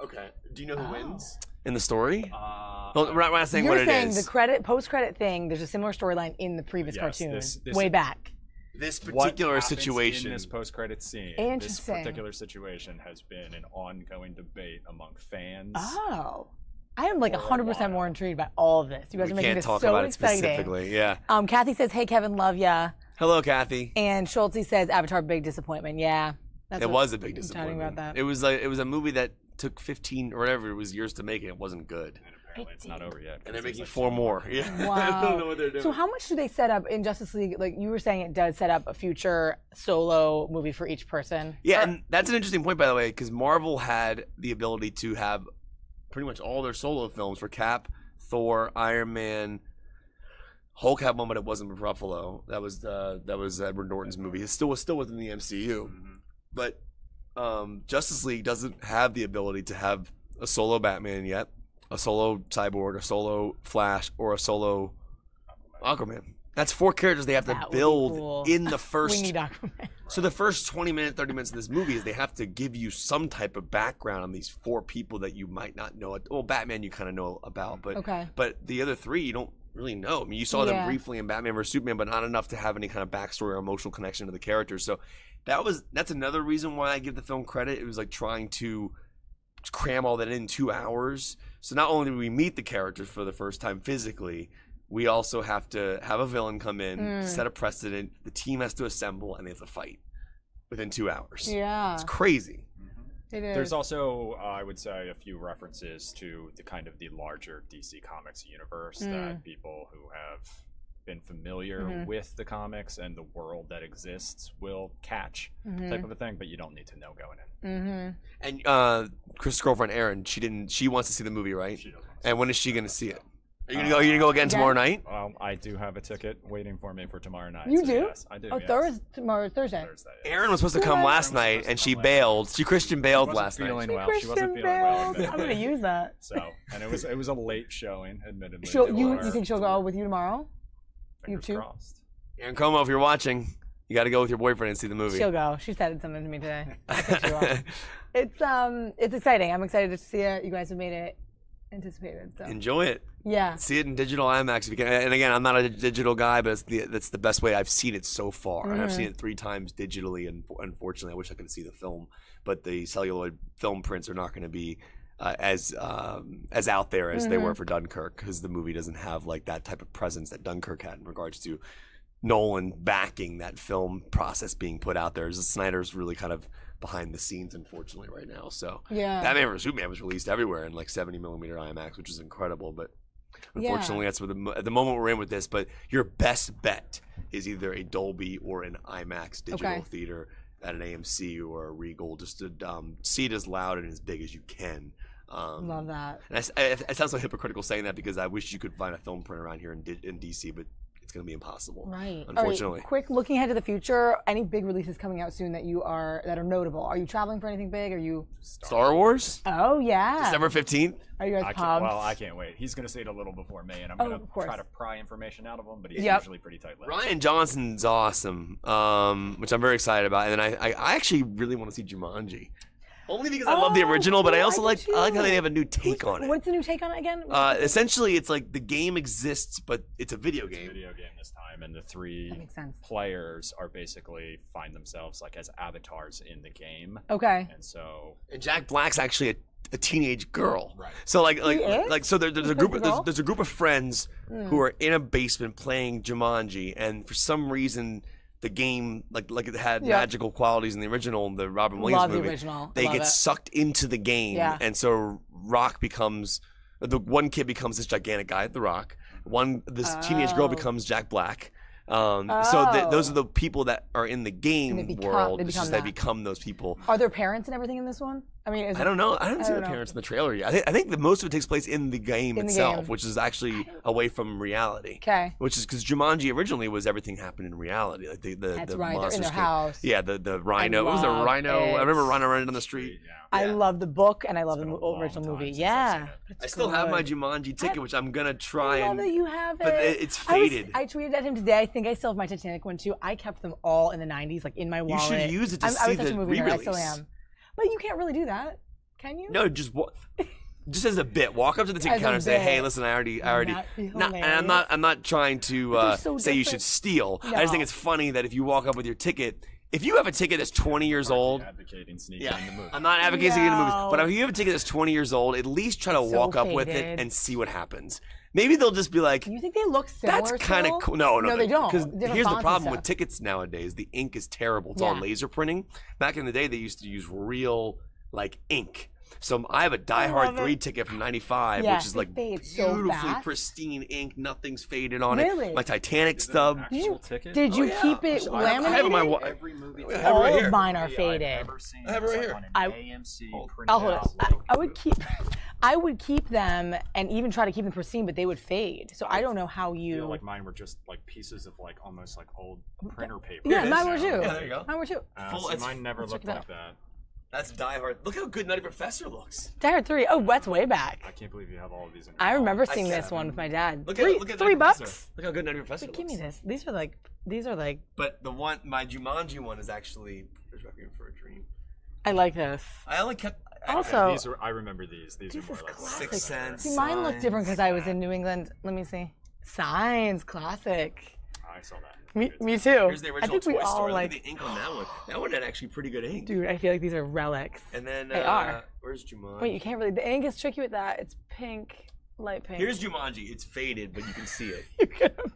Okay. Do you know who wins in the story? Well, we're not saying You're what it saying is. the post-credit thing. There's a similar storyline in the previous cartoon, this way back. This What particular happens situation. in this post-credit scene, Interesting. this particular situation has been an ongoing debate among fans. Oh, I am like 100% more intrigued by all of this. You guys We are making can't this talk so about it exciting. specifically. Yeah. Kathy says, "Hey Kevin, love ya." Hello, Kathy. And Schulte says, "Avatar, big disappointment." Yeah, It was a big I'm disappointment. talking about that. It was a movie that took 15 or whatever it was years to make, and it wasn't good. Apparently, it's not over yet. And they're making 4 more. Yeah. Wow. I don't know what they're doing. So how much do they set up in Justice League? Like you were saying, it does set up a future solo movie for each person. Yeah, and that's an interesting point, by the way, because Marvel had the ability to have pretty much all their solo films for Cap, Thor, Iron Man. Hulk had one, but it wasn't with Ruffalo. That was Edward Norton's movie. It still was within the MCU, but Justice League doesn't have the ability to have a solo Batman yet, a solo Cyborg, a solo Flash, or a solo Aquaman. That's 4 characters they have to build in the first. We need Aquaman. So the first 20 minutes, 30 minutes of this movie is they have to give you some type of background on these 4 people that you might not know. Well, Batman you kind of know about, but the other 3 you don't really know. I mean, you saw them briefly in Batman vs Superman, but not enough to have any kind of backstory or emotional connection to the characters. So that's another reason why I give the film credit. It was like trying to cram all that in 2 hours. So not only do we meet the characters for the first time physically, we also have to have a villain come in, set a precedent. The team has to assemble, and they have to fight within 2 hours. Yeah, it's crazy. It is. There's also, I would say, a few references to the kind of the larger DC Comics universe that people who have been familiar with the comics and the world that exists will catch, type of a thing. But you don't need to know going in. And Chris' girlfriend Erin, she wants to see the movie, right? She does. And when is she going to see it? Are you gonna go again tomorrow night? I do have a ticket waiting for me for tomorrow night. You so do? Yes, I do. Oh, yes. Thursday. Erin was supposed to come last night, and she bailed. She Christian bailed last night. She wasn't feeling well. I'm gonna use that. So, and it was a late showing, admittedly. You think she'll go with you tomorrow? Fingers you too? crossed. Erin Como, if you're watching, you got to go with your boyfriend and see the movie. She'll go. She said something to me today. It's exciting. I'm excited to see it. You guys have made it anticipated. So. Enjoy it. Yeah. See it in digital IMAX if you can. And again, I'm not a digital guy, but that's the best way I've seen it so far. And I've seen it 3 times digitally, and unfortunately, I wish I could see the film. But the celluloid film prints are not going to be as out there as they were for Dunkirk, because the movie doesn't have like that type of presence that Dunkirk had in regards to Nolan backing that film process being put out there. Snyder's really kind of behind the scenes, unfortunately, right now. So Batman vs Superman was released everywhere in like 70mm IMAX, which is incredible. But unfortunately, that's what at the moment we're in with this. But your best bet is either a Dolby or an IMAX digital theater at an AMC or a Regal, just to see it as loud and as big as you can. Love that. And it sounds so hypocritical saying that, because I wish you could find a film print around here in DC, but it's going to be impossible. Right. Unfortunately. Right, quick, looking ahead to the future, any big releases coming out soon that are notable? Are you traveling for anything big? Are you Star Wars? Oh yeah. December 15th. Are you guys pumped? Well, I can't wait. He's going to see it a little before me, and I'm going to try to pry information out of him, but he's usually pretty tight-lipped. Ryan Johnson's awesome, which I'm very excited about. And then I actually really want to see Jumanji. Only because I love the original, but I also like how they have a new take on it. What's the new take on it again? Essentially, it's like the game exists, but it's a video game. It's a video game this time, and the 3 players are basically find themselves like as avatars in the game. Okay. And Jack Black's actually a teenage girl. Right. So so there's a group of friends who are in a basement playing Jumanji, and for some reason the game like it had magical qualities in the original, the Robin Williams movie. The original. They get sucked into the game, and so the one kid becomes this gigantic guy, The Rock. This teenage girl becomes Jack Black. So those are the people that are in the game world. They become those people. Are there parents and everything in this one? I mean, I don't know. I haven't seen the parents in the trailer yet. I think that most of it takes place in the game itself, which is actually away from reality. Okay. Which is because Jumanji originally was everything happened in reality. Like the That's right. monsters They're in their house. Yeah, the rhino. What was the rhino? I remember running around on the street. I love the book and I love the original movie. Yeah. I still have my Jumanji ticket, which I'm gonna try. I love that you have it. But it's faded. I tweeted at him today. I think I still have my Titanic one too. I kept them all in the 90s, like in my wallet. You should use it to see the re-release. I still am. But you can't really do that, can you? No, just as a bit. Walk up to the ticket counter and say, "Hey, listen, I already." And I'm not trying to say you should steal. No. I just think it's funny that if you walk up with your ticket. If you have a ticket that's 20 years old, advocating sneaking in the movie. I'm not advocating sneaking in the movies, but if you have a ticket that's 20 years old, at least try to walk up with it and see what happens. Maybe they'll just be like, "You think they look similar?" That's kind of cool. No, they don't. Because here's the problem with tickets nowadays: the ink is terrible. It's all laser printing. Back in the day, they used to use real ink. So I have a Die Hard 3 ticket from '95, which is like beautifully pristine ink. Nothing's faded on it. My Titanic stub. Did you keep it laminated? I have my every movie. All of mine are faded. I have it right here. I'll hold it. I would keep them and even try to keep them pristine, but they would fade. So I don't know how you. Feel like mine were just like pieces of like almost like old printer paper. Yeah, mine were too. Yeah, there you go. Mine were too. Mine never looked like that. That's Die Hard. Look how good Nutty Professor looks. Die Hard 3. Oh, that's way back. I can't believe you have all of these in your I remember phone. seeing this one with my dad. Look Three, look at $3 Nutty Professor. Look how good Nutty Professor Wait, looks. give me this. These are like. But the one, my Jumanji one is actually Requiem for a Dream. I like this. I only kept. Also, these are, I remember these. These are more like Sixth Sense. See, mine looked different because I was in New England. Let me see. Signs, classic. I saw that. Me too. Here's the I original think we Toy all Story. like. Look at the ink on that one. That one had actually pretty good ink. Dude, I feel like these are relics. And then They are. Where's Jumanji? Wait, you can't really. The ink is tricky with that. It's pink, light pink. Here's Jumanji. It's faded, but you can see it.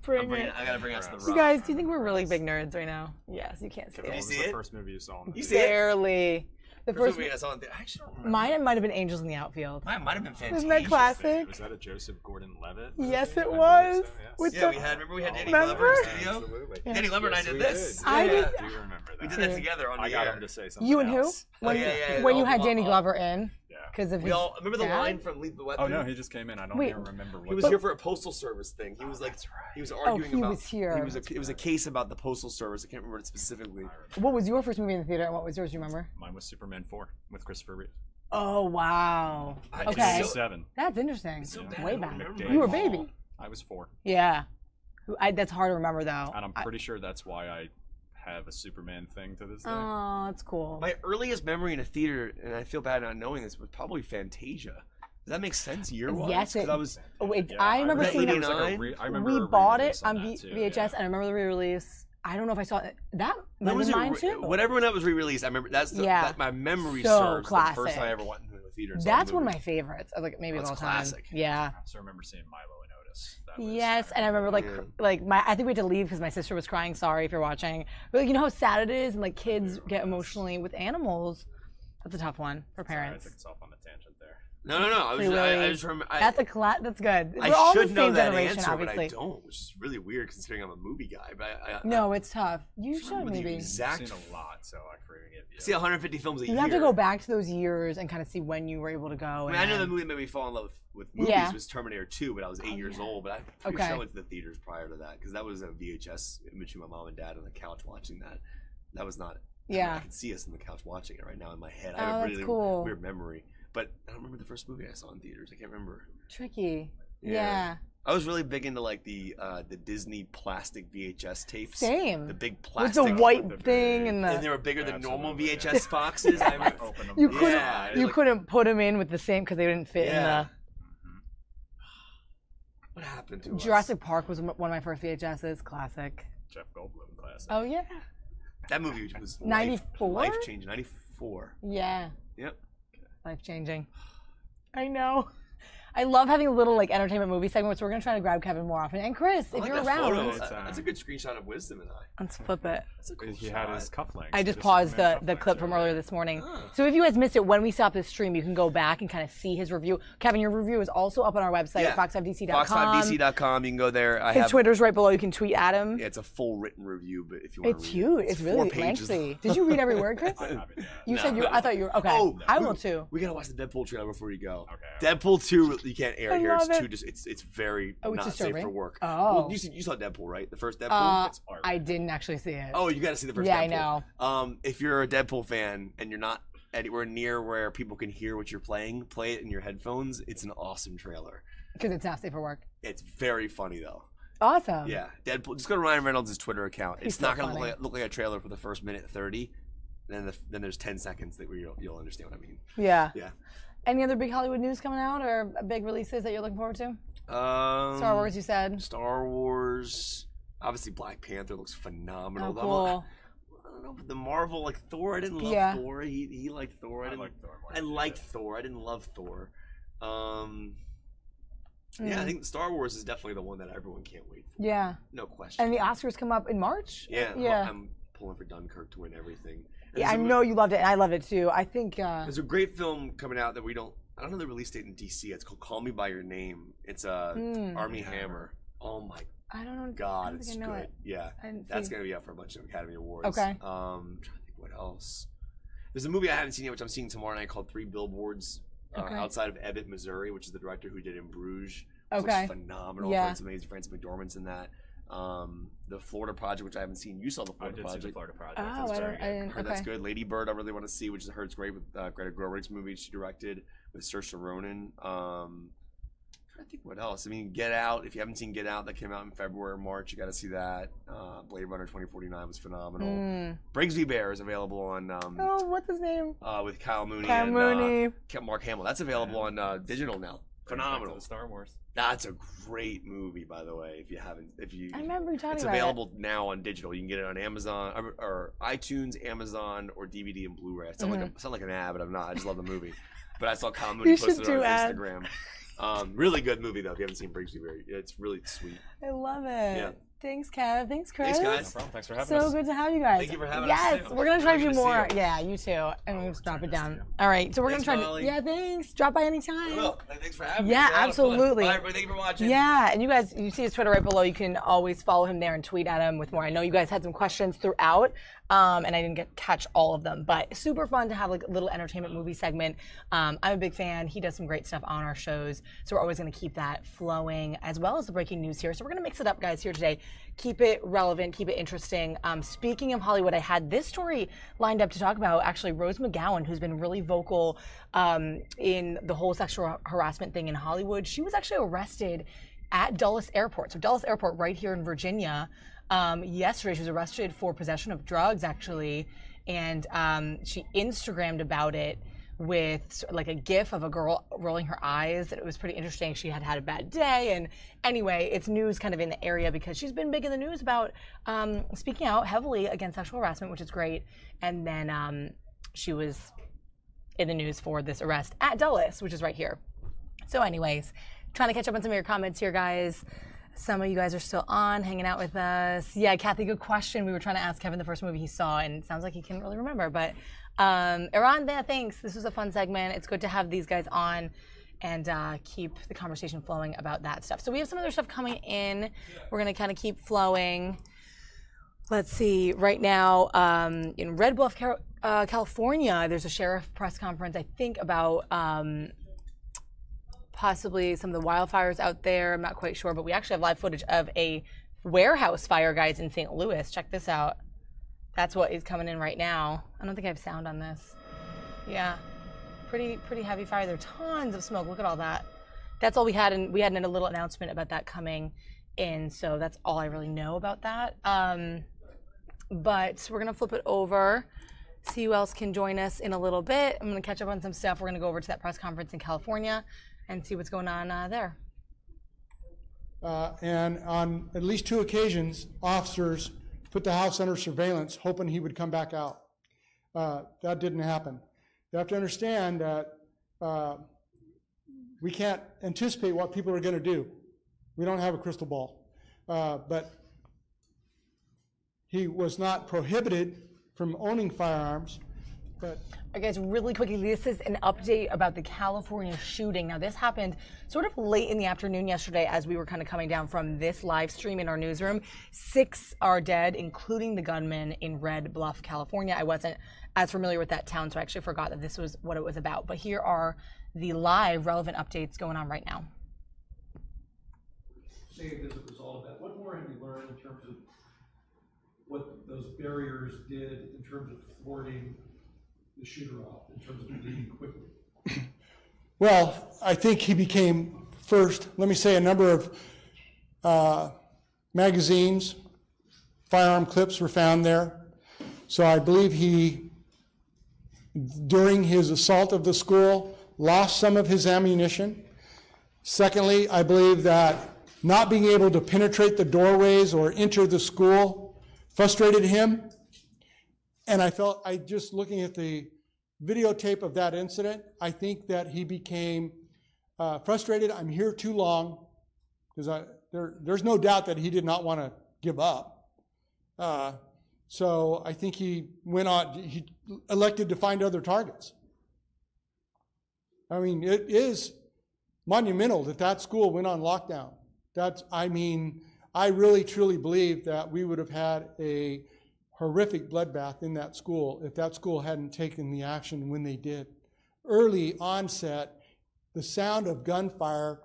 Bring it. I gotta bring us the rock. You guys, do you think we're really big nerds right now? Yes, you can't see What it. was the first movie you saw? You see it? Barely. The first movie I saw in I actually don't remember. Mine might have been Angels in the Outfield. Mine might have been Fantasia. Isn't that classic? Was that a Joseph Gordon-Levitt? Yes, it I believe was. so, yes. With Yeah, the- we had Danny Remember? Glover in the studio. Absolutely. Yeah. Danny Glover and I Yes, did we this. did. I Yeah. did. I do remember that. We did that together on the I got air. him to say something You and who? else. When, yeah. when you had All- Danny all- Glover in? Because of We his all remember the dad? line from Lethal Weapon. Oh no, he just came in. I don't Wait. even remember what He was here for a postal service thing. He was like, he was arguing he about. was here. It was a case about the postal service. I can't remember it specifically. What was your first movie in the theater and what was yours? Do you remember? Mine was Superman 4 with Christopher Reeve. Oh, wow. I Okay. was 7. That's interesting. Yeah. Way back. McDade. You were a baby. I was 4. Yeah. That's hard to remember, though. And I'm pretty sure that's why I have a Superman thing to this day. Oh, that's cool. My earliest memory in a theater, and I feel bad not knowing this, was probably Fantasia. Does that make sense year-wise? Yes, it. 'Cause I was. Oh, wait, I remember Was that seeing it. 89? I remember We a bought re-release it on that too, VHS, and I remember the re-release. I don't know if I saw it. That When was was mine it? too. Whatever when that was re-released, I remember that's the, Yeah. that my memory So serves. The first classic. time I ever went into a theater. And saw That's a one of movie. my favorites. Of like maybe of That's all time. classic. Yeah. I also remember seeing Milo and Otis. That was, Yes, and I remember like I think we had to leave because my sister was crying. Sorry if you're watching. But like, you know how sad it is, and like kids get emotionally with animals. That's a tough one for Sorry, I parents. took us off on a tangent there. No. I just remember. That's that's good. We're I all should the know same that generation, answer, obviously. but I don't, which is really weird considering I'm a movie guy. But No, it's tough. You I should remember the maybe. exact. I've seen a lot, so I forgive you. See 150 films a year. You have to go back to those years and kind of see when you were able to go. I mean, and I know the then- movie that made me fall in love with movies Yeah. was Terminator 2, but I was 8 years old. But I'm pretty Okay. sure I went to the theaters prior to that because that was a VHS image of my mom and dad on the couch watching that. That was not. Yeah. I can see us on the couch watching it right now in my head. I Oh, have a that's really cool. weird memory, but I don't remember the first movie I saw in theaters. I can't remember. Tricky. Yeah. I was really big into like the Disney plastic VHS tapes. Same. The big With plastic the white thing and the. and they were bigger than normal VHS boxes. I remember You couldn't. Yeah, you like- couldn't put them in with the same because they didn't fit Yeah. What happened to in the. us? Jurassic Park was one of my first VHSs. Classic. Jeff Goldblum classic. Oh yeah. That movie was 94? life changing. 94. Yeah. Yep. Life changing. I know. I love having a little like entertainment movie segment, so we're gonna try to grab Kevin more often. And Chris, I if like you're that around, photo. That's a good screenshot of Wisdom and I. let's flip it. That's a cool He shot. had his cufflinks. I just paused the clip from earlier this morning. So if you guys missed it, when we stop this stream, you can go back and kind of see his review. Kevin, your review is also up on our website, Yeah. fox5dc.com. Fox5dc.com. You can go there. I His have Twitter's right below. You can tweet at him. Yeah, it's a full written review, but if you want It's to read huge. it, It's really 4 pages. lengthy. Did you read every word, Chris? You said you. I thought you were. Okay. Oh, I will too. We gotta watch the Deadpool trailer before you go. Okay. Deadpool 2, you can't air I here. It's love too it. just. It's very Oh, it's not safe disturbing? for work. Oh. Well, you saw Deadpool, right? The first Deadpool. I didn't actually see it. Oh, you got to see the first Yeah, Deadpool. I know. If you're a Deadpool fan and you're not anywhere near where people can hear what you're playing, play it in your headphones. It's an awesome trailer. Because it's not safe for work. It's very funny though. Awesome. Yeah, Deadpool. Just go to Ryan Reynolds' Twitter account. He's It's not so going to funny. look like a trailer for the first minute 30. Then there's 10 seconds that you'll understand what I mean. Yeah. Yeah. Any other big Hollywood news coming out or big releases that you're looking forward to? Star Wars, you said. Star Wars. Obviously, Black Panther looks phenomenal. Oh, cool. I don't know, but the Marvel, like Thor, I didn't love Yeah. Thor. He liked Thor. I liked Thor. I didn't love Thor. Yeah, I think Star Wars is definitely the one that everyone can't wait for. Yeah. No question. And the Oscars come up in March? Yeah. Yeah. I'm pulling for Dunkirk to win everything. And Yeah, I there's a- know you loved it, and I love it too. I think. There's a great film coming out that I don't know the release date in DC. It's called Call Me by Your Name. It's Army Hammer. Oh my I don't know. God, I don't it's think I know good. it. Yeah, I didn't that's see. gonna be up for a bunch of Academy Awards. Okay. I'm trying to think what else. There's a movie I haven't seen yet, which I'm seeing tomorrow night, called 3 Billboards Okay. Outside of Ebbet, Missouri, which is the director who did In Bruges. Which Okay. looks phenomenal. Yeah. It's amazing. Frances McDormand's in that. The Florida Project, which I haven't seen. You saw the Florida Project. I did see the Florida Project. Oh, That's I very didn't. good. Heard that's good. Lady Bird, I really want to see, which I heard is great with Greta Gerwig's movie she directed with Saoirse Ronan. I think what else? I mean, Get Out. If you haven't seen Get Out, that came out in February or March. You got to see that. Blade Runner 2049 was phenomenal. Brigsby Bear is available on. Oh, what's his name? With Kyle Mooney Kyle Mooney. Mark Hamill. That's available on digital now. Phenomenal. Star Wars. That's a great movie, by the way. If you I remember you talking it's about available now on digital. You can get it on Amazon or iTunes, Amazon, or DVD and Blu-ray. I sound like an ad, but I'm not. I just love the movie. But I saw Kyle Mooney posted it on his Instagram. Really good movie though. If you haven't seen Brigsby Bear, it's really sweet. I love it. Yeah. Thanks, Kev. Thanks, Chris. Thanks, guys. No problem. Thanks for having us. So good to have you guys. Thank you for having us. Yes, too. we're gonna try to do Good to see more. you. Yeah, you too. And we'll drop it down. All right, so we're Thanks, gonna try Molly. to. Yeah, thanks. Drop by anytime. Well, thanks for having me. Yeah, It's a lot of fun. absolutely. Bye, everybody. Thank you for watching. Yeah, and you guys, you see his Twitter right below. You can always follow him there and tweet at him with more. I know you guys had some questions throughout, and I didn't catch all of them, but super fun to have like a little entertainment movie segment. I'm a big fan. He does some great stuff on our shows, so we're always going to keep that flowing, as well as the breaking news here. So we're going to mix it up, guys, here today. Keep it relevant, keep it interesting. Speaking of Hollywood, I had this story lined up to talk about. Actually, Rose McGowan, who's been really vocal in the whole sexual harassment thing in Hollywood. She was actually arrested at Dulles Airport. So Dulles Airport right here in Virginia. Yesterday, she was arrested for possession of drugs, actually, and she Instagrammed about it with like a gif of a girl rolling her eyes. It was pretty interesting. She had had a bad day, and anyway, it's news kind of in the area because she's been big in the news about speaking out heavily against sexual harassment, which is great. And then she was in the news for this arrest at Dulles, which is right here. So anyways, trying to catch up on some of your comments here, guys. Some of you guys are still on, hanging out with us. Yeah, Kathy, good question. We were trying to ask Kevin the first movie he saw, and it sounds like he can't really remember. But Iran, thanks. This was a fun segment. It's good to have these guys on and keep the conversation flowing about that stuff. So we have some other stuff coming in. We're going to kind of keep flowing. Let's see. Right now, in Red Bluff, California, there's a sheriff press conference, I think, about possibly some of the wildfires out there. I'm not quite sure, but we actually have live footage of a warehouse fire, guys, in St. Louis. Check this out. That's what is coming in right now. I don't think I have sound on this. Yeah, pretty heavy fire. There are tons of smoke. Look at all that. That's all we had, and we had a little announcement about that coming in. So that's all I really know about that. But we're gonna flip it over, see who else can join us in a little bit. I'm gonna catch up on some stuff. We're gonna go over to that press conference in California and see what's going on there. And on at least 2 occasions, officers put the house under surveillance, hoping he would come back out. That didn't happen. You have to understand that we can't anticipate what people are going to do. We don't have a crystal ball. But he was not prohibited from owning firearms. But all right, guys, really quickly, this is an update about the California shooting. Now, this happened sort of late in the afternoon yesterday as we were kind of coming down from this live stream in our newsroom. 6 are dead, including the gunman in Red Bluff, California. I wasn't as familiar with that town, so I actually forgot that this was what it was about. But here are the live relevant updates going on right now. Saved as a result of that. What more have you learned in terms of what those barriers did in terms of thwarting the shooter off, in terms of leaving quickly? Well, I think he became first, let me say, a number of magazines, firearm clips were found there. So I believe he, during his assault of the school, lost some of his ammunition. Secondly, I believe that not being able to penetrate the doorways or enter the school frustrated him. And I just looking at the videotape of that incident, I think that he became frustrated. I'm here too long, because there's no doubt that he did not want to give up. So I think he elected to find other targets. I mean, it is monumental that school went on lockdown. I really truly believe that we would have had a horrific bloodbath in that school if that school hadn't taken the action when they did. Early onset, the sound of gunfire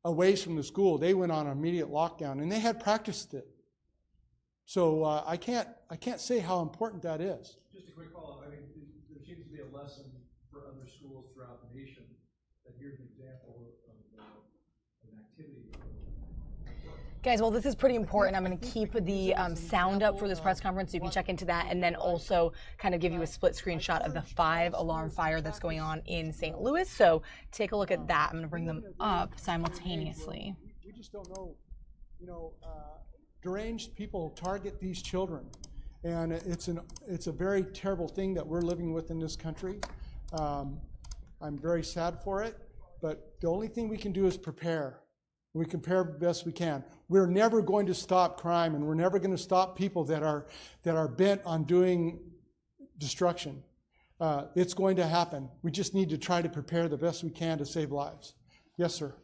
away from the school, they went on immediate lockdown, and they had practiced it. So I can't say how important that is. Just a quick follow-up. I mean, there seems to be a lesson for other schools throughout the nation that here's an example of an activity. Guys, well, this is pretty important. I'm going to keep the sound up for this press conference so you can check into that, and then also kind of give you a split screenshot of the 5-alarm fire that's going on in St. Louis. So take a look at that. I'm going to bring them up simultaneously. We just don't know, deranged people target these children, and it's a very terrible thing that we're living with in this country. I'm very sad for it, but the only thing we can do is prepare. We can prepare the best we can. We're never going to stop crime, and we're never going to stop people that are bent on doing destruction. It's going to happen. We just need to try to prepare the best we can to save lives. Yes, sir.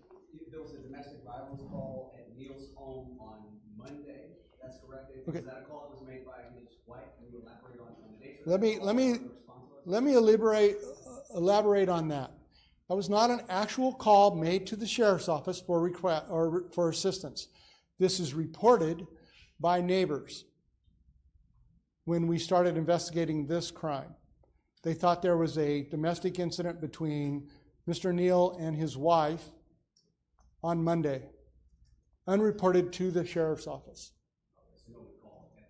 There was a domestic violence call at Neil's home on Monday. That's correct. Okay. Was that a call that was made by his wife? Can you elaborate on the nature of that? Let me elaborate on that. That was not an actual call made to the sheriff's office for request or for assistance. This is reported by neighbors when we started investigating this crime. They thought there was a domestic incident between Mr. Neil and his wife on Monday, unreported to the sheriff's office.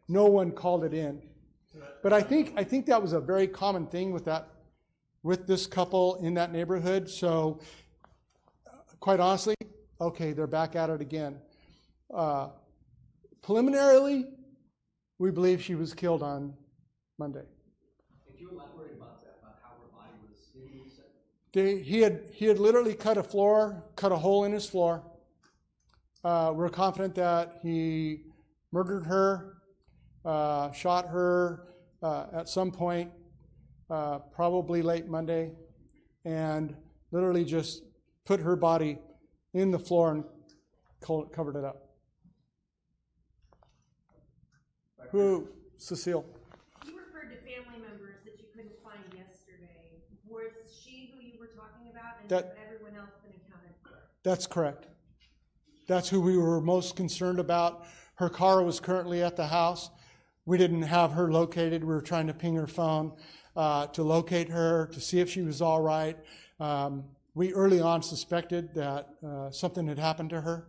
No one called it in. But I think that was a very common thing with this couple in that neighborhood. So quite honestly, okay, they're back at it again. Preliminarily, we believe she was killed on Monday. Could you elaborate about that, about how her body was hidden? He had literally cut a hole in his floor. We're confident that he murdered her, shot her at some point, probably late Monday, and literally just put her body in the floor and covered it up. Who? Cecile. You referred to family members that you couldn't find yesterday. Was she who you were talking about, and has everyone else been accounted for? That's correct. That's who we were most concerned about. Her car was currently at the house. We didn't have her located. We were trying to ping her phone to locate her, to see if she was all right. We early on suspected that something had happened to her.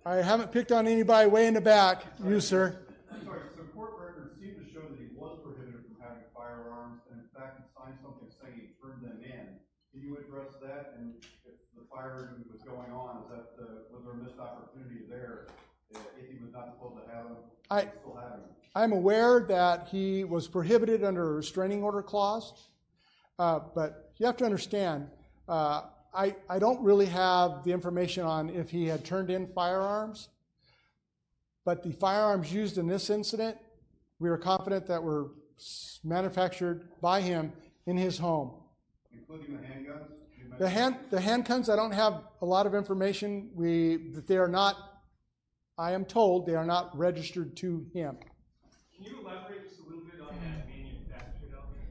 I haven't picked on anybody way in the back. You, sir. Sorry, so court records seem to show that he was prohibited from having firearms, and in fact, he signed something saying he turned them in. Can you address that? And if the firing was going on, was there a missed opportunity there? If he was not supposed to have them, still having them? I'm aware that he was prohibited under a restraining order clause, but you have to understand, I don't really have the information on if he had turned in firearms, but the firearms used in this incident, we are confident that were manufactured by him in his home. Including the handguns? The handguns, I don't have a lot of information. That they are not, I am told, they are not registered to him. Can you elaborate just a little bit on that manufactured element?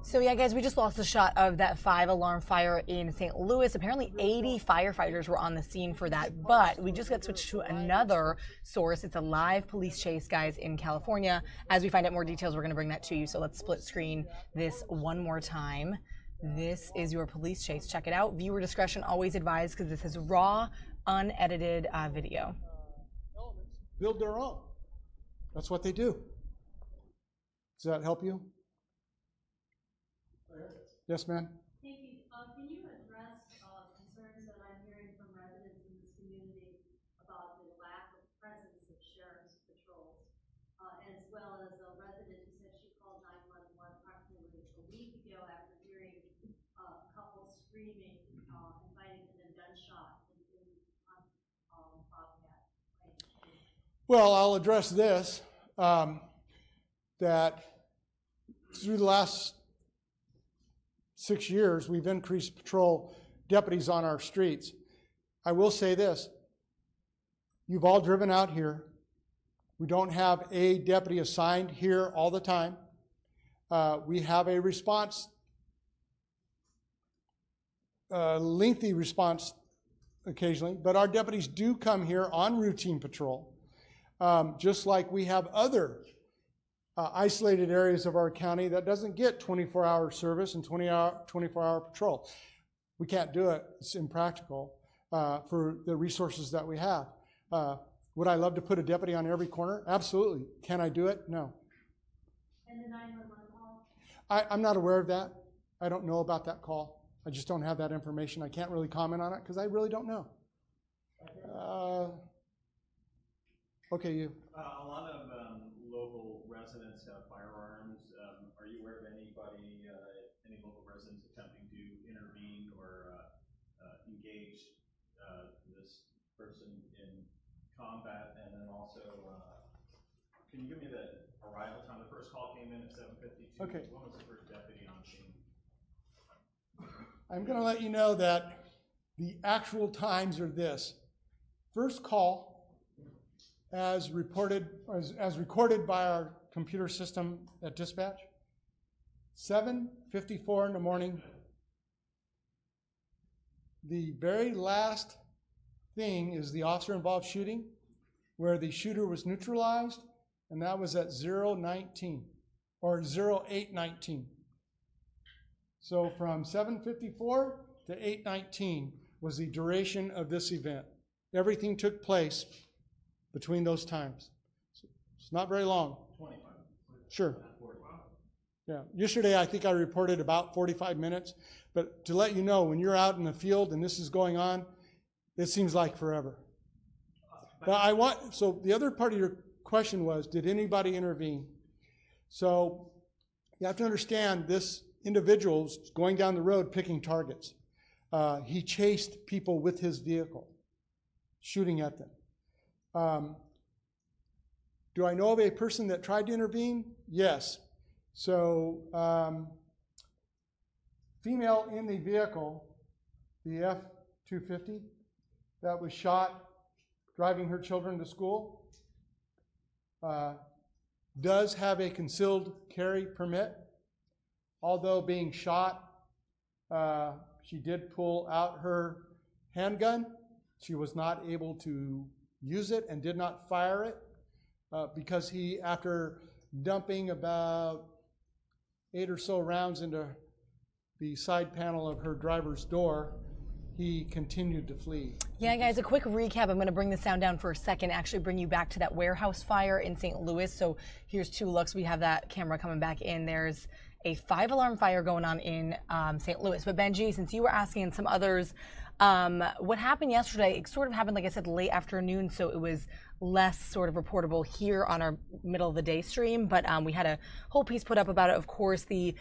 So yeah, guys, we just lost a shot of that 5-alarm fire in St. Louis. Apparently 80 firefighters were on the scene for that, but we just got switched to another source. It's a live police chase, guys, in California. As we find out more details, we're going to bring that to you. So let's split screen this one more time. This is your police chase. Check it out. Viewer discretion always advised because this is raw, unedited video. Build their own. That's what they do. Does that help you? Yes, ma'am. Thank you. Can you address concerns that I'm hearing from residents in this community about the lack of presence of sheriff's patrols, as well as a resident who said she called 911 approximately a week ago after hearing a couple screaming and fighting and then gunshot on Bobcat. Well, I'll address this, that through the last 6 years, we've increased patrol deputies on our streets. I will say this, you've all driven out here. We don't have a deputy assigned here all the time. We have a response lengthy response occasionally, but our deputies do come here on routine patrol, just like we have other isolated areas of our county that doesn't get 24-hour service and 24-hour patrol. We can't do it. It's impractical for the resources that we have. Would I love to put a deputy on every corner? Absolutely. Can I do it? No. And the 911 call? I'm not aware of that. I don't know about that call. I just don't have that information. I can't really comment on it because I really don't know. Okay, you. A lot of local residents have firearms. Are you aware of anybody, any local residents attempting to intervene or engage this person in combat? And then also, can you give me the arrival time? The first call came in at 7:52. Okay. When was the first deputy on scene? I'm going to let you know that the actual times are this. First call, as recorded by our computer system at dispatch, 7:54 in the morning. The very last thing is the officer-involved shooting, where the shooter was neutralized, and that was at 0:19 or 08:19. So from 7:54 to 8:19 was the duration of this event. Everything took place between those times. So it's not very long. 25. Sure. Yeah. Yesterday, I think I reported about 45 minutes. But to let you know, when you're out in the field and this is going on, it seems like forever. But so the other part of your question was, did anybody intervene? So you have to understand, this individual's going down the road picking targets. He chased people with his vehicle, shooting at them. Do I know of a person that tried to intervene? Yes. So, female in the vehicle, the F-250, that was shot driving her children to school, does have a concealed carry permit. Although being shot, she did pull out her handgun. She was not able to use it and did not fire it because he, after dumping about 8 or so rounds into the side panel of her driver's door, he continued to flee. Yeah, guys, a quick recap. I'm going to bring the sound down for a second, actually bring you back to that warehouse fire in St. Louis. So here's two looks. We have that camera coming back in. There's a 5-alarm fire going on in St. Louis. But Benji, since you were asking and some others, what happened yesterday, it sort of happened, like I said, late afternoon, so it was less sort of reportable here on our middle of the day stream, but we had a whole piece put up about it. Of course, the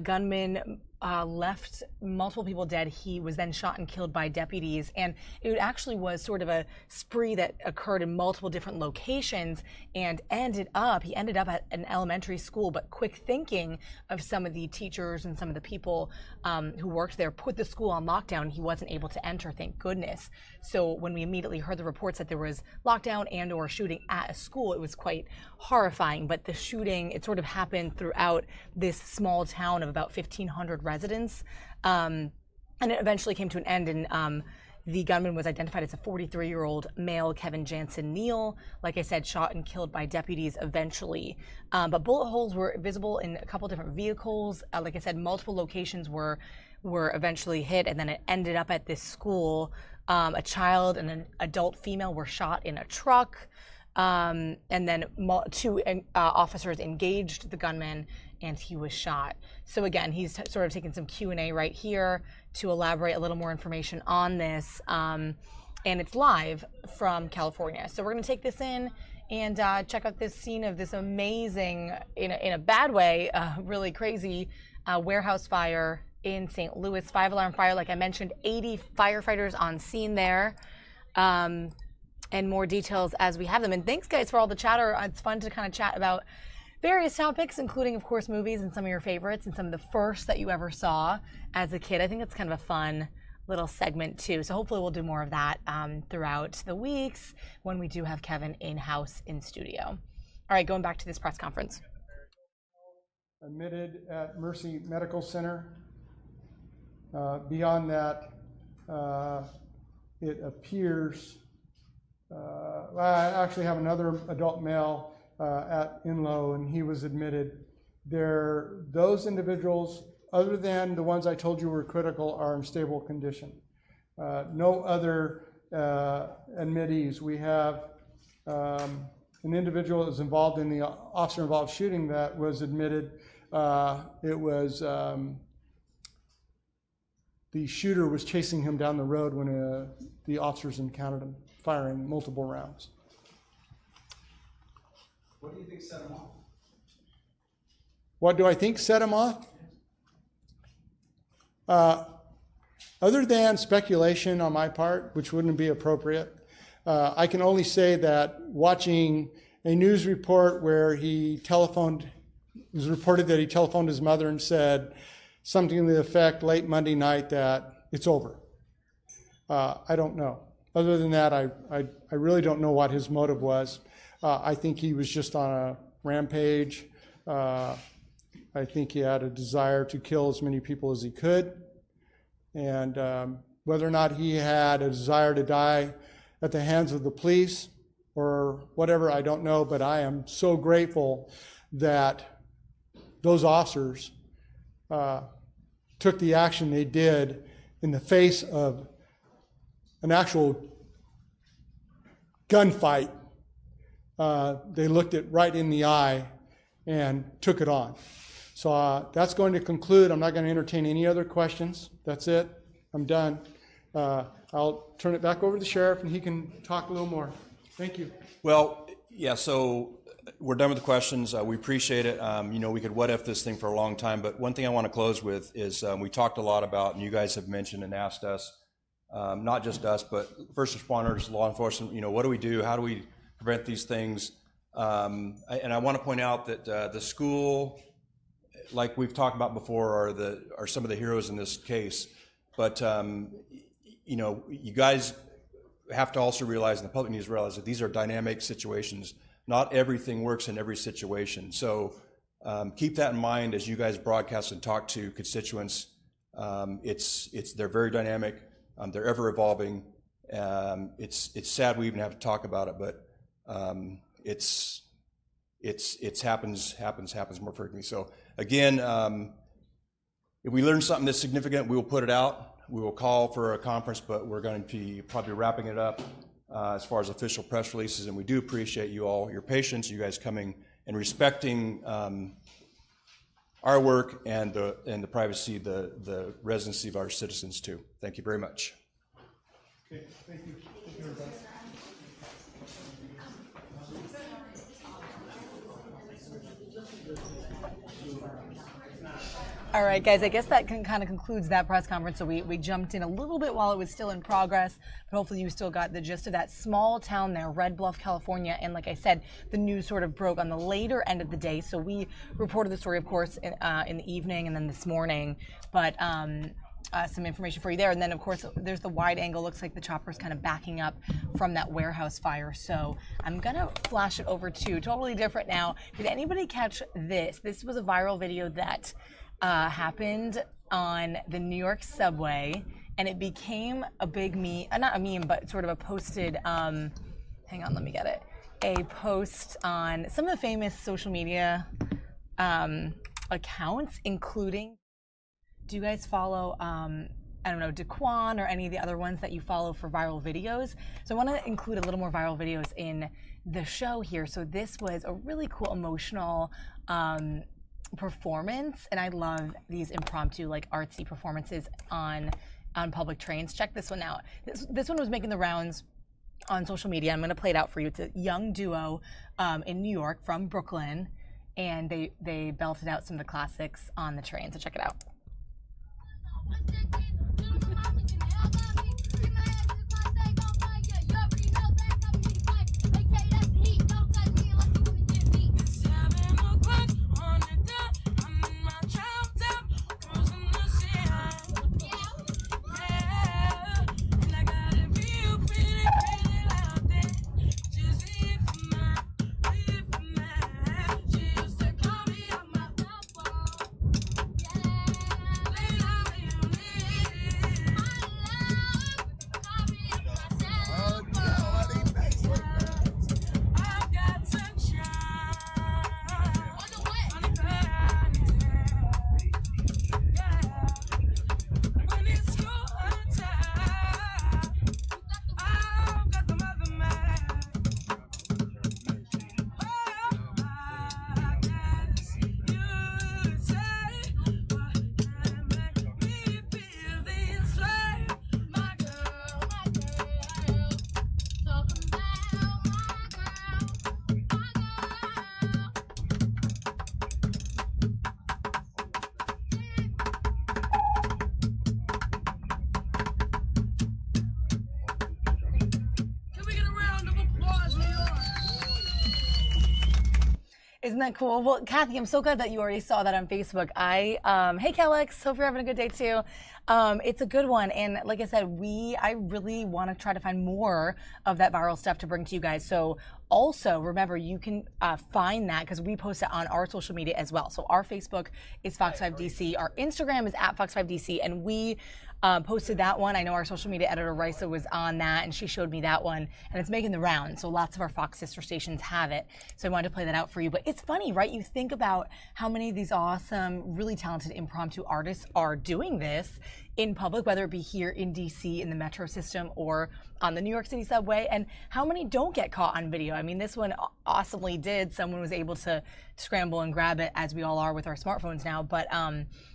gunman left multiple people dead. He was then shot and killed by deputies, and it actually was sort of a spree that occurred in multiple different locations and he ended up at an elementary school. But quick thinking of some of the teachers and some of the people who worked there put the school on lockdown. He wasn't able to enter, thank goodness. So when we immediately heard the reports that there was lockdown and or shooting at a school, it was quite horrifying. But the shooting, it sort of happened throughout this small town of about 1,500 residents, and it eventually came to an end, and the gunman was identified as a 43-year-old male, Kevin Jansen Neal, like I said, shot and killed by deputies eventually. But bullet holes were visible in a couple different vehicles. Like I said, multiple locations were eventually hit, and then it ended up at this school. A child and an adult female were shot in a truck, and then two officers engaged the gunman, and he was shot. So again, he's sort of taking some Q&A right here to elaborate a little more information on this, and it's live from California. So we're going to take this in and check out this scene of this amazing, in a bad way, really crazy warehouse fire in St. Louis. 5-alarm fire, like I mentioned, 80 firefighters on scene there. And more details as we have them. And thanks, guys, for all the chatter. It's fun to kind of chat about various topics, including, of course, movies and some of your favorites and some of the first that you ever saw as a kid. I think it's kind of a fun little segment, too. So hopefully we'll do more of that throughout the weeks when we do have Kevin in-house in studio. All right, going back to this press conference. Admitted at Mercy Medical Center. Beyond that, it appears, I actually have another adult male at Inlow, and he was admitted. Those individuals, other than the ones I told you were critical, are in stable condition. No other admittees. We have an individual that was involved in the officer-involved shooting that was admitted. It was the shooter was chasing him down the road when the officers encountered him, firing multiple rounds. What do you think set him off? What do I think set him off? Other than speculation on my part, which wouldn't be appropriate, I can only say that watching a news report where it was reported that he telephoned his mother and said something to the effect late Monday night that it's over. I don't know. Other than that, I really don't know what his motive was. I think he was just on a rampage. I think he had a desire to kill as many people as he could. And whether or not he had a desire to die at the hands of the police or whatever, I don't know. But I am so grateful that those officers took the action they did in the face of an actual gunfight. They looked it right in the eye and took it on. So that's going to conclude. I'm not going to entertain any other questions. That's it. I'm done. I'll turn it back over to the sheriff, and he can talk a little more. Thank you. Well, yeah, so we're done with the questions. We appreciate it. We could what if this thing for a long time, but one thing I want to close with is we talked a lot about, and you guys have mentioned and asked us, not just us, but first responders, law enforcement, what do we do? How do we prevent these things? And I want to point out that the school, like we've talked about before, are some of the heroes in this case. But you guys have to also realize, and the public needs to realize, that these are dynamic situations. Not everything works in every situation. So keep that in mind as you guys broadcast and talk to constituents. They're very dynamic. They're ever evolving. It's sad we even have to talk about it, but it happens more frequently. So again, if we learn something that's significant, we will put it out. We will call for a conference, but we're going to be probably wrapping it up as far as official press releases. And we do appreciate you all, your patience, you guys coming and respecting our work and the privacy, the residency of our citizens too. Thank you very much. Okay, thank you. Thank you, everybody. All right, guys, I guess that kind of concludes that press conference. So we jumped in a little bit while it was still in progress, but hopefully you still got the gist of that small town there, Red Bluff, California. And like I said, the news sort of broke on the later end of the day. So we reported the story, of course, in the evening and then this morning. But some information for you there. And then, of course, there's the wide angle. Looks like the chopper's kind of backing up from that warehouse fire. So I'm going to flash it over to totally different now. Did anybody catch this? This was a viral video that happened on the New York subway, and it became a big meme, not a meme, but sort of a posted, hang on, let me get it, a post on some of the famous social media accounts, including, do you guys follow, I don't know, Daquan or any of the other ones that you follow for viral videos? So I want to include a little more viral videos in the show here. So this was a really cool, emotional, performance, and I love these impromptu, like artsy performances on public trains. Check this one out. This one was making the rounds on social media. I'm going to play it out for you. It's a young duo in New York from Brooklyn, and they belted out some of the classics on the train. So check it out. Isn't that cool? Well, Kathy, I'm so glad that you already saw that on Facebook. Hey, Calix, hope you're having a good day too. It's a good one, and like I said, I really want to try to find more of that viral stuff to bring to you guys. So also remember, you can find that because we post it on our social media as well. So our Facebook is Fox5DC, our Instagram is @Fox5DC, and we posted that one. I know our social media editor Risa was on that, and she showed me that one, and it's making the round. So lots of our Fox sister stations have it. So I wanted to play that out for you. But it's funny, right? You think about how many of these awesome, really talented impromptu artists are doing this in public, whether it be here in DC in the metro system or on the New York City subway, and how many don't get caught on video. I mean, this one awesomely did. Someone was able to scramble and grab it, as we all are with our smartphones now. But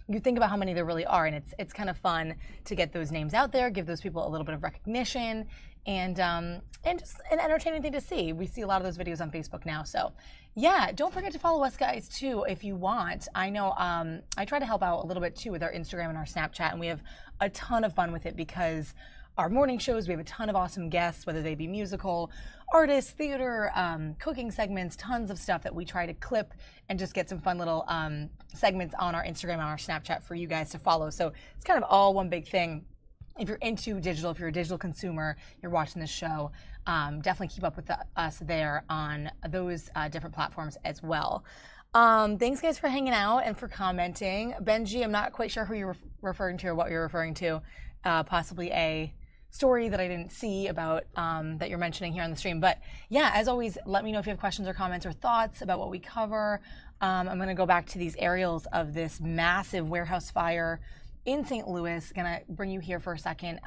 you think about how many there really are, and it's kind of fun to get those names out there, give those people a little bit of recognition, and just an entertaining thing to see. We see a lot of those videos on Facebook now. So yeah, don't forget to follow us guys too if you want. I know I try to help out a little bit too with our Instagram and our Snapchat, and we have a ton of fun with it because our morning shows, we have a ton of awesome guests, whether they be musical, artists, theater, cooking segments, tons of stuff that we try to clip and just get some fun little segments on our Instagram and our Snapchat for you guys to follow. So it's kind of all one big thing. If you're into digital, if you're a digital consumer, you're watching this show, definitely keep up with us there on those different platforms as well. Thanks guys for hanging out and for commenting. Benji, I'm not quite sure who you're referring to or what you're referring to. Possibly a story that I didn't see about that you're mentioning here on the stream. But yeah, as always, let me know if you have questions or comments or thoughts about what we cover. I'm going to go back to these aerials of this massive warehouse fire in St. Louis. Gonna bring you here for a second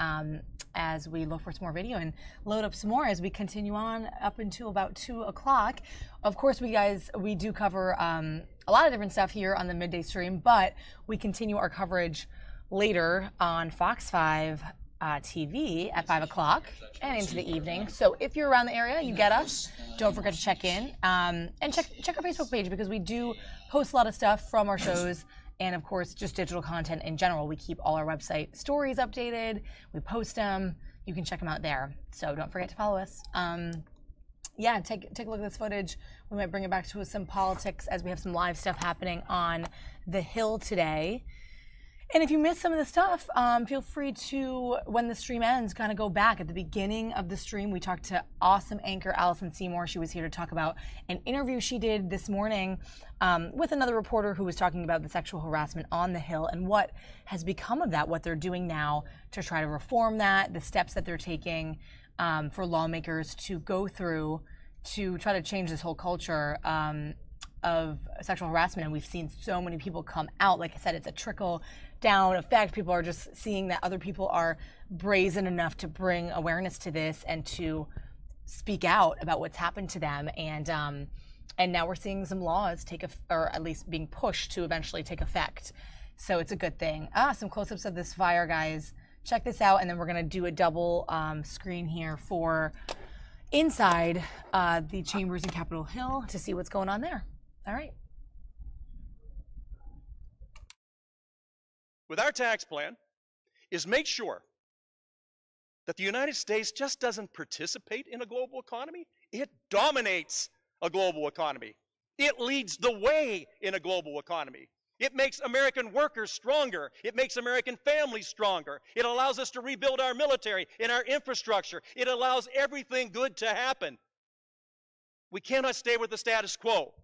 as we look for some more video and load up some more as we continue on up until about 2 o'clock. Of course, we do cover a lot of different stuff here on the midday stream, but we continue our coverage later on Fox 5 TV at 5 o'clock and into the evening. So if you're around the area, you get us. Don't forget to check in and check our Facebook page because we do post a lot of stuff from our shows. And of course, just digital content in general. We keep all our website stories updated. We post them. You can check them out there. So don't forget to follow us. Yeah, take a look at this footage. We might bring it back to some politics as we have some live stuff happening on the Hill today. And if you missed some of the stuff, feel free to, when the stream ends, kind of go back. At the beginning of the stream, we talked to awesome anchor Allison Seymour. She was here to talk about an interview she did this morning with another reporter who was talking about the sexual harassment on the Hill and what has become of that, what they're doing now to try to reform that, the steps that they're taking for lawmakers to go through to try to change this whole culture of sexual harassment. And we've seen so many people come out. Like I said, it's a trickle down effect. People are just seeing that other people are brazen enough to bring awareness to this and to speak out about what's happened to them. And now we're seeing some laws or at least being pushed to eventually take effect. So it's a good thing. Some close-ups of this fire, guys. Check this out, and then we're gonna do a double screen here for inside the chambers in Capitol Hill to see what's going on there. All right. With our tax plan is make sure that the United States just doesn't participate in a global economy. It dominates a global economy. It leads the way in a global economy. It makes American workers stronger. It makes American families stronger. It allows us to rebuild our military and our infrastructure. It allows everything good to happen. We cannot stay with the status quo.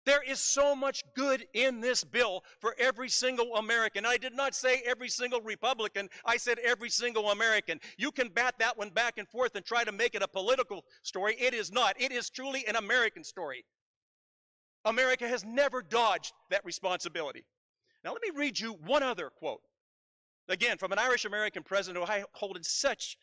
There is so much good in this bill for every single American. I did not say every single Republican. I said every single American. You can bat that one back and forth and try to make it a political story. It is not. It is truly an American story. America has never dodged that responsibility. Now let me read you one other quote. Again, from an Irish-American president who I hold in such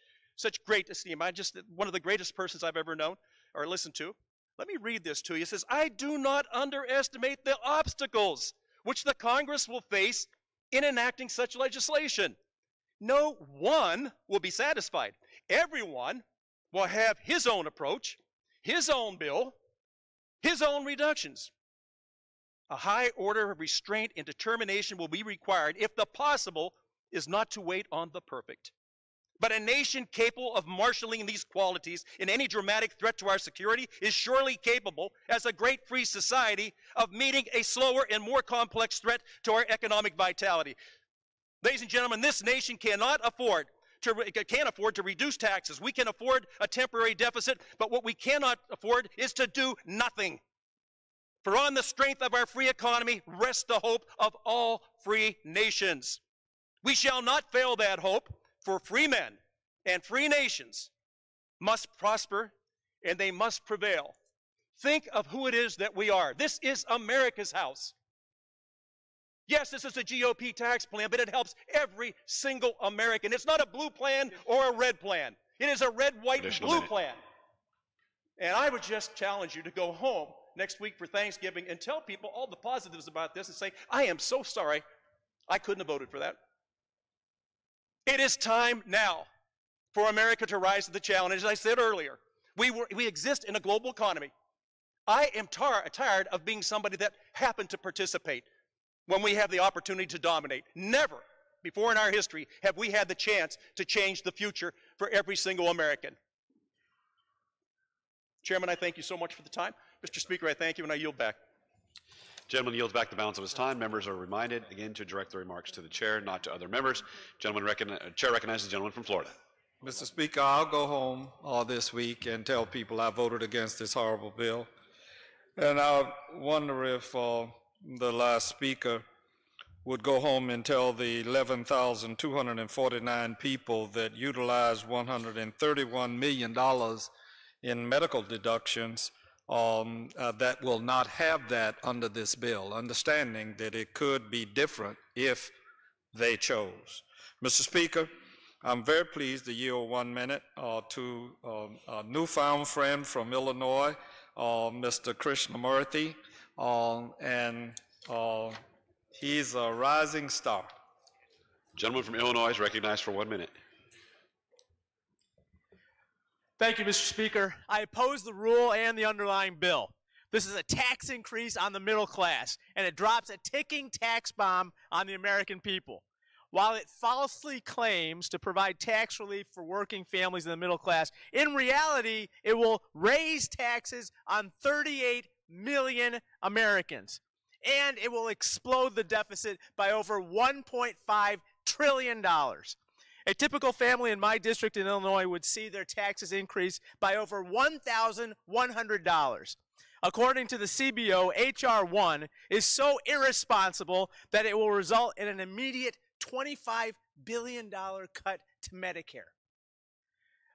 great esteem. I'm just one of the greatest persons I've ever known or listened to. Let me read this to you. It says, I do not underestimate the obstacles which the Congress will face in enacting such legislation. No one will be satisfied. Everyone will have his own approach, his own bill, his own reductions. A high order of restraint and determination will be required if the possible is not to wait on the perfect. But a nation capable of marshaling these qualities in any dramatic threat to our security is surely capable, as a great free society, of meeting a slower and more complex threat to our economic vitality. Ladies and gentlemen, this nation can't afford to reduce taxes. We can afford a temporary deficit, but what we cannot afford is to do nothing. For on the strength of our free economy rests the hope of all free nations. We shall not fail that hope, for free men and free nations must prosper and they must prevail. Think of who it is that we are. This is America's house. Yes, this is a GOP tax plan, but it helps every single American. It's not a blue plan or a red plan. It is a red, white, and blue plan. And I would just challenge you to go home next week for Thanksgiving and tell people all the positives about this and say, I am so sorry I couldn't have voted for that. It is time now for America to rise to the challenge. As I said earlier, we exist in a global economy. I am tired of being somebody that happened to participate when we have the opportunity to dominate. Never before in our history have we had the chance to change the future for every single American. Chairman, I thank you so much for the time. Mr. Speaker, I thank you, and I yield back. Gentleman yields back the balance of his time. Members are reminded, again, to direct the remarks to the chair, not to other members. Chair recognizes the gentleman from Florida. Mr. Speaker, I'll go home this week and tell people I voted against this horrible bill. And I wonder if the last speaker would go home and tell the 11,249 people that utilized $131 million in medical deductions that will not have that under this bill, understanding that it could be different if they chose. Mr. Speaker, I'm very pleased to yield 1 minute to a newfound friend from Illinois, Mr. Krishnamurthy, and he's a rising star. Gentleman from Illinois is recognized for 1 minute. Thank you, Mr. Speaker. I oppose the rule and the underlying bill. This is a tax increase on the middle class, and it drops a ticking tax bomb on the American people. While it falsely claims to provide tax relief for working families in the middle class, in reality, it will raise taxes on 38 million Americans, and it will explode the deficit by over $1.5 trillion. A typical family in my district in Illinois would see their taxes increase by over $1,100. According to the CBO, H.R. 1 is so irresponsible that it will result in an immediate $25 billion cut to Medicare.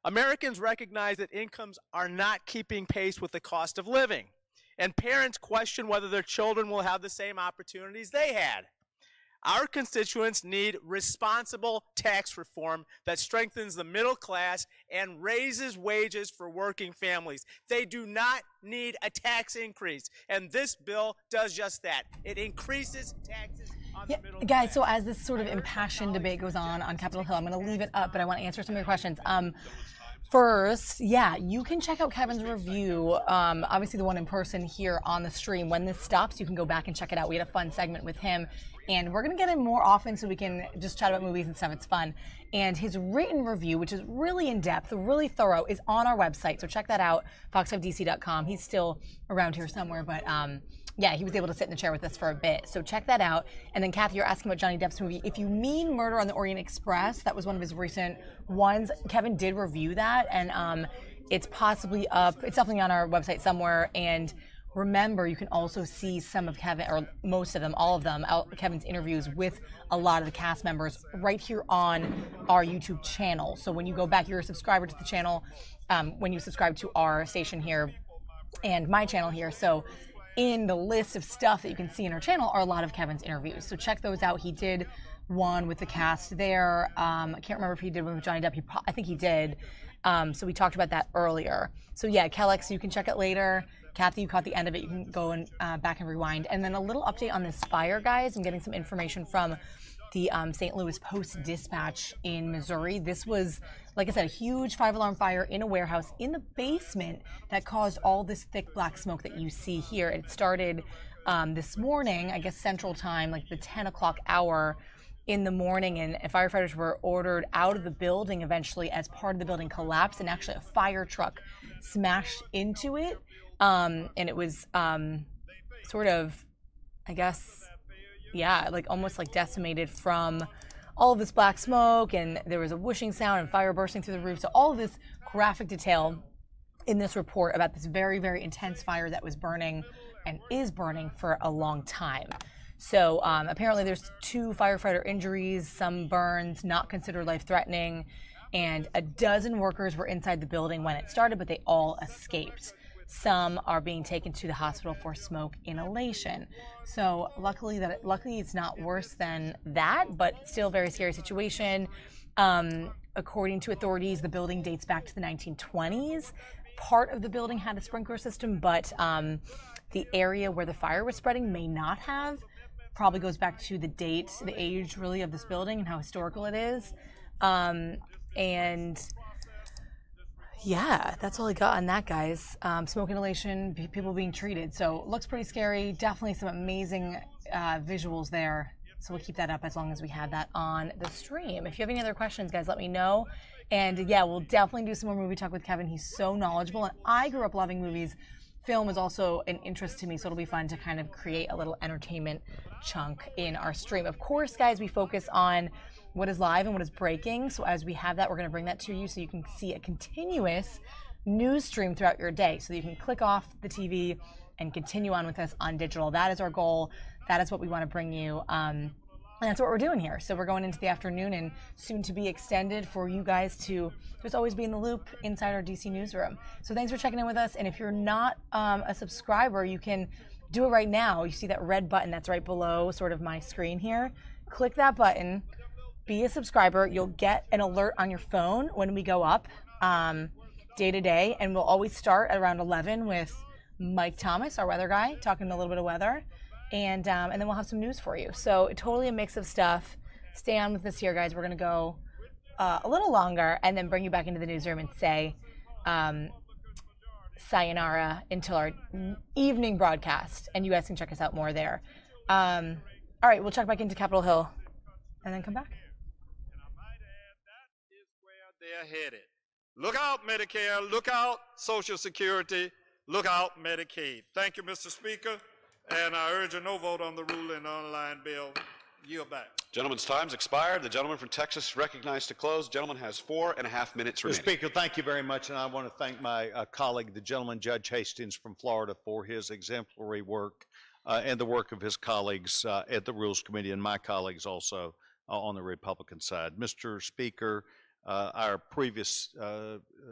Americans recognize that incomes are not keeping pace with the cost of living, and parents question whether their children will have the same opportunities they had. Our constituents need responsible tax reform that strengthens the middle class and raises wages for working families. They do not need a tax increase, and this bill does just that. It increases taxes on the middle class. Guys, so as this sort of impassioned debate goes on Capitol Hill, I'm going to leave it up, but I want to answer some of your questions. First, yeah, you can check out Kevin's review, obviously the one in person here on the stream. When this stops, you can go back and check it out. We had a fun segment with him, and we're going to get him more often so we can just chat about movies and stuff. It's fun. And his written review, which is really in-depth, really thorough, is on our website, so check that out, fox5dc.com. He's still around here somewhere, but yeah, he was able to sit in the chair with us for a bit. So check that out. And then, Kathy, you're asking about Johnny Depp's movie. If you mean Murder on the Orient Express, that was one of his recent ones. Kevin did review that, and it's possibly up. It's definitely on our website somewhere. And remember, you can also see some of Kevin, or most of them, all of them, Kevin's interviews with a lot of the cast members right here on our YouTube channel. So when you go back, you're a subscriber to the channel, when you subscribe to our station here and my channel here. So in the list of stuff that you can see in our channel are a lot of Kevin's interviews. So check those out. He did one with the cast there. I can't remember if he did one with Johnny Depp. I think he did. So we talked about that earlier. So yeah, Kellex, you can check it later. Kathy, you caught the end of it. You can go and back and rewind. And then a little update on this fire, guys. I'm getting some information from the St. Louis Post-Dispatch in Missouri. This was, like I said, a huge 5-alarm fire in a warehouse in the basement that caused all this thick black smoke that you see here. It started this morning, I guess Central Time, like the 10 o'clock hour, in the morning, and firefighters were ordered out of the building eventually as part of the building collapsed, and actually a fire truck smashed into it. And it was sort of, I guess, yeah, like almost like decimated from all of this black smoke, and there was a whooshing sound and fire bursting through the roof. So all of this graphic detail in this report about this very, very intense fire that was burning and is burning for a long time. So apparently there's 2 firefighter injuries, some burns, not considered life-threatening, and a dozen workers were inside the building when it started, but they all escaped. Some are being taken to the hospital for smoke inhalation. So luckily it's not worse than that, but still a very scary situation. According to authorities, the building dates back to the 1920s. Part of the building had a sprinkler system, but the area where the fire was spreading may not have. Probably goes back to the date, the age really of this building and how historical it is. And yeah, that's all I got on that, guys. Smoke inhalation, people being treated. So looks pretty scary. Definitely some amazing visuals there. So we'll keep that up as long as we have that on the stream. If you have any other questions, guys, let me know. And yeah, we'll definitely do some more movie talk with Kevin. He's so knowledgeable, and I grew up loving movies. Film is also an interest to me, so it'll be fun to kind of create a little entertainment chunk in our stream. Of course, guys, we focus on what is live and what is breaking. So as we have that, we're going to bring that to you so you can see a continuous news stream throughout your day. So you can click off the TV and continue on with us on digital. That is our goal. That is what we want to bring you. And that's what we're doing here. So we're going into the afternoon and soon to be extended for you guys to just always be in the loop inside our DC newsroom. So thanks for checking in with us. And if you're not a subscriber, you can do it right now. You see that red button that's right below sort of my screen here. Click that button, be a subscriber. You'll get an alert on your phone when we go up day to day. And we'll always start at around 11 with Mike Thomas, our weather guy, talking a little bit of weather. And then we'll have some news for you. So totally a mix of stuff. Stay on with us here, guys. We're going to go a little longer and then bring you back into the newsroom and say sayonara until our evening broadcast. And you guys can check us out more there. All right, we'll check back into Capitol Hill and then come back. They're headed. Look out, Medicare. Look out, Social Security. Look out, Medicaid. Thank you, Mr. Speaker. And I urge a no vote on the ruling online bill. Yield back. Gentleman's time's expired. The gentleman from Texas recognized to close. Gentleman has 4.5 minutes remaining. Mr. Speaker, thank you very much, and I want to thank my colleague, the gentleman, Judge Hastings from Florida, for his exemplary work and the work of his colleagues at the Rules Committee and my colleagues also on the Republican side. Mr. Speaker, our previous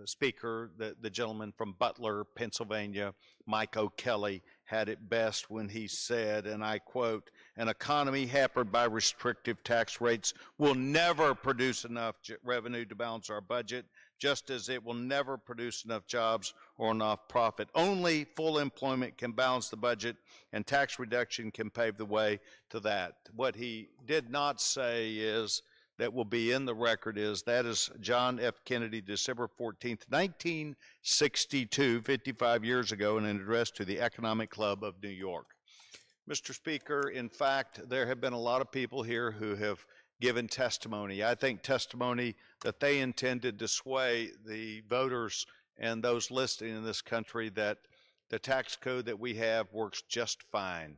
speaker, the gentleman from Butler, Pennsylvania, Mike O'Kelly, had it best when he said, and I quote, "An economy hampered by restrictive tax rates will never produce enough revenue to balance our budget, just as it will never produce enough jobs or enough profit. Only full employment can balance the budget, and tax reduction can pave the way to that." What he did not say is, that will be in the record, is that is John F. Kennedy, December 14th, 1962, 55 years ago, in an address to the Economic Club of New York. Mr. Speaker, in fact, there have been a lot of people here who have given testimony. I think testimony that they intended to sway the voters and those listening in this country that the tax code that we have works just fine.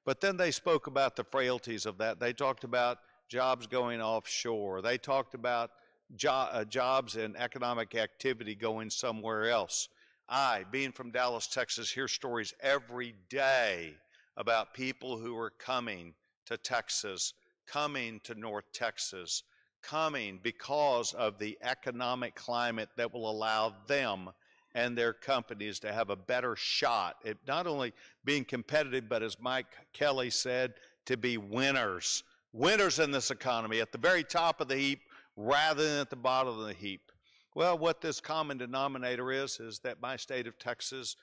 But then they spoke about the frailties of that. They talked about jobs going offshore. They talked about jobs and economic activity going somewhere else. I, being from Dallas, Texas, hear stories every day about people who are coming to Texas, coming to North Texas, coming because of the economic climate that will allow them and their companies to have a better shot at not only being competitive, but as Mike Kelly said, to be winners. Winners in this economy, at the very top of the heap rather than at the bottom of the heap. Well, what this common denominator is that my state of Texas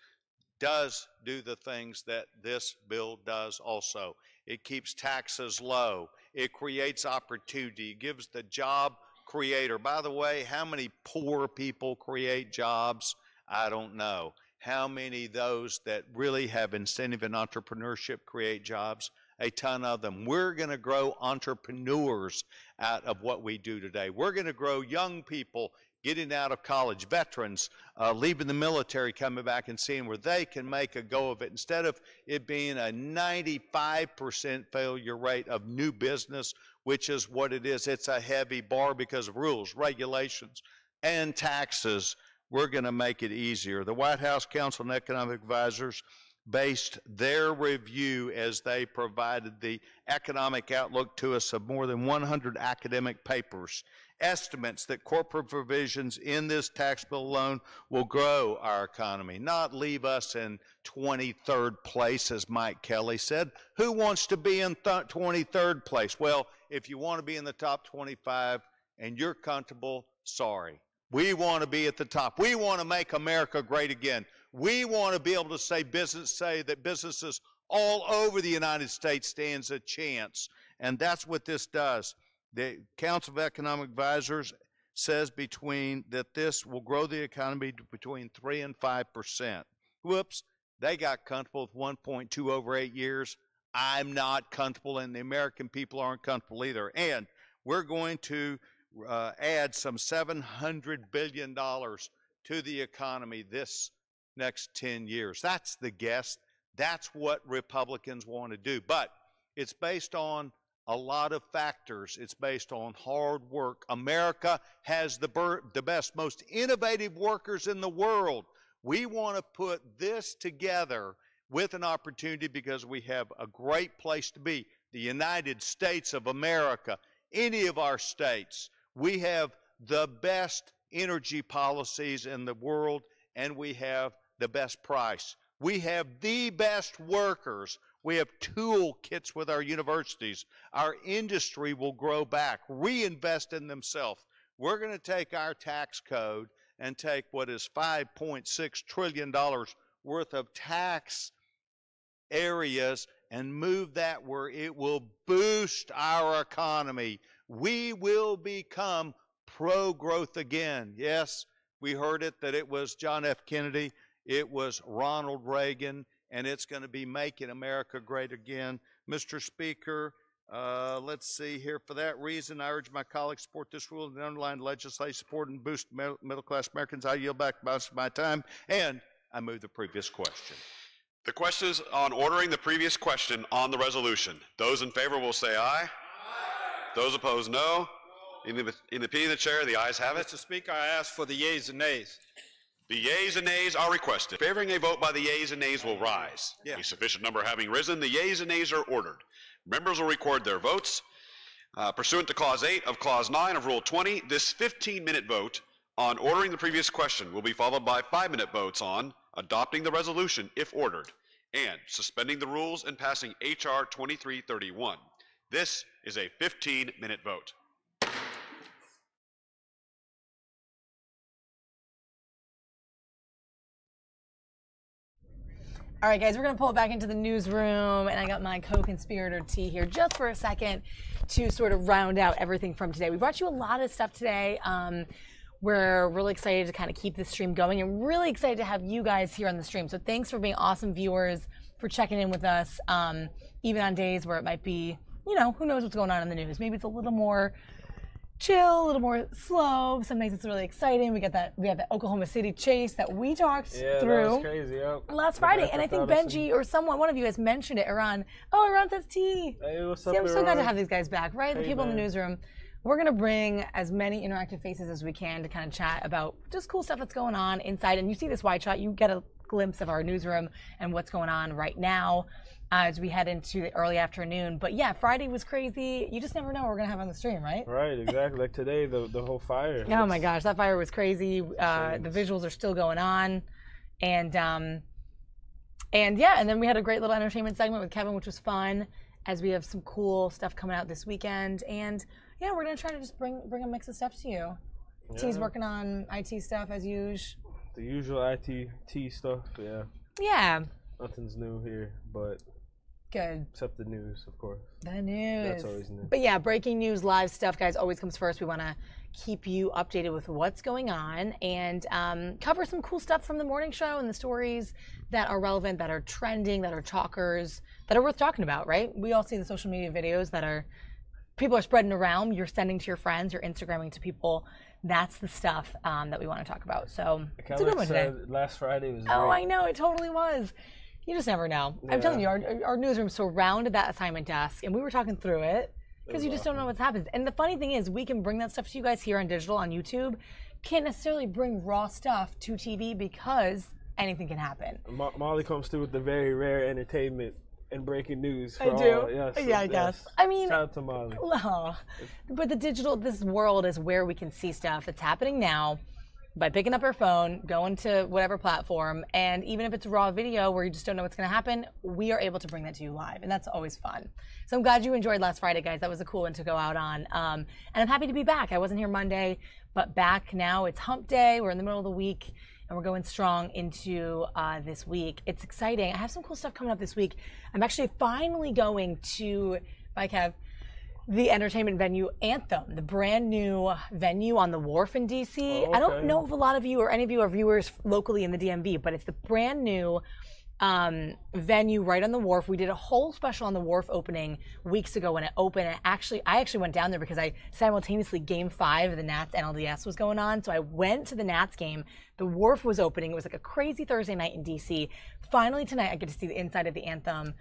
does do the things that this bill does also. It keeps taxes low. It creates opportunity. It gives the job creator. By the way, how many poor people create jobs? I don't know. How many those that really have incentive in entrepreneurship create jobs? a ton of them. We're going to grow entrepreneurs out of what we do today. We're going to grow young people getting out of college, veterans leaving the military, coming back and seeing where they can make a go of it. Instead of it being a 95% failure rate of new business, which is what it is, it's a heavy bar because of rules, regulations, and taxes. We're going to make it easier. The White House Council on Economic Advisors based their review as they provided the economic outlook to us of more than 100 academic papers. Estimates that corporate provisions in this tax bill alone will grow our economy, not leave us in 23rd place, as Mike Kelly said. Who wants to be in 23rd place? Well, if you want to be in the top 25 and you're comfortable, sorry. We want to be at the top. We want to make America great again. We want to be able to say that businesses all over the United States stands a chance. And that's what this does. The Council of Economic Advisors says that this will grow the economy to between 3 and 5%. Whoops, they got comfortable with 1.2 over 8 years. I'm not comfortable, and the American people aren't comfortable either. And we're going to add some $700 billion to the economy this next 10 years. That's the guess. That's what Republicans want to do. But it's based on a lot of factors. It's based on hard work. America has the best, most innovative workers in the world. We want to put this together with an opportunity because we have a great place to be. The United States of America, any of our states, we have the best energy policies in the world, and we have the best price. We have the best workers. We have toolkits with our universities. Our industry will grow back, reinvest in themselves. We're going to take our tax code and take what is $5.6 trillion worth of tax areas and move that where it will boost our economy. We will become pro-growth again. Yes, we heard it that it was John F. Kennedy, it was Ronald Reagan, and it's going to be making America great again. Mr. Speaker, let's see here. For that reason, I urge my colleagues to support this rule and underline legislation support and boost middle-class Americans. I yield back most of my time, and I move the previous question. The question is on ordering the previous question on the resolution. Those in favor will say aye. Aye. Those opposed, no. In the opinion of the chair, the ayes have it. Mr. Speaker, I ask for the yeas and nays. The yeas and nays are requested. Favoring a vote by the yeas and nays will rise. A sufficient number having risen, the yeas and nays are ordered. Members will record their votes. Pursuant to Clause 8 of Clause 9 of Rule 20, this 15-minute vote on ordering the previous question will be followed by 5-minute votes on adopting the resolution if ordered, and suspending the rules and passing H.R. 2331. This is a 15-minute vote. All right, guys, we're going to pull it back into the newsroom, and I got my co-conspirator T here just for a second to sort of round out everything from today. We brought you a lot of stuff today. We're really excited to kind of keep this stream going and really excited to have you guys here on the stream. So thanks for being awesome viewers, for checking in with us, even on days where it might be, you know, who knows what's going on in the news. Maybe it's a little more chill, a little more slow. Some days it's really exciting. We have that Oklahoma City chase that we talked through. That was crazy, yep. Last Friday. And I think Benji or one of you guys mentioned it, Iran. Oh, Iran says T. Hey, what's See, up, I'm so glad to have these guys back, right? Hey, the people man. in the newsroom. We're going to bring as many interactive faces as we can to kind of chat about just cool stuff that's going on inside. And you see this wide shot, you get a glimpse of our newsroom and what's going on right now as we head into the early afternoon. But yeah, Friday was crazy. You just never know what we're going to have on the stream, right? Right, exactly. Like today, the whole fire. Oh my gosh, that fire was crazy. The visuals are still going on. And yeah, and then we had a great little entertainment segment with Kevin, which was fun, as we have some cool stuff coming out this weekend. And yeah, we're going to try to just bring a mix of stuff to you. Yeah. T's working on IT stuff as usual. The usual IT stuff, yeah. Yeah. Nothing's new here, but Good. Except the news, of course. The news. That's always new. But yeah, breaking news, live stuff, guys, always comes first. We want to keep you updated with what's going on and cover some cool stuff from the morning show and the stories that are relevant, that are trending, that are talkers, that are worth talking about, right? We all see the social media videos that people are spreading around. You're sending to your friends, you're Instagramming to people. That's the stuff that we want to talk about. So it's a good one today. Last Friday was great. Oh, I know, it totally was. You just never know. Yeah. I'm telling you, our newsroom surrounded that assignment desk, and we were talking through it because you just don't know what's happened. And the funny thing is, we can bring that stuff to you guys here on digital, on YouTube. Can't necessarily bring raw stuff to TV because anything can happen. Molly comes through with the very rare entertainment and breaking news. I do. Yes, Yeah, I guess. I mean, shout out to Molly. Well, but this world is where we can see stuff that's happening now by picking up our phone, going to whatever platform, and even if it's raw video where you just don't know what's going to happen, we are able to bring that to you live, and that's always fun. So I'm glad you enjoyed last Friday, guys. That was a cool one to go out on, and I'm happy to be back. I wasn't here Monday, but back now. It's hump day. We're in the middle of the week, and we're going strong into this week. It's exciting. I have some cool stuff coming up this week. I'm actually finally going to, bye, Kev, the entertainment venue Anthem, the brand new venue on the Wharf in DC. Oh, okay. I don't know if a lot of you or any of you are viewers locally in the DMV, but it's the brand new venue right on the Wharf. We did a whole special on the Wharf opening weeks ago when it opened. And I actually went down there because I simultaneously Game 5 of the Nats NLDS was going on. So I went to the Nats game. The Wharf was opening. It was like a crazy Thursday night in DC. Finally tonight I get to see the inside of the Anthem,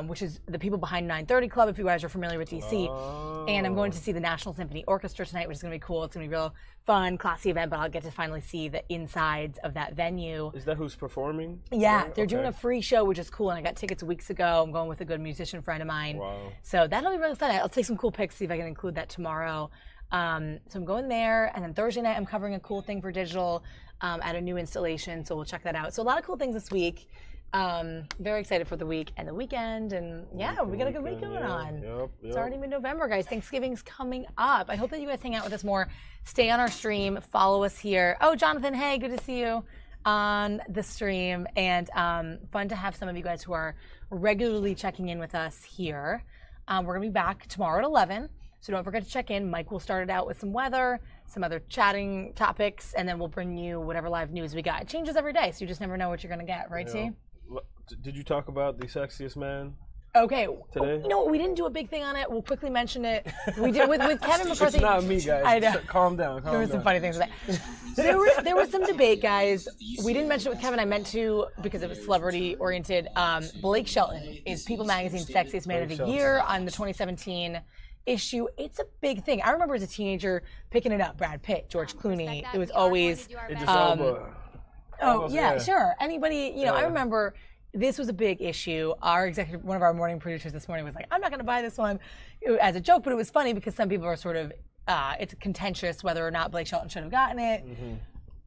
which is the people behind 930 Club, if you guys are familiar with DC. Oh. And I'm going to see the National Symphony Orchestra tonight, which is going to be cool. It's going to be a real fun, classy event, but I'll get to finally see the insides of that venue. Is that who's performing? Yeah, they're doing a free show, which is cool, and I got tickets weeks ago. I'm going with a good musician friend of mine. Wow. So that'll be really fun. I'll take some cool pics, see if I can include that tomorrow. So I'm going there, and then Thursday night I'm covering a cool thing for digital at a new installation, so we'll check that out. So a lot of cool things this week. Very excited for the week and the weekend, and yeah, we got a good week going on. Yep. It's already mid-November, guys. Thanksgiving's coming up. I hope that you guys hang out with us more. Stay on our stream. Follow us here. Oh, Jonathan, hey, good to see you on the stream. And fun to have some of you guys who are regularly checking in with us here. We're going to be back tomorrow at 11, so don't forget to check in. Mike will start it out with some weather, some other chatting topics, and then we'll bring you whatever live news we got. It changes every day, so you just never know what you're going to get, right, T? Did you talk about the sexiest man? Okay. Today? You know, we didn't do a big thing on it. We'll quickly mention it. We did with Kevin McCarthy. It's not me, guys. I know. Calm down. There were some funny things with that. There was some debate, guys. We didn't mention it with Kevin. I meant to because it was celebrity-oriented. Blake Shelton is People Magazine's Sexiest Man of the Year on the 2017 issue. It's a big thing. I remember as a teenager picking it up. Brad Pitt, George Clooney. It was always. Yeah, sure. Anybody, you know, I remember this was a big issue. Our executive, one of our morning producers this morning was like, I'm not going to buy this one as a joke, but it was funny because some people are sort of, it's contentious whether or not Blake Shelton should have gotten it.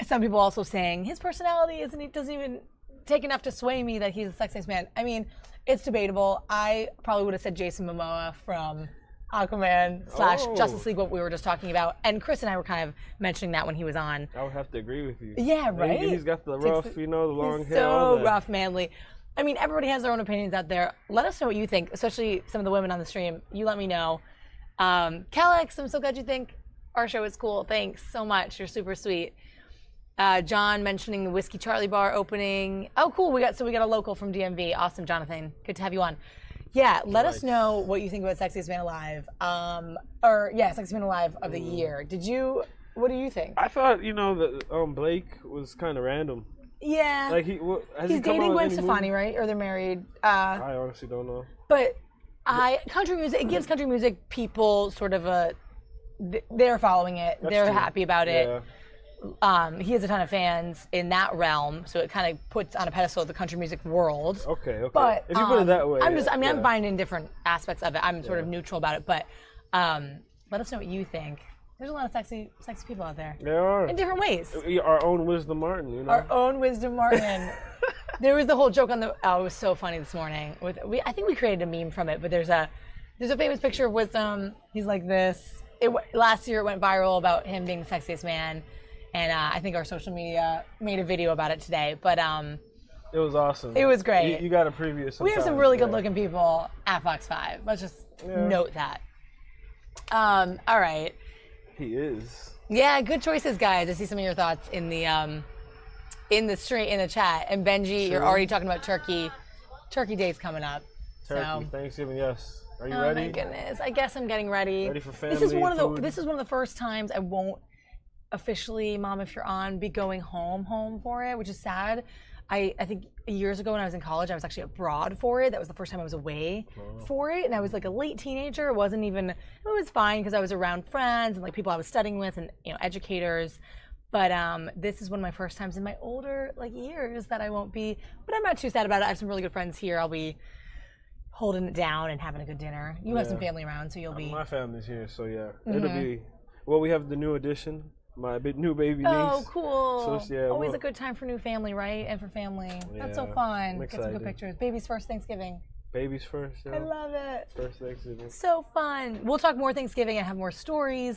Some people also saying his personality doesn't even take enough to sway me that he's the sexiest man. I mean, it's debatable. I probably would have said Jason Momoa from Aquaman / Justice League, what we were just talking about. And Chris and I were kind of mentioning that when he was on. I would have to agree with you. Yeah, right? He's got the rough, the long hair. So rough, manly. I mean, everybody has their own opinions out there. Let us know what you think, especially some of the women on the stream. You let me know. Calix, I'm so glad you think our show is cool. Thanks so much. You're super sweet. John mentioning the Whiskey Charlie Bar opening. Oh, cool. We got a local from DMV. Awesome, Jonathan. Good to have you on. Yeah, let us know what you think about Sexiest Man Alive. Sexiest Man Alive of the year. What do you think? I thought, that Blake was kind of random. Yeah. Like he's dating Gwen Stefani, right? Or they're married. I honestly don't know. But country music, it gives country music people sort of they're following it. They're true. Happy about it. Yeah. He has a ton of fans in that realm, so it kind of puts on a pedestal the country music world. Okay. But if you put it that way, I'm buying in different aspects of it. I'm sort of neutral about it, but let us know what you think. There's a lot of sexy people out there. There are. In different ways. Our own Wisdom Martin, Our own Wisdom Martin. There was the whole joke on it was so funny this morning. I think we created a meme from it, but there's a famous picture of Wisdom. He's like this. Last year it went viral about him being the sexiest man. And I think our social media made a video about it today. But It was awesome. It was great. You got a preview. We have some really good-looking people at Fox 5. Let's just note that. All right. He is. Yeah, good choices, guys. I see some of your thoughts in the chat. And Benji, you're already talking about turkey. Turkey Day's coming up. Turkey, so. Thanksgiving, yes. Are you Oh ready? my goodness! I guess I'm getting ready. Ready for family? This is one food? of the first times I won't officially, Mom, if you're on, be going home for it, which is sad. I think years ago when I was in college, I was actually abroad for it. That was the first time I was away for it, and I was like a late teenager. It wasn't even. It was fine because I was around friends and like people I was studying with and educators. But this is one of my first times in my older years that I won't be. But I'm not too sad about it. I have some really good friends here. I'll be holding it down and having a good dinner. You have some family around, so you'll be. My family's here, so yeah, it'll be. Well, we have the new addition, my new baby niece. Oh, cool! So yeah, always a good time for new family, right? And for family, that's so fun. Get some good pictures. Baby's first Thanksgiving. Baby's first. Yeah. I love it. First Thanksgiving. So fun. We'll talk more Thanksgiving and have more stories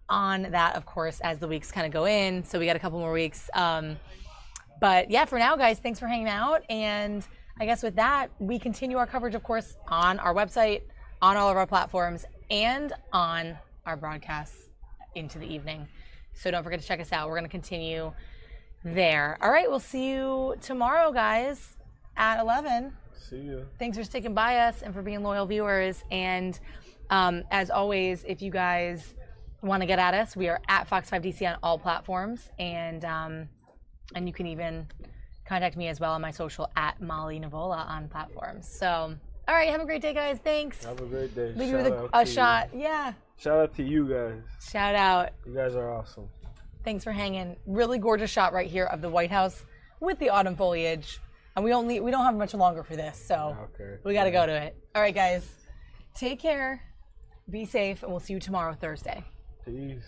on that, of course, as the weeks kind of go in. So we got a couple more weeks. But yeah, for now, guys, thanks for hanging out. And I guess with that, we continue our coverage, of course, on our website, on all of our platforms, and on our broadcasts into the evening. So don't forget to check us out. We're going to continue there. All right, we'll see you tomorrow, guys, at 11. See you. Thanks for sticking by us and for being loyal viewers. And as always, if you guys want to get at us, we are at Fox 5 DC on all platforms. And you can even contact me as well on my social at Molly Nevola on platforms. So, all right, have a great day, guys. Thanks. Have a great day. Leave you with a shot. Yeah. Shout out to you guys. Shout out. You guys are awesome. Thanks for hanging. Really gorgeous shot right here of the White House with the autumn foliage. And we don't have much longer for this, so we got to go to it. All right, guys. Take care. Be safe, and we'll see you tomorrow, Thursday. Peace.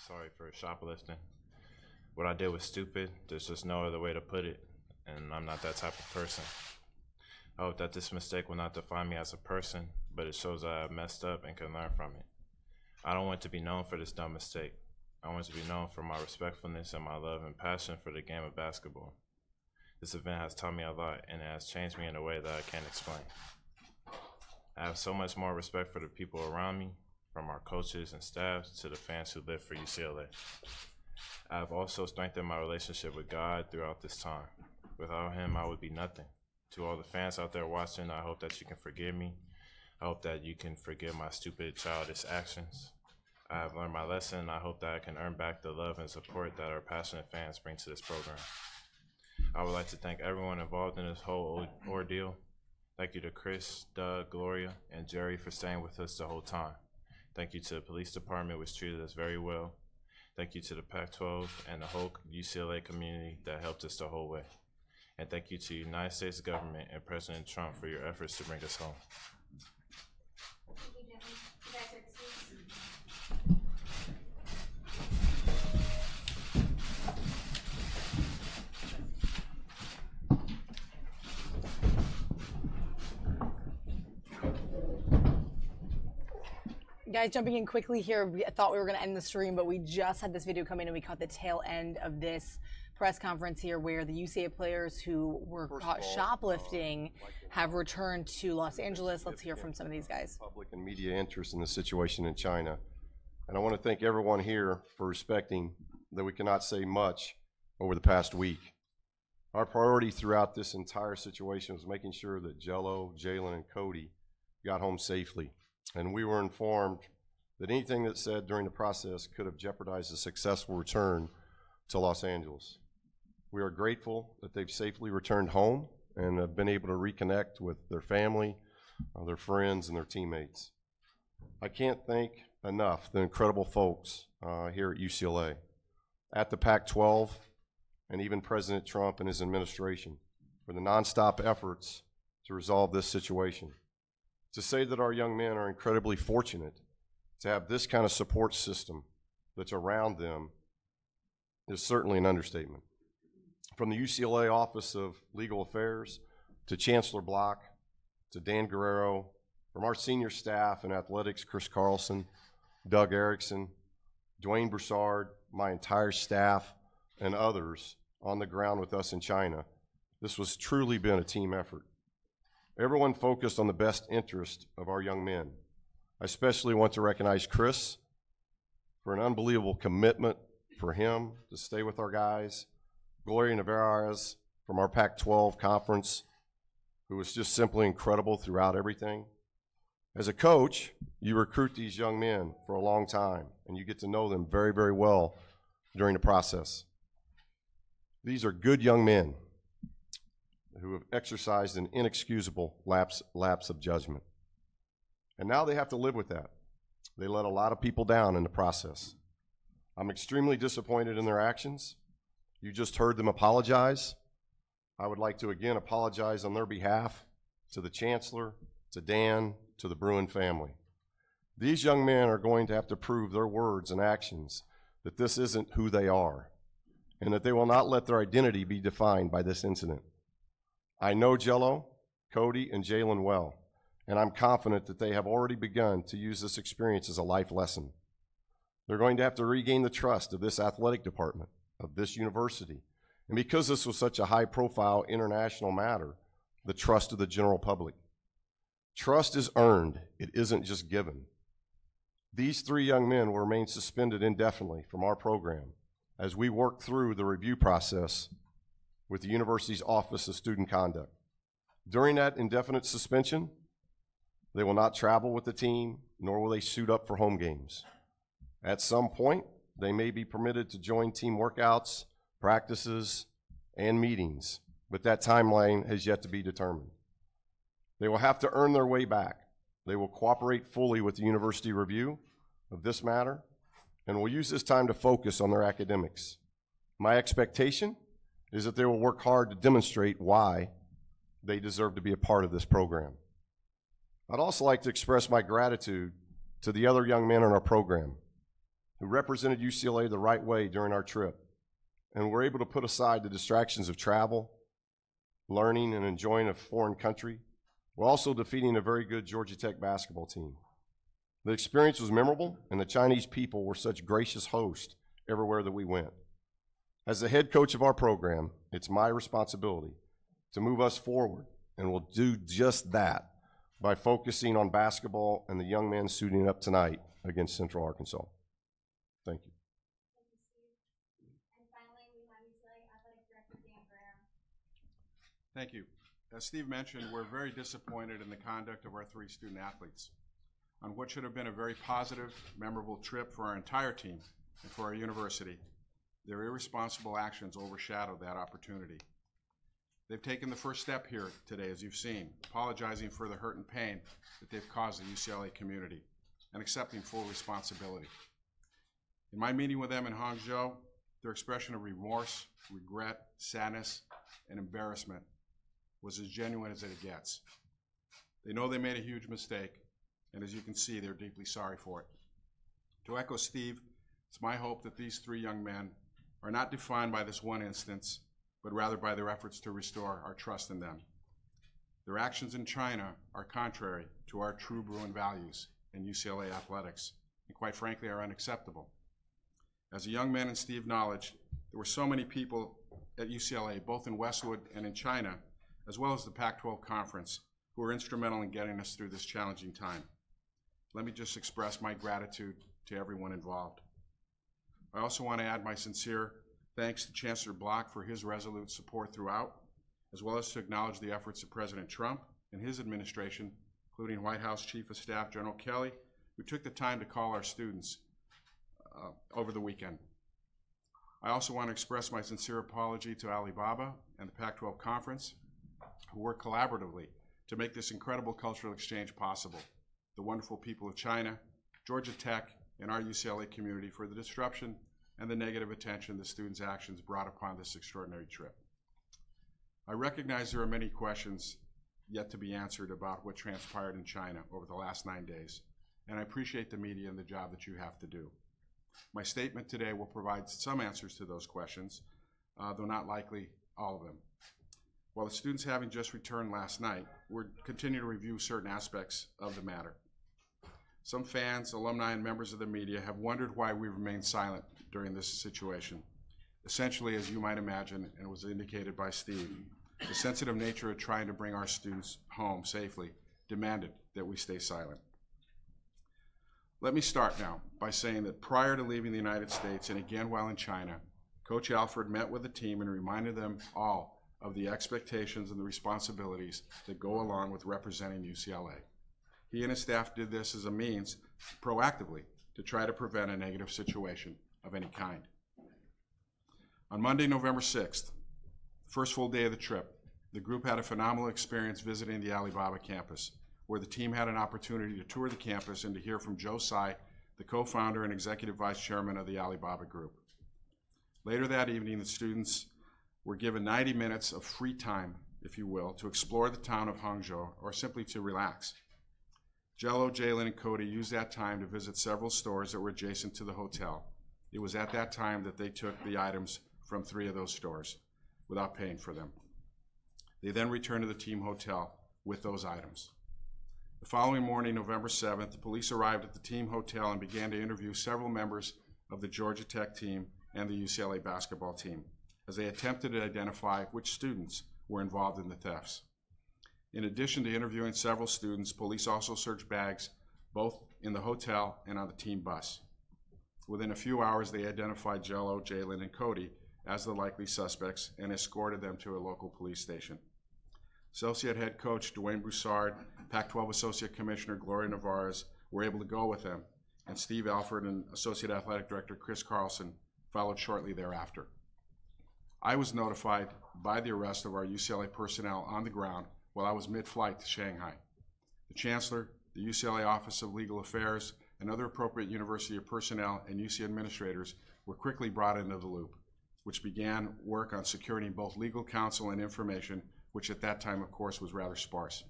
sorry for shoplifting. What I did was stupid. There's just no other way to put it, and I'm not that type of person. I hope that this mistake will not define me as a person, but it shows that I messed up and can learn from it. I don't want to be known for this dumb mistake. I want to be known for my respectfulness and my love and passion for the game of basketball. This event has taught me a lot, and it has changed me in a way that I can't explain. I have so much more respect for the people around me, from our coaches and staff to the fans who live for UCLA. I have also strengthened my relationship with God throughout this time. Without him, I would be nothing. To all the fans out there watching, I hope that you can forgive me. I hope that you can forgive my stupid, childish actions. I have learned my lesson, and I hope that I can earn back the love and support that our passionate fans bring to this program. I would like to thank everyone involved in this whole ordeal. Thank you to Chris, Doug, Gloria, and Jerry for staying with us the whole time. Thank you to the police department, which treated us very well. Thank you to the Pac-12 and the whole UCLA community that helped us the whole way. And thank you to the United States government and President Trump for your efforts to bring us home. Guys, jumping in quickly here, I thought we were going to end the stream, but we just had this video come in and we caught the tail end of this press conference here where the UCLA players who were caught shoplifting have returned to Los Angeles. Let's hear from some of these guys. Public and media interest in the situation in China. And I want to thank everyone here for respecting that we cannot say much over the past week. Our priority throughout this entire situation was making sure that Jello, Jalen, and Cody got home safely. And we were informed that anything that's said during the process could have jeopardized a successful return to Los Angeles. We are grateful that they've safely returned home and have been able to reconnect with their family, their friends, and their teammates. I can't thank enough the incredible folks here at UCLA, at the Pac-12, and even President Trump and his administration for the nonstop efforts to resolve this situation. To say that our young men are incredibly fortunate to have this kind of support system that's around them is certainly an understatement. From the UCLA Office of Legal Affairs to Chancellor Block to Dan Guerrero, from our senior staff in athletics, Chris Carlson, Doug Erickson, Dwayne Broussard, my entire staff, and others on the ground with us in China, this has truly been a team effort. Everyone focused on the best interest of our young men. I especially want to recognize Chris for an unbelievable commitment for him to stay with our guys. Gloria Navarez from our Pac-12 conference, who was just simply incredible throughout everything. As a coach, you recruit these young men for a long time, and you get to know them very, very well during the process. These are good young men who have exercised an inexcusable lapse of judgment. And now they have to live with that. They let a lot of people down in the process. I'm extremely disappointed in their actions. You just heard them apologize. I would like to again apologize on their behalf to the Chancellor, to Dan, to the Bruin family. These young men are going to have to prove their words and actions that this isn't who they are, and that they will not let their identity be defined by this incident. I know Jello, Cody, and Jalen well, and I'm confident that they have already begun to use this experience as a life lesson. They're going to have to regain the trust of this athletic department, of this university, and because this was such a high-profile international matter, the trust of the general public. Trust is earned, it isn't just given. These three young men will remain suspended indefinitely from our program as we work through the review process with the university's Office of Student Conduct. During that indefinite suspension, they will not travel with the team, nor will they suit up for home games. At some point, they may be permitted to join team workouts, practices, and meetings, but that timeline has yet to be determined. They will have to earn their way back. They will cooperate fully with the university review of this matter, and will use this time to focus on their academics. My expectation is that they will work hard to demonstrate why they deserve to be a part of this program. I'd also like to express my gratitude to the other young men in our program who represented UCLA the right way during our trip and were able to put aside the distractions of travel, learning, and enjoying a foreign country, while also defeating a very good Georgia Tech basketball team. The experience was memorable, and the Chinese people were such gracious hosts everywhere that we went. As the head coach of our program, it's my responsibility to move us forward, and we'll do just that by focusing on basketball and the young men suiting up tonight against Central Arkansas. Thank you. Thank you. As Steve mentioned, we're very disappointed in the conduct of our 3 student athletes on what should have been a very positive, memorable trip for our entire team and for our university. Their irresponsible actions overshadowed that opportunity. They've taken the first step here today, as you've seen, apologizing for the hurt and pain that they've caused the UCLA community and accepting full responsibility. In my meeting with them in Hangzhou, their expression of remorse, regret, sadness, and embarrassment was as genuine as it gets. They know they made a huge mistake, and as you can see, they're deeply sorry for it. To echo Steve, it's my hope that these 3 young men are not defined by this one instance, but rather by their efforts to restore our trust in them. Their actions in China are contrary to our true Bruin values in UCLA athletics, and quite frankly are unacceptable. As a young man and Steve acknowledged, there were so many people at UCLA, both in Westwood and in China, as well as the Pac-12 Conference, who were instrumental in getting us through this challenging time. Let me just express my gratitude to everyone involved. I also want to add my sincere thanks to Chancellor Block for his resolute support throughout, as well as to acknowledge the efforts of President Trump and his administration, including White House Chief of Staff General Kelly, who took the time to call our students over the weekend. I also want to express my sincere apology to Alibaba and the Pac-12 Conference, who worked collaboratively to make this incredible cultural exchange possible. The wonderful people of China, Georgia Tech, and our UCLA community for the disruption and the negative attention the students' actions brought upon this extraordinary trip. I recognize there are many questions yet to be answered about what transpired in China over the last 9 days, and I appreciate the media and the job that you have to do. My statement today will provide some answers to those questions, though not likely all of them. While the students having just returned last night, we're continuing to review certain aspects of the matter. Some fans, alumni, and members of the media have wondered why we remained silent during this situation. Essentially, as you might imagine, and was indicated by Steve, the sensitive nature of trying to bring our students home safely demanded that we stay silent. Let me start now by saying that prior to leaving the United States, and again while in China, Coach Alford met with the team and reminded them all of the expectations and the responsibilities that go along with representing UCLA. He and his staff did this as a means, proactively, to try to prevent a negative situation of any kind. On Monday, November 6th, first full day of the trip, the group had a phenomenal experience visiting the Alibaba campus, where the team had an opportunity to tour the campus and to hear from Joe Tsai, the co-founder and executive vice chairman of the Alibaba Group. Later that evening, the students were given 90 minutes of free time, if you will, to explore the town of Hangzhou or simply to relax. Jello, Jalen, and Cody used that time to visit several stores that were adjacent to the hotel. It was at that time that they took the items from 3 of those stores without paying for them. They then returned to the team hotel with those items. The following morning, November 7th, the police arrived at the team hotel and began to interview several members of the Georgia Tech team and the UCLA basketball team, as they attempted to identify which students were involved in the thefts. In addition to interviewing several students, police also searched bags both in the hotel and on the team bus. Within a few hours, they identified Jello, Jalen, and Cody as the likely suspects and escorted them to a local police station. Associate head coach Dwayne Broussard, Pac-12 Associate Commissioner Gloria Navarez were able to go with them, and Steve Alford and Associate Athletic Director Chris Carlson followed shortly thereafter. I was notified by the arrest of our UCLA personnel on the ground while I was mid-flight to Shanghai. The Chancellor, the UCLA Office of Legal Affairs, and other appropriate university personnel and UC administrators were quickly brought into the loop, which began work on securing both legal counsel and information, which at that time, of course, was rather sparse.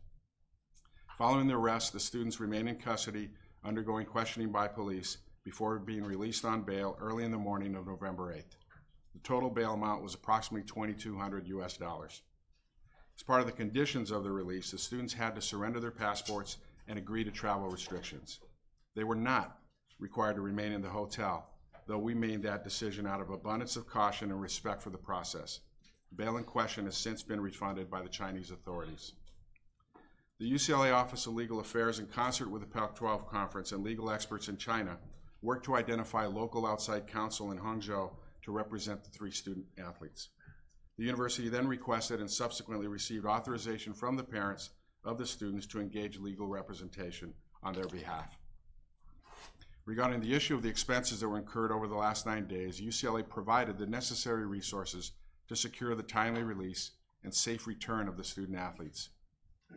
Following the arrest, the students remained in custody, undergoing questioning by police, before being released on bail early in the morning of November 8th. The total bail amount was approximately $2,200 US. As part of the conditions of the release, the students had to surrender their passports and agree to travel restrictions. They were not required to remain in the hotel, though we made that decision out of abundance of caution and respect for the process. The bail in question has since been refunded by the Chinese authorities. The UCLA Office of Legal Affairs, in concert with the Pac-12 Conference and legal experts in China, worked to identify local outside counsel in Hangzhou to represent the 3 student athletes. The university then requested and subsequently received authorization from the parents of the students to engage legal representation on their behalf. Regarding the issue of the expenses that were incurred over the last 9 days, UCLA provided the necessary resources to secure the timely release and safe return of the student athletes.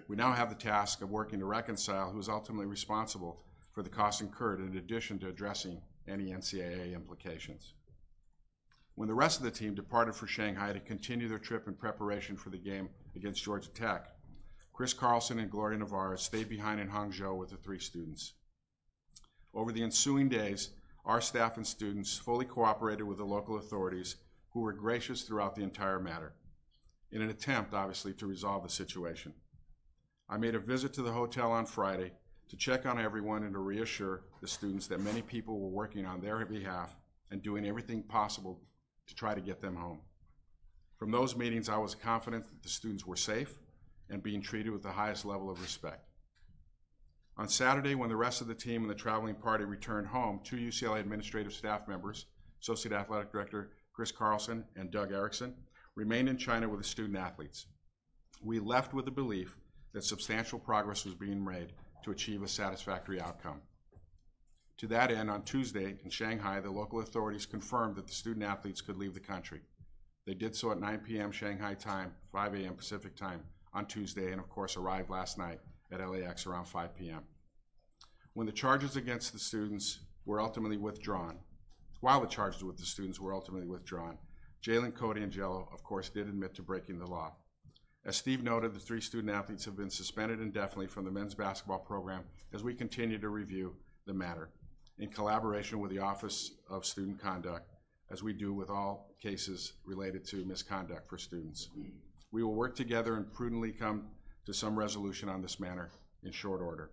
We now have the task of working to reconcile who is ultimately responsible for the costs incurred, in addition to addressing any NCAA implications. When the rest of the team departed for Shanghai to continue their trip in preparation for the game against Georgia Tech, Chris Carlson and Gloria Navarro stayed behind in Hangzhou with the 3 students. Over the ensuing days, our staff and students fully cooperated with the local authorities, who were gracious throughout the entire matter, in an attempt, obviously, to resolve the situation. I made a visit to the hotel on Friday to check on everyone and to reassure the students that many people were working on their behalf and doing everything possible to try to get them home. From those meetings, I was confident that the students were safe and being treated with the highest level of respect. On Saturday, when the rest of the team and the traveling party returned home, 2 UCLA administrative staff members, Associate Athletic Director Chris Carlson and Doug Erickson, remained in China with the student athletes. We left with the belief that substantial progress was being made to achieve a satisfactory outcome. To that end, on Tuesday in Shanghai, the local authorities confirmed that the student athletes could leave the country. They did so at 9 p.m. Shanghai time, 5 a.m. Pacific time on Tuesday, and of course arrived last night at LAX around 5 p.m. When the charges against the students were ultimately withdrawn, Jalen, Cody, and Jello, of course, did admit to breaking the law. As Steve noted, the 3 student athletes have been suspended indefinitely from the men's basketball program as we continue to review the matter in collaboration with the Office of Student Conduct, as we do with all cases related to misconduct for students. We will work together and prudently come to some resolution on this matter in short order.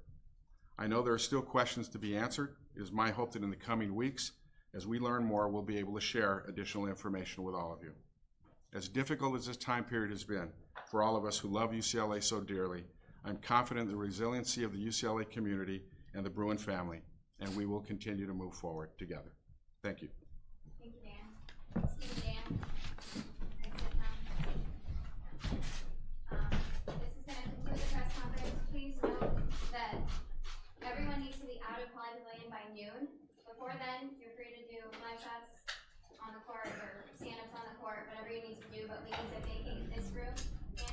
I know there are still questions to be answered. It is my hope that in the coming weeks, as we learn more, we'll be able to share additional information with all of you. As difficult as this time period has been for all of us who love UCLA so dearly, I'm confident in the resiliency of the UCLA community and the Bruin family, and we will continue to move forward together. Thank you. Thank you, Dan. Steve, Dan. This is going to conclude the press conference. Please note that everyone needs to be out of Pauley Pavilion by noon. Before then, you're free to do live shots on the court or stand-ups on the court, whatever you need to do, but we need to vacate this room.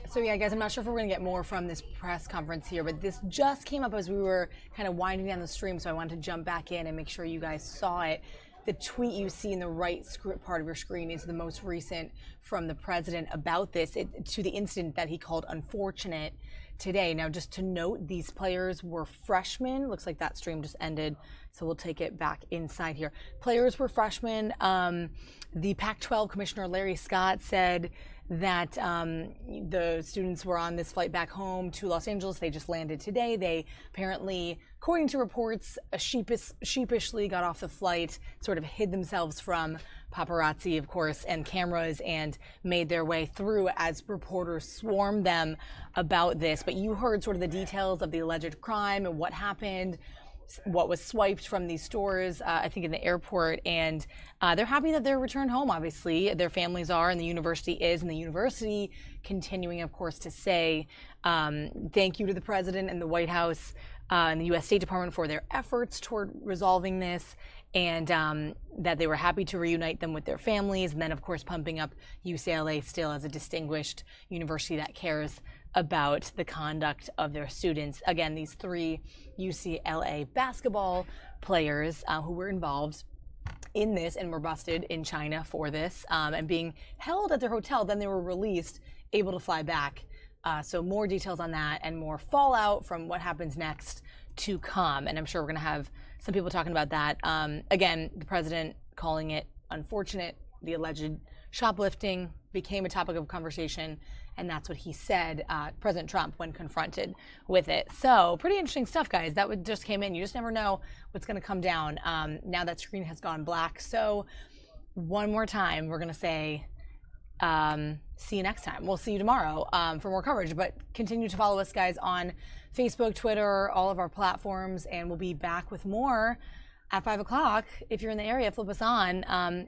So yeah, guys, I'm not sure if we're going to get more from this press conference here, but this just came up as we were kind of winding down the stream, so I wanted to jump back in and make sure you guys saw it. The tweet you see in the right part of your screen is the most recent from the president about this, to the incident that he called unfortunate today. Now, just to note, these players were freshmen. Looks like that stream just ended, so we'll take it back inside here. Players were freshmen. The Pac-12 Commissioner Larry Scott said that the students were on this flight back home to Los Angeles. They just landed today. They apparently, according to reports, sheepishly got off the flight, sort of hid themselves from paparazzi, of course, and cameras, and made their way through as reporters swarmed them about this. But you heard sort of the details of the alleged crime and what happened, what was swiped from these stores, I think in the airport, and they're happy that they're returned home, obviously. Their families are, and the university is, and the university continuing, of course, to say thank you to the president and the White House and the U.S. State Department for their efforts toward resolving this, and that they were happy to reunite them with their families, and then, of course, pumping up UCLA still as a distinguished university that cares about the conduct of their students. Again, these 3 UCLA basketball players who were involved in this and were busted in China for this and being held at their hotel. Then they were released, able to fly back. So more details on that and more fallout from what happens next to come. And I'm sure we're going to have some people talking about that. Again, the president calling it unfortunate. The alleged shoplifting became a topic of conversation, and that's what he said, President Trump, when confronted with it. So pretty interesting stuff, guys. That just came in. You just never know what's going to come down. Now that screen has gone black. So one more time, we're going to say, see you next time. We'll see you tomorrow for more coverage, but continue to follow us, guys, on Facebook, Twitter, all of our platforms, and we'll be back with more at 5 o'clock. If you're in the area, flip us on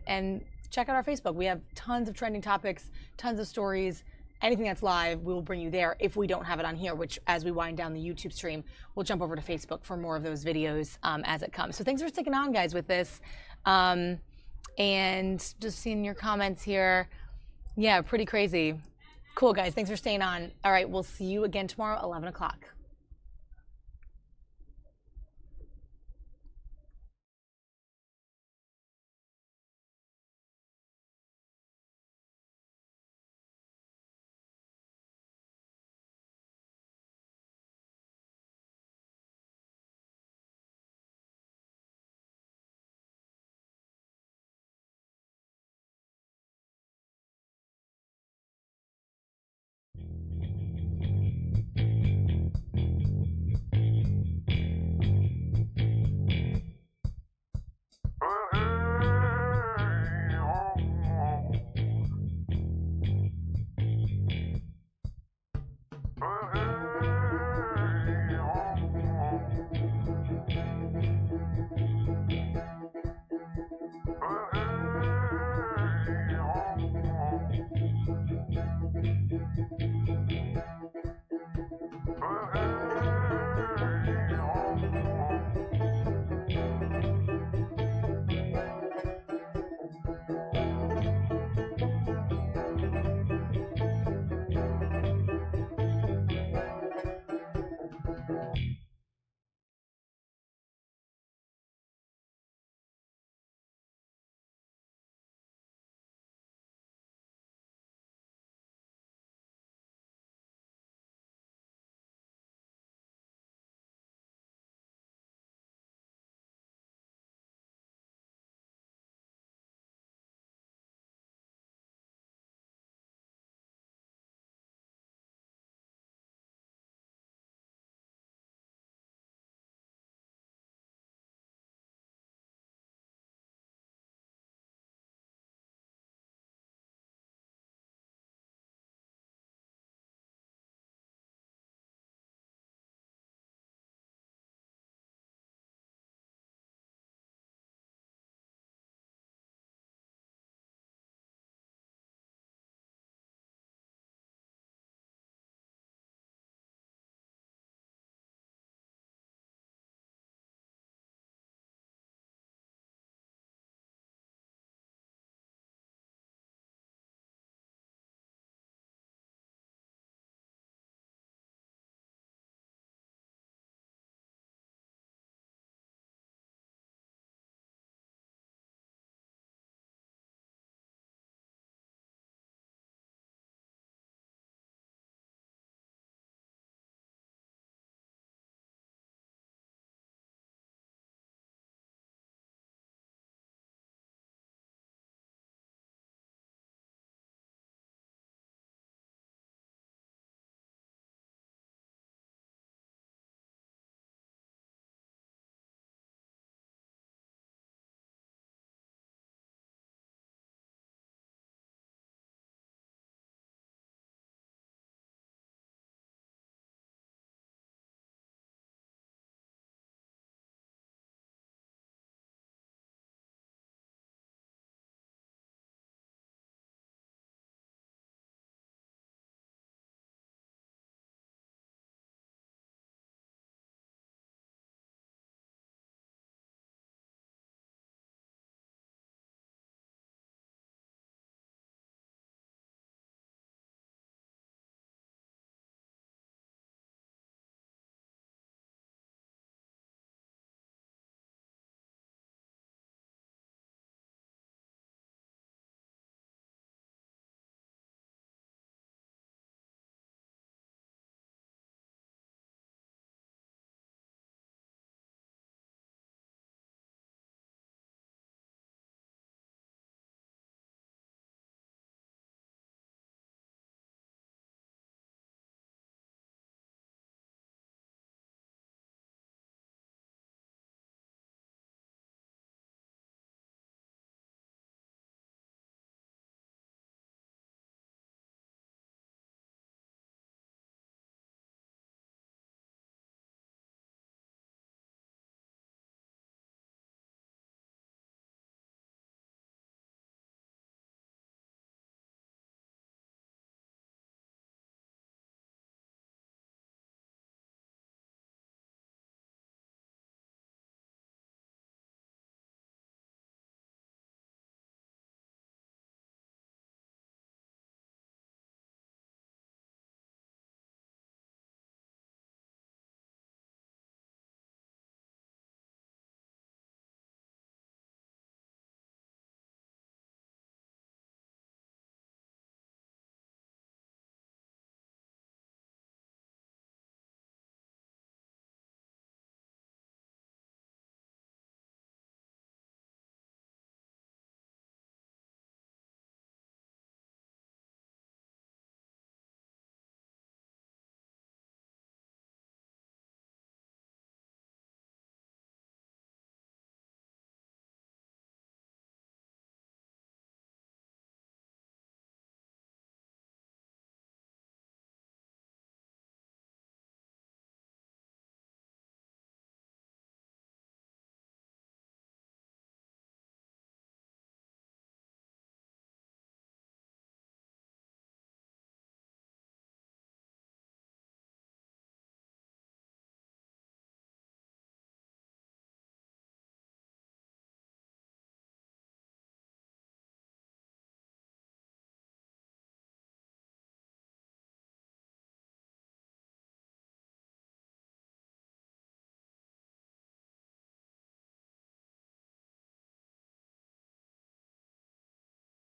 and check out our Facebook. We have tons of trending topics, tons of stories. Anything that's live, we will bring you there if we don't have it on here, which as we wind down the YouTube stream, we'll jump over to Facebook for more of those videos as it comes. So thanks for sticking on, guys, with this. And just seeing your comments here. Yeah, pretty crazy. Cool, guys. Thanks for staying on. All right, we'll see you again tomorrow, 11 o'clock.